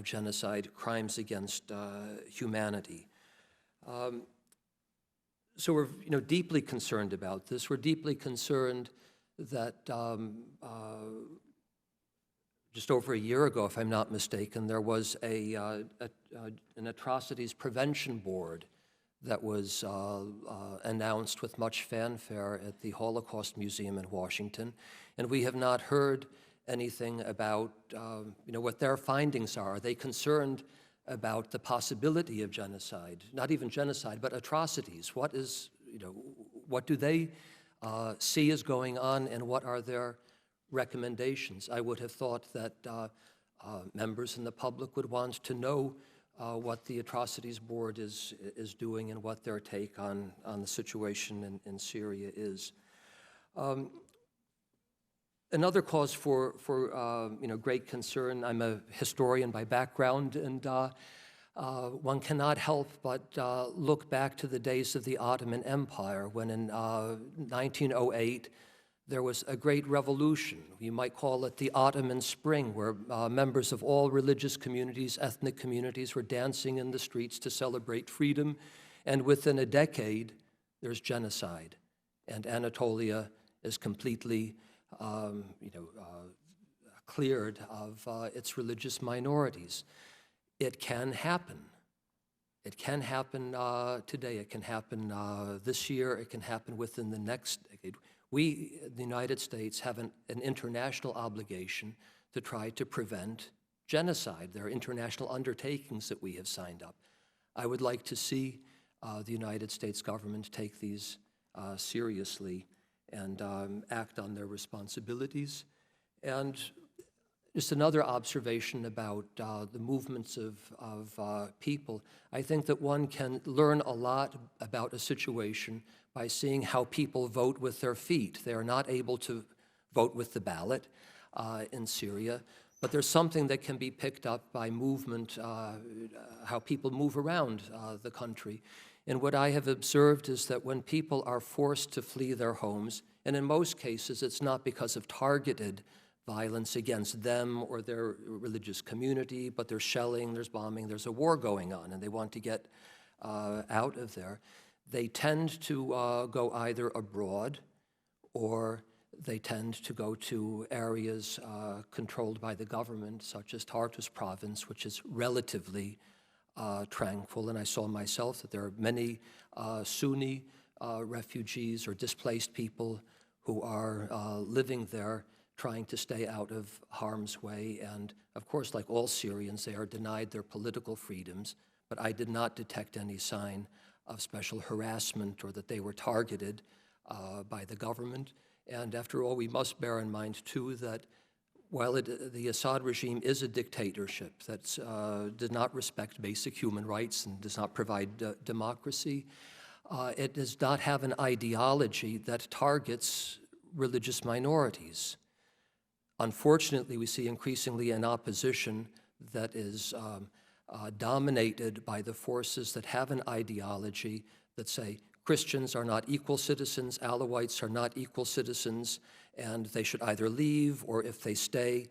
genocide, crimes against humanity. So we're deeply concerned about this. We're deeply concerned that just over a year ago, if I'm not mistaken, there was an atrocities prevention board that was announced with much fanfare at the Holocaust Museum in Washington, and we have not heard anything about what their findings are. Are they concerned about the possibility of genocide? Not even genocide, but atrocities. What do they see is going on, and what are their recommendations? I would have thought that members in the public would want to know what the Atrocities Board is doing and what their take on the situation in Syria is. Another cause for great concern, I'm a historian by background, and one cannot help but look back to the days of the Ottoman Empire, when in 1908, there was a great revolution. You might call it the Ottoman Spring, where members of all religious communities, ethnic communities were dancing in the streets to celebrate freedom. And within a decade, there's genocide. And Anatolia is completely cleared of its religious minorities. It can happen. It can happen today. It can happen this year. It can happen within the next decade. We, the United States, have an international obligation to try to prevent genocide. There are international undertakings that we have signed up. I would like to see the United States government take these seriously and act on their responsibilities. And just another observation about the movements of people. I think that one can learn a lot about a situation by seeing how people vote with their feet. They are not able to vote with the ballot in Syria, but there's something that can be picked up by movement, how people move around the country. And what I have observed is that when people are forced to flee their homes, and in most cases it's not because of targeted violence against them or their religious community, but there's shelling, there's bombing, there's a war going on, and they want to get out of there. They tend to go either abroad, or they tend to go to areas controlled by the government, such as Tartus province, which is relatively tranquil. And I saw myself that there are many Sunni refugees or displaced people who are living there, trying to stay out of harm's way. And of course, like all Syrians, they are denied their political freedoms, but I did not detect any sign of special harassment or that they were targeted by the government. And after all, we must bear in mind, too, that while the Assad regime is a dictatorship that does not respect basic human rights and does not provide democracy, it does not have an ideology that targets religious minorities. Unfortunately, we see increasingly an opposition that is dominated by the forces that have an ideology that say Christians are not equal citizens, Alawites are not equal citizens, and they should either leave, or if they stay,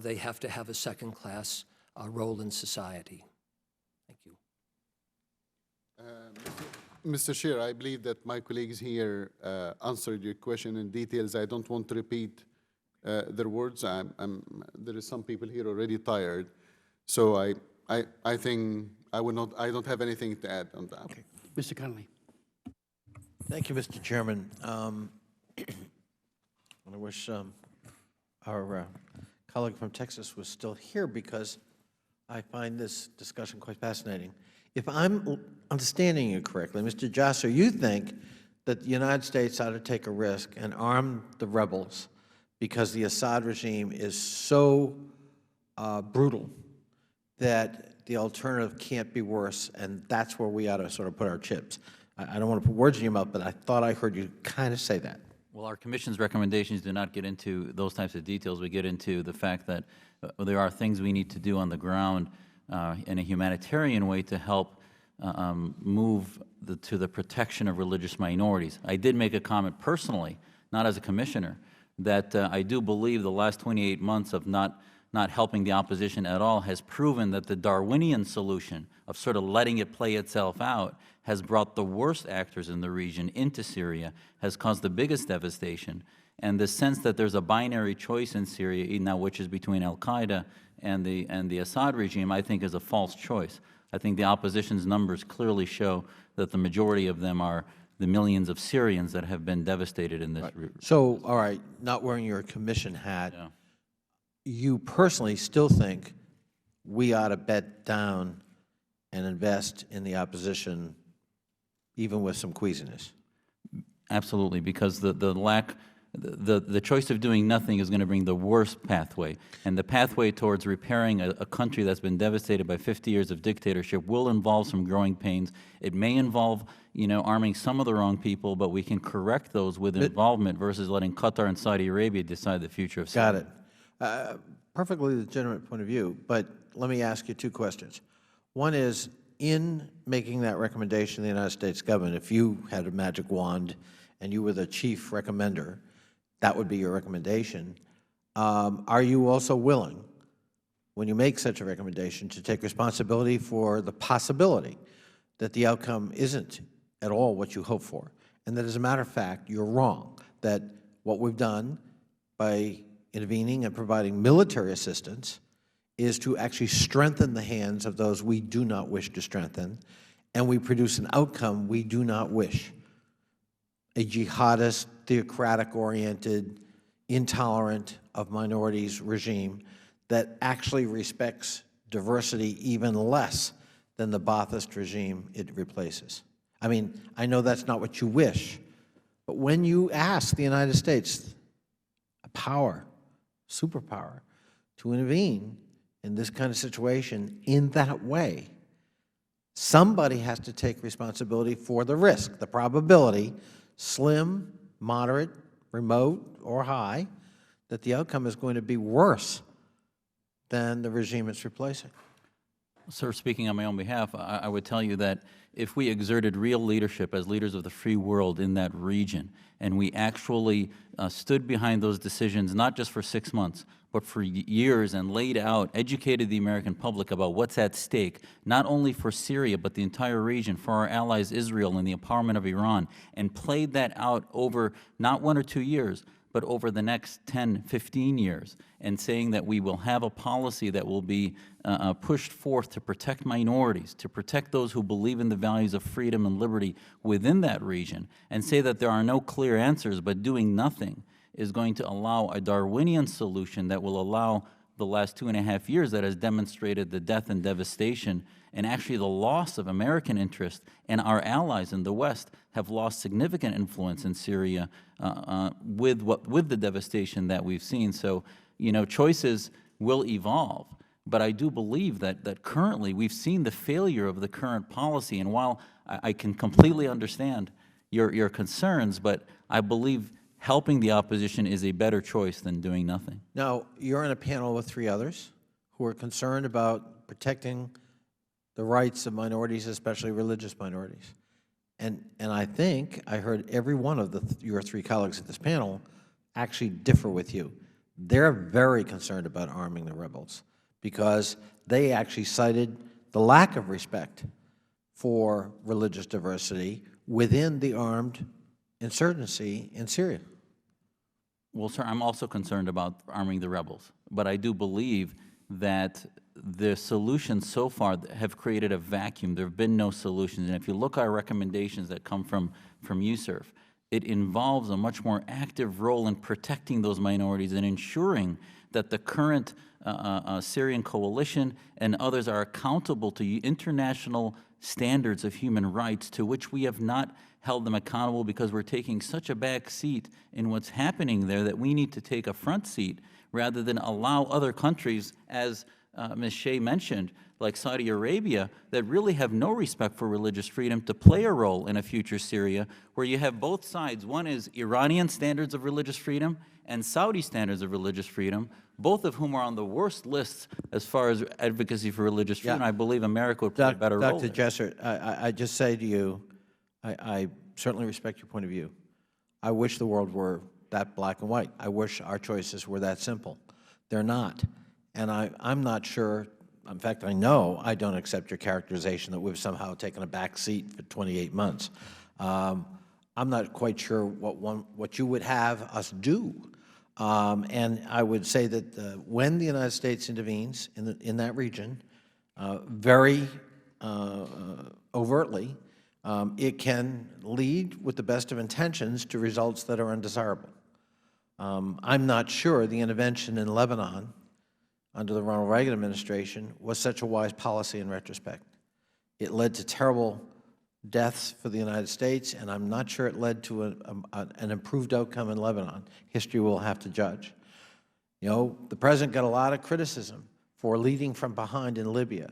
they have to have a second-class role in society. Thank you. Mr. Chair, I believe that my colleagues here answered your question in details. I don't want to repeat their words. There is some people here already tired, so I think I don't have anything to add on that. Okay. Mr. Connolly. Thank you, Mr. Chairman. I wish our colleague from Texas was still here, because I find this discussion quite fascinating. If I'm understanding you correctly, Mr. Jasser, you think that the United States ought to take a risk and arm the rebels because the Assad regime is so brutal that the alternative can't be worse, and that's where we ought to sort of put our chips. I don't want to put words in your mouth, but I thought I heard you kind of say that. Well, our Commission's recommendations do not get into those types of details. We get into the fact that there are things we need to do on the ground in a humanitarian way to help move to the protection of religious minorities. I did make a comment personally, not as a commissioner, that I do believe the last 28 months of not helping the opposition at all has proven that the Darwinian solution of sort of letting it play itself out has brought the worst actors in the region into Syria, has caused the biggest devastation. And the sense that there's a binary choice in Syria now, which is between al-Qaeda and the Assad regime, I think is a false choice. I think the opposition's numbers clearly show that the majority of them are the millions of Syrians that have been devastated in this. Right. So, all right, not wearing your commission hat, yeah. You personally still think we ought to bet down and invest in the opposition, even with some queasiness? Absolutely, because the choice of doing nothing is going to bring the worst pathway. And the pathway towards repairing a country that's been devastated by 50 years of dictatorship will involve some growing pains. It may involve, arming some of the wrong people, but we can correct those with involvement versus letting Qatar and Saudi Arabia decide the future of Syria. Got it. Perfectly legitimate point of view, but let me ask you two questions. One is, in making that recommendation to the United States government, if you had a magic wand and you were the chief recommender, that would be your recommendation. Are you also willing, when you make such a recommendation, to take responsibility for the possibility that the outcome isn't at all what you hope for, and that, as a matter of fact, you're wrong, that what we've done by intervening and providing military assistance is to actually strengthen the hands of those we do not wish to strengthen, and we produce an outcome we do not wish, a jihadist, theocratic-oriented, intolerant of minorities regime that actually respects diversity even less than the Ba'athist regime it replaces. I mean, I know that's not what you wish, but when you ask the United States, a power, superpower, to intervene in this kind of situation in that way, somebody has to take responsibility for the risk, the probability, slim, moderate, remote, or high, that the outcome is going to be worse than the regime it's replacing. Sir, speaking on my own behalf, I would tell you that if we exerted real leadership as leaders of the free world in that region, and we actually stood behind those decisions, not just for 6 months, but for years, and laid out, educated the American public about what's at stake, not only for Syria, but the entire region, for our allies Israel and the empowerment of Iran, and played that out over not 1 or 2 years, but over the next 10, 15 years, and saying that we will have a policy that will be pushed forth to protect minorities, to protect those who believe in the values of freedom and liberty within that region, and say that there are no clear answers, but doing nothing is going to allow a Darwinian solution that will allow the last 2.5 years that has demonstrated the death and devastation and actually the loss of American interest, and our allies in the West have lost significant influence in Syria with the devastation that we've seen. So, choices will evolve, but I do believe that currently we've seen the failure of the current policy, and while I can completely understand your concerns, but I believe helping the opposition is a better choice than doing nothing. Now, you're in a panel with 3 others who are concerned about protecting the rights of minorities, especially religious minorities. And I think I heard every one of your three colleagues at this panel actually differ with you. They're very concerned about arming the rebels because they actually cited the lack of respect for religious diversity within the armed insurgency in Syria. Well, sir, I'm also concerned about arming the rebels, but I do believe that the solutions so far have created a vacuum. There have been no solutions, and if you look at our recommendations that come from USERF, it involves a much more active role in protecting those minorities and ensuring that the current Syrian coalition and others are accountable to international standards of human rights to which we have not held them accountable because we're taking such a back seat in what's happening there that we need to take a front seat rather than allow other countries, as Ms. Shea mentioned, like Saudi Arabia, that really have no respect for religious freedom to play a role in a future Syria where you have both sides. One is Iranian standards of religious freedom and Saudi standards of religious freedom, both of whom are on the worst lists as far as advocacy for religious freedom. I believe America would play a better role. Dr. Jesser, I just say to you, I certainly respect your point of view. I wish the world were that black and white. I wish our choices were that simple. They're not. And I'm not sure, in fact, I know I don't accept your characterization that we've somehow taken a back seat for 28 months. I'm not quite sure what you would have us do. And I would say that when the United States intervenes in that region, very overtly, it can lead with the best of intentions to results that are undesirable. I'm not sure the intervention in Lebanon under the Ronald Reagan administration was such a wise policy in retrospect. It led to terrible deaths for the United States, and I'm not sure it led to an improved outcome in Lebanon. History will have to judge. You know, the President got a lot of criticism for leading from behind in Libya,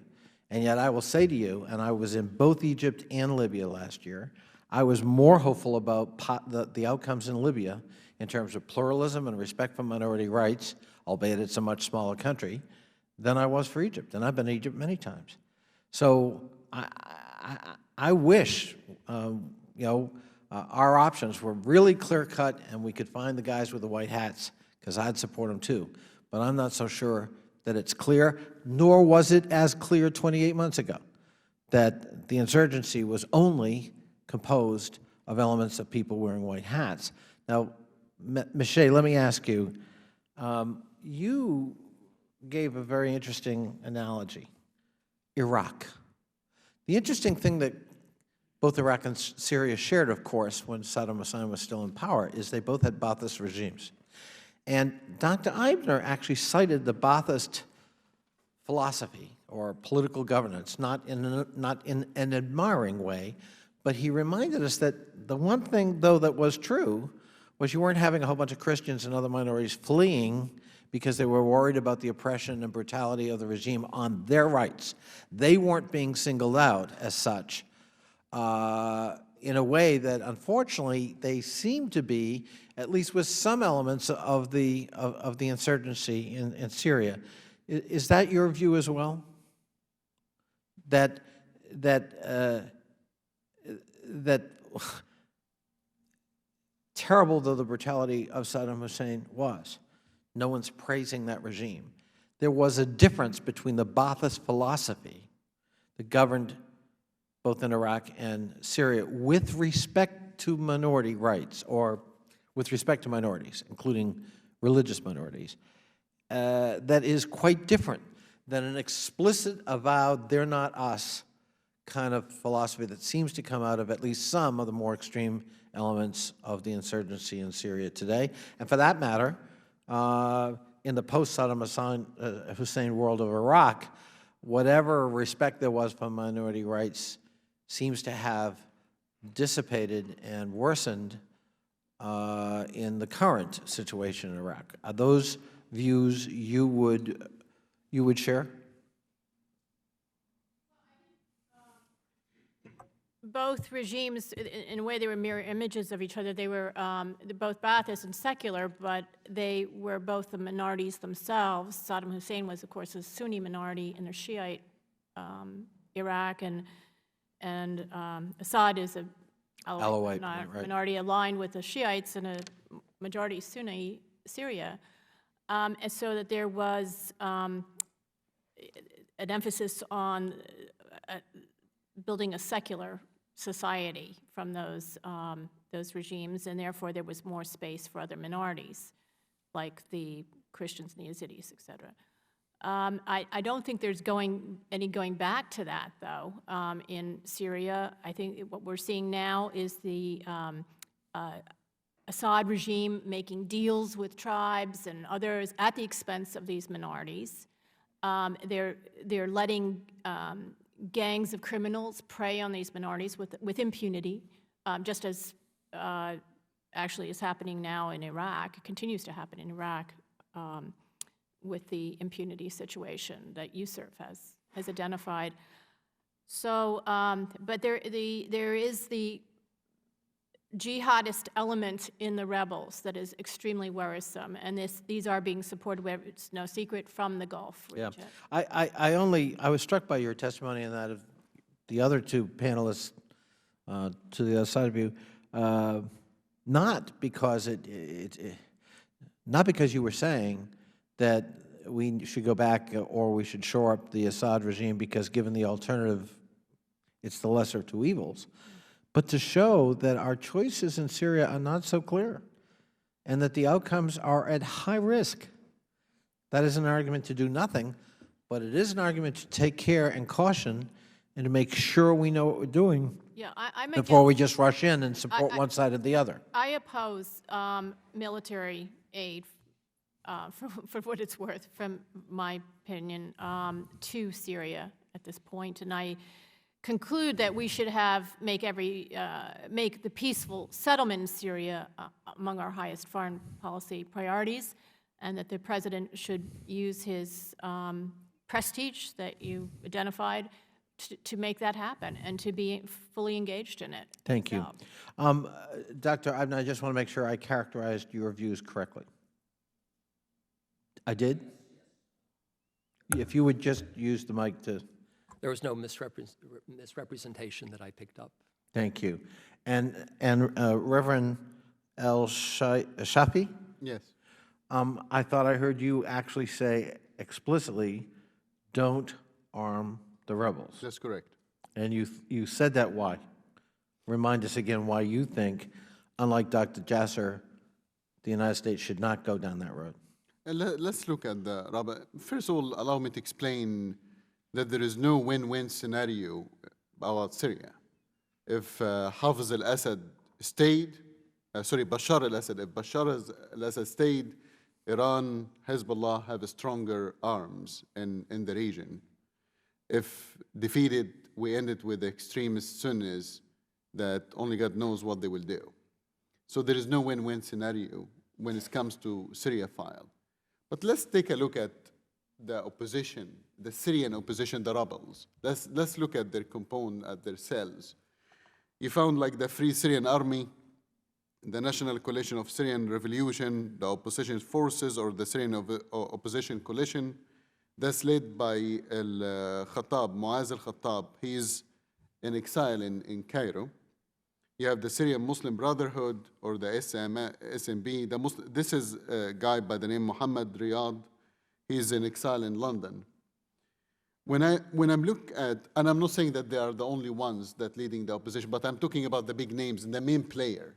and yet I will say to you, and I was in both Egypt and Libya last year, I was more hopeful about the outcomes in Libya in terms of pluralism and respect for minority rights, albeit it's a much smaller country, than I was for Egypt, and I've been to Egypt many times. So I wish, our options were really clear-cut and we could find the guys with the white hats, because I'd support them too. But I'm not so sure that it's clear, nor was it as clear 28 months ago, that the insurgency was only composed of elements of people wearing white hats. Now, Ms. Shea, let me ask you, you gave a very interesting analogy, Iraq. The interesting thing that both Iraq and Syria shared, of course, when Saddam Hussein was still in power, is they both had Ba'athist regimes. And Dr. Eibner actually cited the Ba'athist philosophy or political governance, not in an admiring way, but he reminded us that the one thing, though, that was true was you weren't having a whole bunch of Christians and other minorities fleeing because they were worried about the oppression and brutality of the regime on their rights. They weren't being singled out as such in a way that, unfortunately, they seem to be, at least with some elements of the insurgency in Syria. Is that your view as well? That terrible though the brutality of Saddam Hussein was, no one's praising that regime. There was a difference between the Ba'athist philosophy that governed both in Iraq and Syria with respect to minority rights, or with respect to minorities, including religious minorities, that is quite different than an explicit, avowed, they're not us kind of philosophy that seems to come out of at least some of the more extreme elements of the insurgency in Syria today. And for that matter, in the post-Saddam Hussein world of Iraq, whatever respect there was for minority rights seems to have dissipated and worsened in the current situation in Iraq. Are those views you would share? Both regimes, in a way, they were mirror images of each other. They were both Ba'athist and secular, but they were both the minorities themselves. Saddam Hussein was, of course, a Sunni minority in the Shiite Iraq, and Assad is Alawite, right. minority aligned with the Shiites and a majority Sunni Syria, and so that there was an emphasis on building a secular society from those regimes, and therefore there was more space for other minorities, like the Christians and the Yazidis, et cetera. I don't think there's any going back to that, though, in Syria. I think what we're seeing now is the Assad regime making deals with tribes and others at the expense of these minorities. They're letting gangs of criminals prey on these minorities with impunity, just as actually is happening now in Iraq. It continues to happen in Iraq with the impunity situation that USERF has identified. So, but there is the jihadist element in the rebels that is extremely worrisome, and these are being supported, it's no secret, from the Gulf region. Yeah, I was struck by your testimony and that of the other two panelists to the other side of you, not because not because you were saying that we should go back or we should shore up the Assad regime because given the alternative, it's the lesser of two evils, but to show that our choices in Syria are not so clear and that the outcomes are at high risk. That is an argument to do nothing, but it is an argument to take care and caution and to make sure we know what we're doing before we just rush in and support one side or the other. I oppose military aid, for what it's worth, from my opinion, to Syria at this point, and I conclude that we should make the peaceful settlement in Syria among our highest foreign policy priorities, and that the president should use his prestige that you identified to make that happen and to be fully engaged in it. Thank you. Dr. Ibn, I just want to make sure I characterized your views correctly. I did? If you would just use the mic to... There was no misrepresentation that I picked up. Thank you. And Reverend El-Shafi? Yes. I thought I heard you actually say explicitly, don't arm the rebels. That's correct. And you said that why? Remind us again why you think, unlike Dr. Jasser, the United States should not go down that road. Let's look at the Rabbi. First of all, allow me to explain that there is no win-win scenario about Syria. If Hafiz al-Assad stayed, Bashar al-Assad, if Bashar al-Assad stayed, Iran, Hezbollah have stronger arms in the region. If defeated, we end it with extremist Sunnis that only God knows what they will do. So there is no win-win scenario when it comes to Syria file. But let's take a look at the opposition, the Syrian opposition, the rebels. Let's look at their component, at their cells. You found like the Free Syrian Army, the National Coalition of Syrian Revolution, the opposition forces, or the Syrian Opposition Coalition. That's led by Al-Khattab, Muaz al-Khattab. He's in exile in Cairo. You have the Syrian Muslim Brotherhood, or the SMB. This is a guy by the name Muhammad Riyad. He's in exile in London. When I'm looking at, and I'm not saying that they are the only ones that leading the opposition, but I'm talking about the big names and the main player.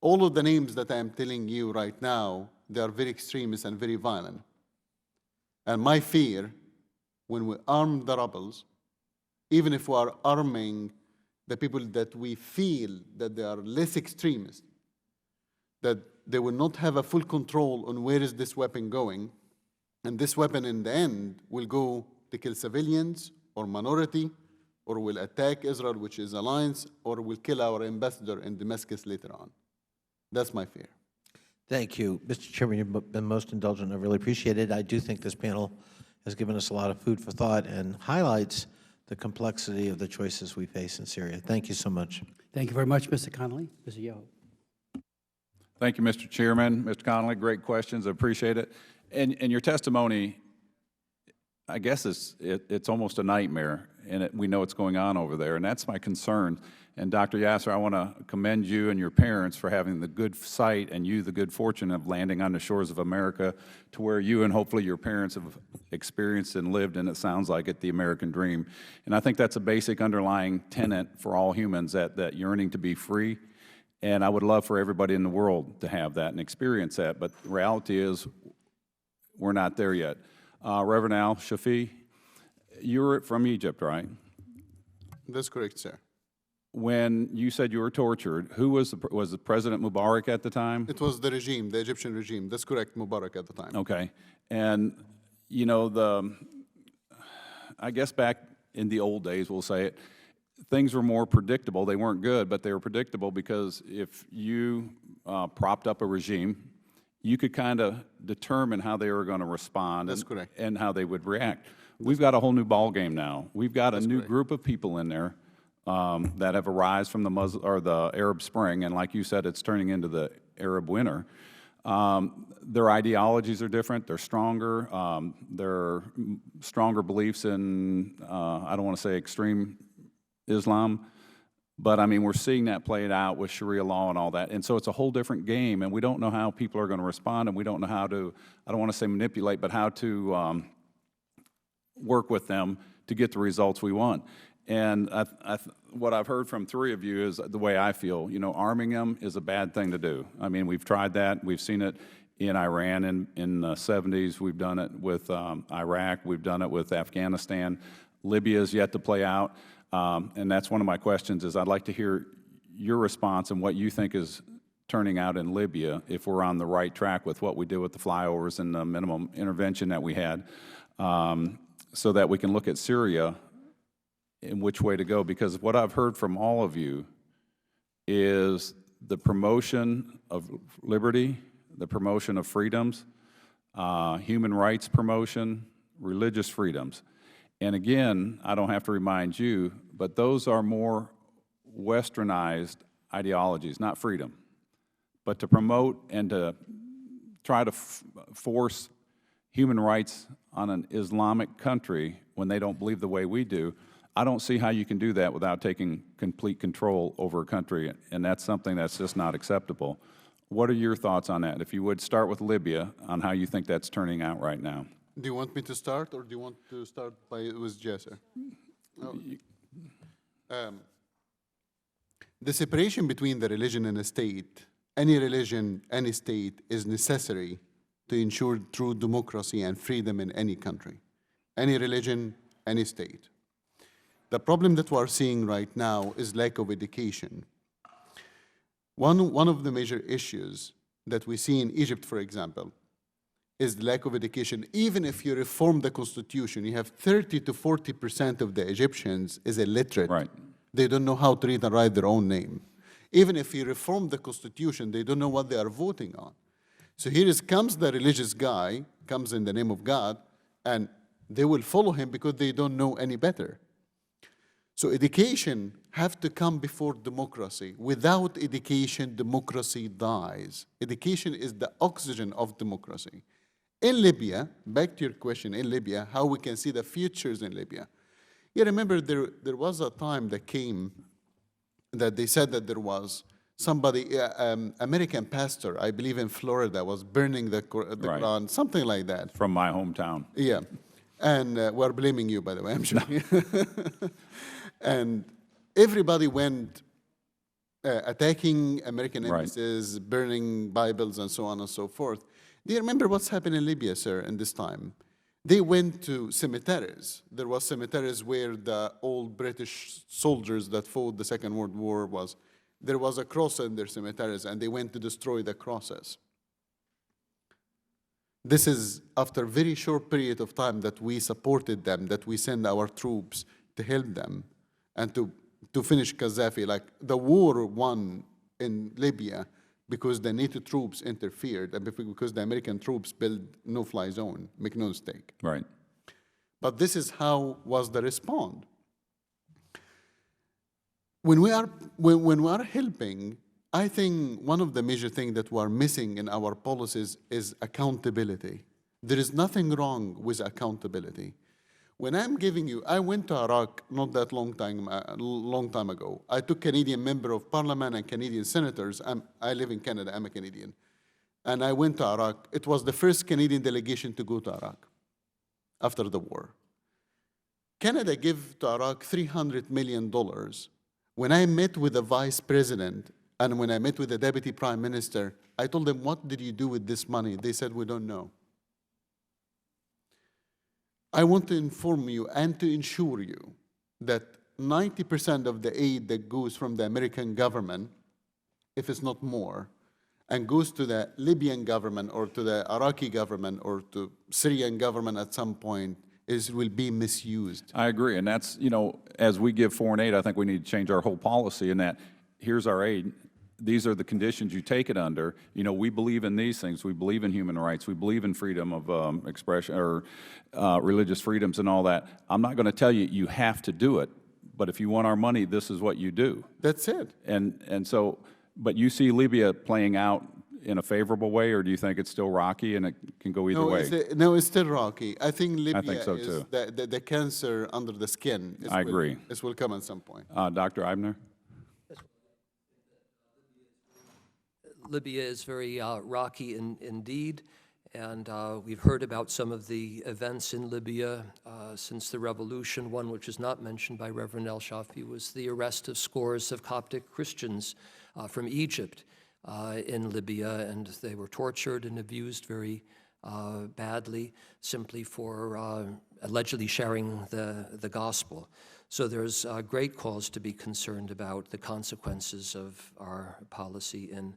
All of the names that I'm telling you right now, they are very extremist and very violent. And my fear, when we arm the rebels, even if we are arming the people that we feel that they are less extremist, that they will not have a full control on where is this weapon going, and this weapon in the end will go to kill civilians or minority, or will attack Israel, which is alliance, or will kill our ambassador in Damascus later on. That's my fear. Thank you. Mr. Chairman, you've been most indulgent. I really appreciate it. I do think this panel has given us a lot of food for thought and highlights the complexity of the choices we face in Syria. Thank you so much. Thank you very much, Mr. Connolly. Mr. Yoho. Thank you, Mr. Chairman. Mr. Connolly, great questions. I appreciate it. And your testimony I guess it's almost a nightmare, and we know what's going on over there, and that's my concern. And Dr. Yasser, I want to commend you and your parents for having the good sight and you the good fortune of landing on the shores of America to where you and hopefully your parents have experienced and lived, and it sounds like it, the American dream. And I think that's a basic underlying tenet for all humans, that yearning to be free. And I would love for everybody in the world to have that and experience that, but the reality is we're not there yet. Reverend Al Shafi, you're from Egypt, right? That's correct, sir. When you said you were tortured, who was the President Mubarak at the time? It was the regime, the Egyptian regime. That's correct, Mubarak at the time. Okay. And, you know, I guess back in the old days, we'll say it, things were more predictable. They weren't good, but they were predictable because if you propped up a regime, you could kind of determine how they were going to respond. That's correct. And how they would react. We've got a whole new ballgame now. We've got a new group of people in there that have arisen from the Arab Spring, and like you said, it's turning into the Arab Winter. Their ideologies are different. They're stronger. Their stronger beliefs in, I don't want to say extreme Islam, but I mean, we're seeing that played out with Sharia law and all that. And so it's a whole different game, and we don't know how people are going to respond, and we don't know how to, I don't want to say manipulate, but how to work with them to get the results we want. And what I've heard from three of you is the way I feel. You know, arming them is a bad thing to do. I mean, we've tried that. We've seen it in Iran in the 70s. We've done it with Iraq. We've done it with Afghanistan. Libya is yet to play out. And that's one of my questions is I'd like to hear your response and what you think is turning out in Libya, if we're on the right track with what we did with the flyovers and the minimum intervention that we had, so that we can look at Syria in which way to go. Because what I've heard from all of you is the promotion of liberty, the promotion of freedoms, human rights promotion, religious freedoms. And again, I don't have to remind you, but those are more westernized ideologies, not freedom. But to promote and to try to force human rights on an Islamic country when they don't believe the way we do, I don't see how you can do that without taking complete control over a country, and that's something that's just not acceptable. What are your thoughts on that? If you would start with Libya, on how you think that's turning out right now. Do you want me to start, or do you want to start with Jasser? Oh. The separation between the religion and the state, any religion, any state, is necessary to ensure true democracy and freedom in any country. Any religion, any state. The problem that we're seeing right now is lack of education. One of the major issues that we see in Egypt, for example, is the lack of education. Even if you reform the constitution, you have 30 to 40% of the Egyptians is illiterate. Right. They don't know how to read and write their own name. Even if you reform the constitution, they don't know what they are voting on. So here comes the religious guy, comes in the name of God, and they will follow him because they don't know any better. So education have to come before democracy. Without education, democracy dies. Education is the oxygen of democracy. In Libya, back to your question, in Libya, how we can see the futures in Libya. You remember there was a time that came that they said that there was somebody, American pastor, I believe in Florida, was burning the Right. Quran, something like that. From my hometown. Yeah. And we're blaming you, by the way, I'm sure. And everybody went attacking American embassies, burning Bibles, and so on and so forth. Do you remember what's happened in Libya, sir, in this time? They went to cemeteries. There was cemeteries where the old British soldiers that fought the Second World War was. There was a cross in their cemeteries, and they went to destroy the crosses. This is after a very short period of time that we supported them, that we send our troops to help them and to finish Gaddafi. Like the war won in Libya because the NATO troops interfered and because the American troops built no-fly zone, make no mistake. Right. But this is how was the response. When we are helping, I think one of the major things that we are missing in our policies is accountability. There is nothing wrong with accountability. When I'm giving you, I went to Iraq not that long time ago. I took Canadian member of parliament and Canadian senators. I live in Canada, I'm a Canadian. And I went to Iraq. It was the first Canadian delegation to go to Iraq after the war. Canada gave to Iraq $300 million. When I met with the vice president and when I met with the deputy prime minister, I told them, what did you do with this money? They said, we don't know. I want to inform you and to ensure you that 90% of the aid that goes from the American government, if it's not more, and goes to the Libyan government or to the Iraqi government or to Syrian government at some point will be misused. I agree, and that's, you know, as we give foreign aid, I think we need to change our whole policy in that here's our aid, these are the conditions you take it under. You know, we believe in these things. We believe in human rights. We believe in freedom of expression or religious freedoms and all that. I'm not going to tell you you have to do it, but if you want our money, this is what you do. That's it. And so, but you see Libya playing out in a favorable way, or do you think it's still rocky and it can go either way? It's still rocky. I think Libya so, is too. the cancer under the skin. I agree. This will come at some point. Dr. Eibner? Libya is very rocky indeed, and we've heard about some of the events in Libya since the revolution. One which is not mentioned by Reverend El-Shafi was the arrest of scores of Coptic Christians from Egypt in Libya, and they were tortured and abused very badly simply for allegedly sharing the gospel. So there's great cause to be concerned about the consequences of our policy in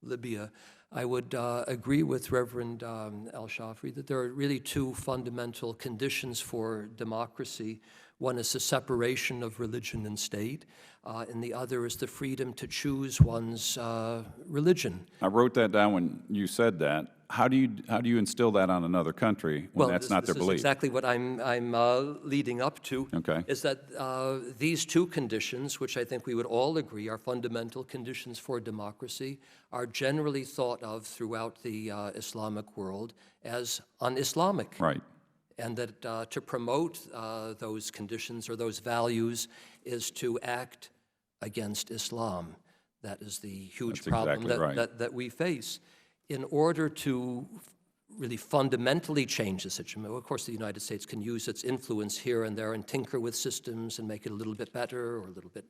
Libya. I would agree with Reverend El-Shafi that there are really two fundamental conditions for democracy. One is the separation of religion and state, and the other is the freedom to choose one's religion. I wrote that down when you said that. How do you instill that on another country when that's not their belief? Well, this is exactly what I'm leading up to. Okay. Is that these two conditions, which I think we would all agree are fundamental conditions for democracy, are generally thought of throughout the Islamic world as un-Islamic. Right. And that to promote those conditions or those values is to act against Islam. That is the huge problem that we face. In order to really fundamentally change the situation, of course the United States can use its influence here and there and tinker with systems and make it a little bit better or a little bit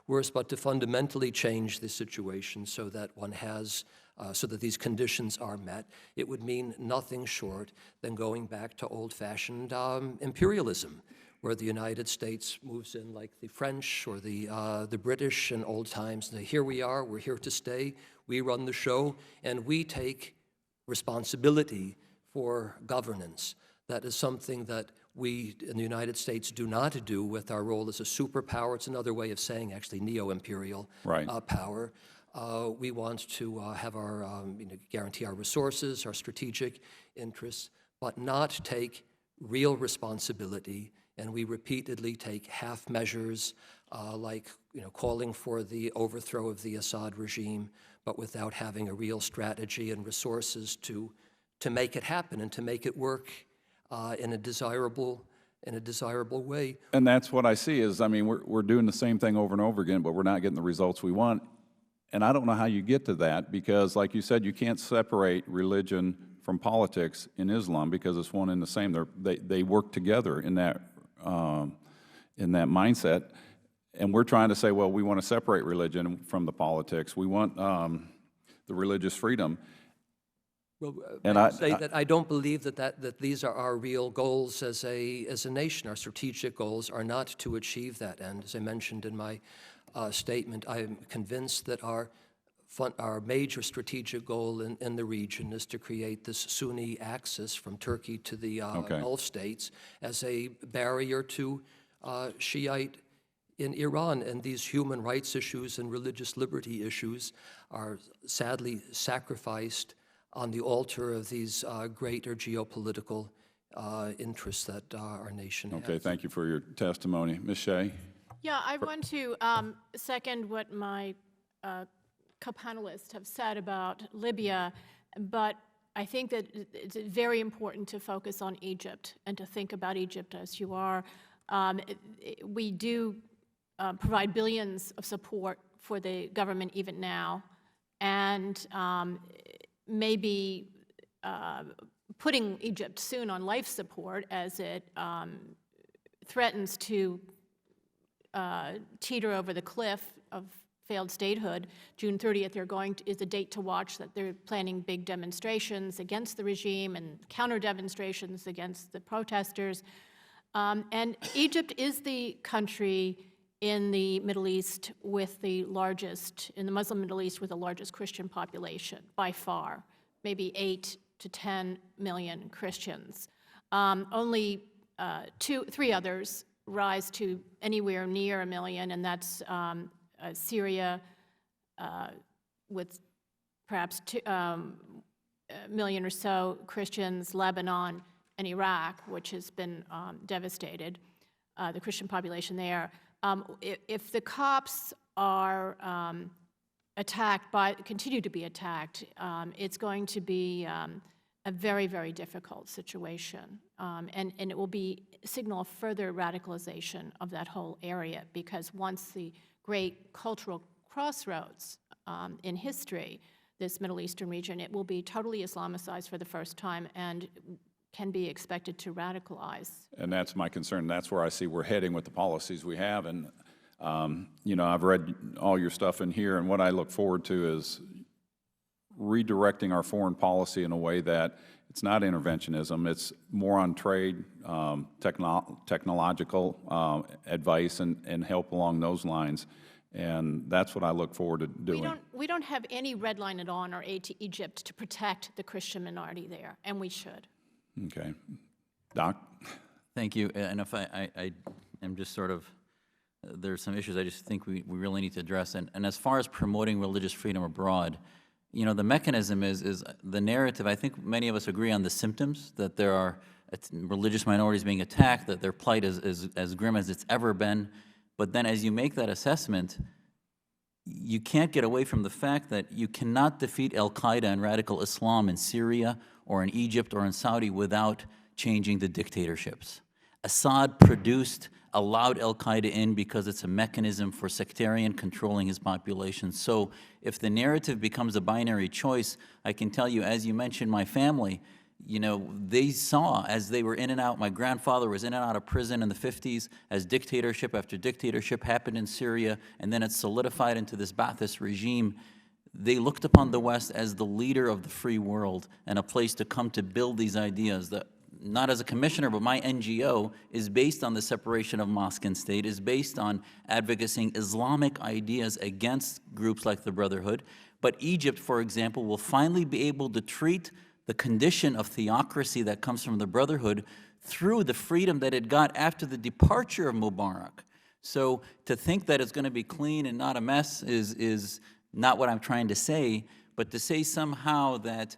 worse, but to fundamentally change the situation so that one has so that these conditions are met, it would mean nothing short than going back to old-fashioned imperialism, where the United States moves in like the French or the British in old times. And here we are, we're here to stay, we run the show, and we take responsibility for governance. That is something that we in the United States do not do with our role as a superpower. It's another way of saying actually neo-imperial power. We want to have our, guarantee our resources, our strategic interests, but not take real responsibility. And we repeatedly take half measures like, calling for the overthrow of the Assad regime, but without having a real strategy and resources to make it happen and to make it work in a desirable way. And that's what I see is, we're doing the same thing over and over again, but we're not getting the results we want. And I don't know how you get to that because, like you said, you can't separate religion from politics in Islam because it's one and the same. They work together in that mindset. And we're trying to say, well, we want to separate religion from the politics. We want the religious freedom. Well, and I say that I don't believe that these are our real goals as a nation. Our strategic goals are not to achieve that end. As I mentioned in my statement, I am convinced that our major strategic goal in the region is to create this Sunni axis from Turkey to the Gulf states as a barrier to Shiite in Iran. And these human rights issues and religious liberty issues are sadly sacrificed on the altar of these greater geopolitical interests that our nation has. Okay, thank you for your testimony. Ms. Shea? Yeah, I want to second what my co-panelists have said about Libya, but I think that it's very important to focus on Egypt and to think about Egypt as you are. We do provide billions of support for the government even now, and maybe putting Egypt soon on life support as it threatens to teeter over the cliff of failed statehood. June 30th, is a date to watch, that they're planning big demonstrations against the regime and counter demonstrations against the protesters. And Egypt is the country in the Middle East with the largest, in the Muslim Middle East with the largest Christian population by far, maybe 8 to 10 million Christians. Only 3 others rise to anywhere near 1 million, and that's Syria with perhaps 1 million or so Christians, Lebanon, and Iraq, which has been devastated, the Christian population there. If the Copts are continue to be attacked, it's going to be a very, very difficult situation. And it will signal a further radicalization of that whole area, because once the great cultural crossroads in history, this Middle Eastern region, it will be totally Islamicized for the first time and can be expected to radicalize. And that's my concern. That's where I see we're heading with the policies we have. And, you know, I've read all your stuff in here, and what I look forward to is redirecting our foreign policy in a way that it's not interventionism, it's more on trade, technological advice and help along those lines. And that's what I look forward to doing. We don't have any red line at all in our aid to Egypt to protect the Christian minority there, and we should. Okay. Doc? Thank you. And if I am just sort of, there's some issues I just think we really need to address. And as far as promoting religious freedom abroad, you know, the mechanism is the narrative. I think many of us agree on the symptoms, that there are religious minorities being attacked, that their plight is as grim as it's ever been. But then as you make that assessment, you can't get away from the fact that you cannot defeat al-Qaeda and radical Islam in Syria or in Egypt or in Saudi without changing the dictatorships. Assad allowed al-Qaeda in because it's a mechanism for sectarian controlling his population. So if the narrative becomes a binary choice, I can tell you, as you mentioned, my family, you know, they saw as they were in and out, my grandfather was in and out of prison in the 50s as dictatorship after dictatorship happened in Syria, and then it solidified into this Ba'athist regime. They looked upon the West as the leader of the free world and a place to come to build these ideas that, not as a commissioner, but my NGO is based on the separation of mosque and state, is based on advocating Islamic ideas against groups like the Brotherhood. But Egypt, for example, will finally be able to treat the condition of theocracy that comes from the Brotherhood through the freedom that it got after the departure of Mubarak. So to think that it's going to be clean and not a mess is not what I'm trying to say, but to say somehow that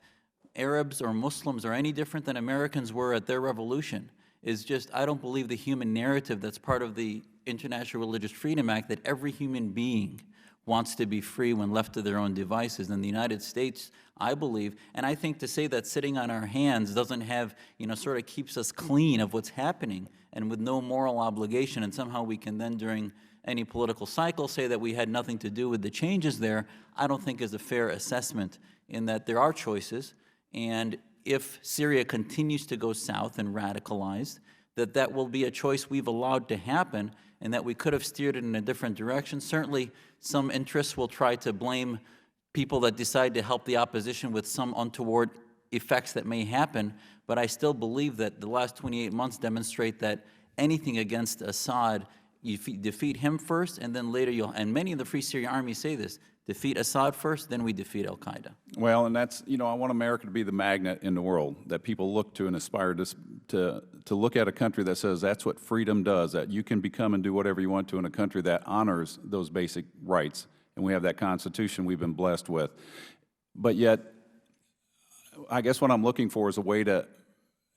Arabs or Muslims are any different than Americans were at their revolution is just, I don't believe the human narrative that's part of the International Religious Freedom Act, that every human being wants to be free when left to their own devices. In the United States, I believe, and I think to say that sitting on our hands doesn't have, you know, sort of keeps us clean of what's happening and with no moral obligation, and somehow we can then during any political cycle say that we had nothing to do with the changes there, I don't think is a fair assessment, in that there are choices. And if Syria continues to go south and radicalized, that will be a choice we've allowed to happen, and that we could have steered it in a different direction. Certainly, some interests will try to blame people that decide to help the opposition with some untoward effects that may happen, but I still believe that the last 28 months demonstrate that anything against Assad, you defeat him first, and then later and many of the Free Syrian Army say this, defeat Assad first, then we defeat al-Qaeda. Well, and that's, you know, I want America to be the magnet in the world that people look to and aspire to look at a country that says that's what freedom does, that you can become and do whatever you want to in a country that honors those basic rights. And we have that Constitution we've been blessed with. But yet, I guess what I'm looking for is a way to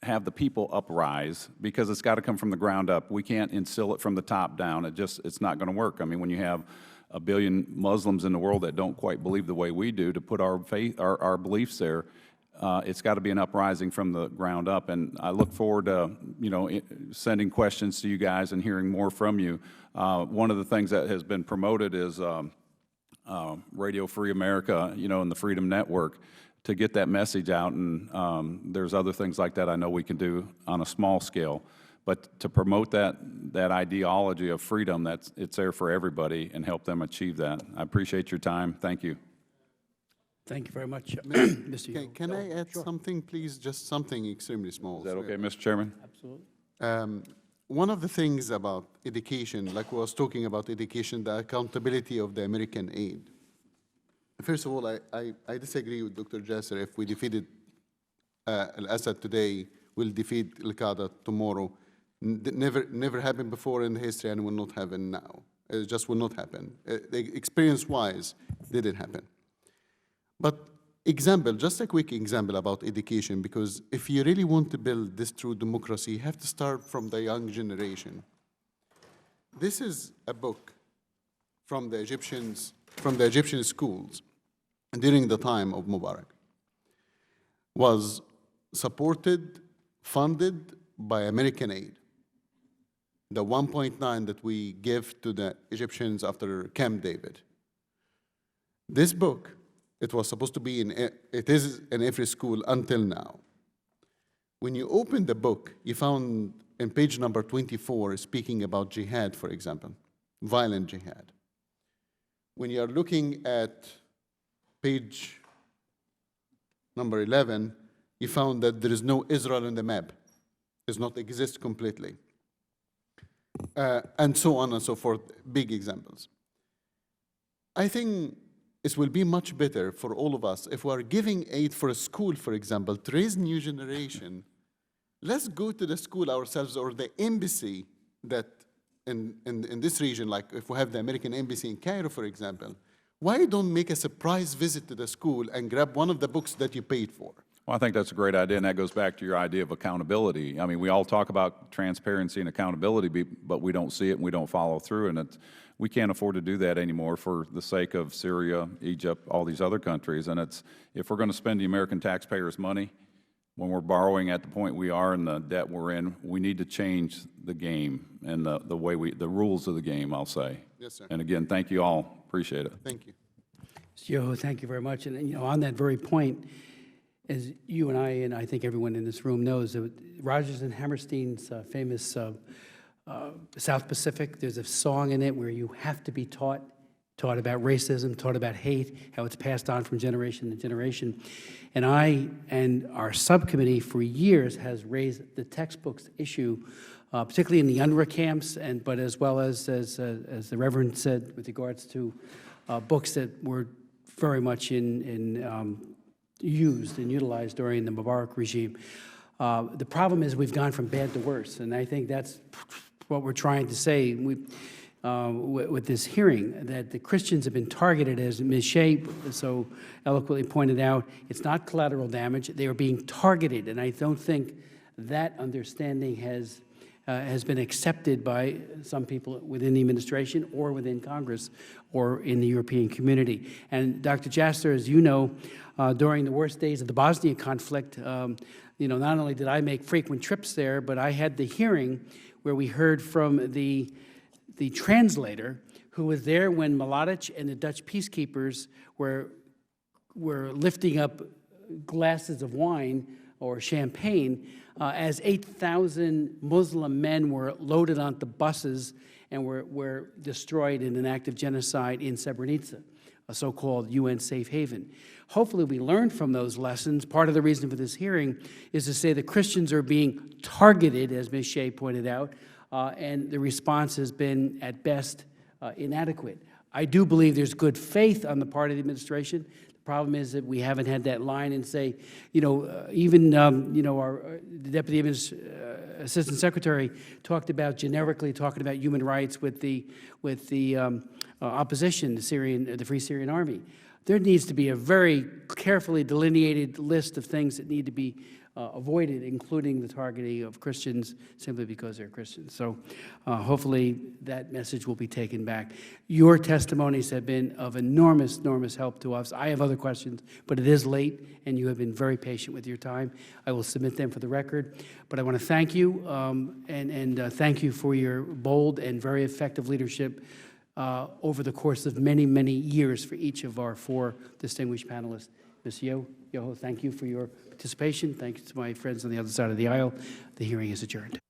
have the people uprise, because it's got to come from the ground up. We can't instill it from the top down. It's not going to work. I mean, when you have 1 billion Muslims in the world that don't quite believe the way we do, to put our faith, our beliefs there, it's got to be an uprising from the ground up. And I look forward to, sending questions to you guys and hearing more from you. One of the things that has been promoted is Radio Free America, and the Freedom Network, to get that message out. And there's other things like that I know we can do on a small scale. But to promote that ideology of freedom, it's there for everybody, and help them achieve that. I appreciate your time. Thank you. Thank you very much, Mr. Yo. Can I add something, please? Just something extremely small. Is that okay, Mr. Chairman? Absolutely. One of the things about education, like I was talking about education, the accountability of the American aid. First of all, I disagree with Dr. Jasser. If we defeated al-Assad today, we'll defeat al-Qaeda tomorrow. Never happened before in history and will not happen now. It just will not happen. Experience-wise, didn't happen. But just a quick example about education, because if you really want to build this true democracy, you have to start from the young generation. This is a book from the Egyptian schools during the time of Mubarak. Was supported, funded by American aid. The 1.9 that we give to the Egyptians after Camp David. This book, it was supposed to be it is in every school until now. When you open the book, you found in page number 24 speaking about jihad, for example, violent jihad. When you are looking at page number 11, you found that there is no Israel on the map. It does not exist completely. And so on and so forth, big examples. I think it will be much better for all of us if we are giving aid for a school, for example, to raise new generation. Let's go to the school ourselves or the embassy that in this region, like if we have the American embassy in Cairo, for example, why don't make a surprise visit to the school and grab one of the books that you paid for? Well, I think that's a great idea, and that goes back to your idea of accountability. I mean, we all talk about transparency and accountability, but we don't see it and we don't follow through, and we can't afford to do that anymore for the sake of Syria, Egypt, all these other countries. And if we're going to spend the American taxpayers' money when we're borrowing at the point we are and the debt we're in, we need to change the game and the rules of the game, I'll say. Yes, sir. And again, thank you all. Appreciate it. Thank you. Mr. Yoho, thank you very much. And on that very point, as you and I think everyone in this room knows, that Rodgers and Hammerstein's famous South Pacific, there's a song in it where you have to be taught about racism, taught about hate, how it's passed on from generation to generation. And I and our subcommittee for years has raised the textbooks issue, particularly in the UNRWA camps, but as well as the Reverend said, with regards to books that were very much used and utilized during the Mubarak regime. The problem is we've gone from bad to worse, and I think that's what we're trying to say with this hearing, that the Christians have been targeted, as Ms. Shea so eloquently pointed out. It's not collateral damage. They are being targeted, and I don't think that understanding has been accepted by some people within the administration or within Congress or in the European community. And Dr. Jasser, as you know, during the worst days of the Bosnia conflict, not only did I make frequent trips there, but I had the hearing where we heard from the translator who was there when Mladic and the Dutch peacekeepers were lifting up glasses of wine or champagne as 8,000 Muslim men were loaded onto buses and were destroyed in an act of genocide in Srebrenica, a so-called UN safe haven. Hopefully we learned from those lessons. Part of the reason for this hearing is to say the Christians are being targeted, as Ms. Shea pointed out, and the response has been, at best, inadequate. I do believe there's good faith on the part of the administration. The problem is that we haven't had that line and say, even our the Deputy Assistant Secretary talked about generically talking about human rights with the opposition, the Free Syrian Army. There needs to be a very carefully delineated list of things that need to be avoided, including the targeting of Christians simply because they're Christians. So hopefully that message will be taken back. Your testimonies have been of enormous, enormous help to us. I have other questions, but it is late, and you have been very patient with your time. I will submit them for the record. But I want to thank you, and thank you for your bold and very effective leadership over the course of many, many years for each of our 4 distinguished panelists. Ms. Yoho, thank you for your participation. Thanks to my friends on the other side of the aisle. The hearing is adjourned.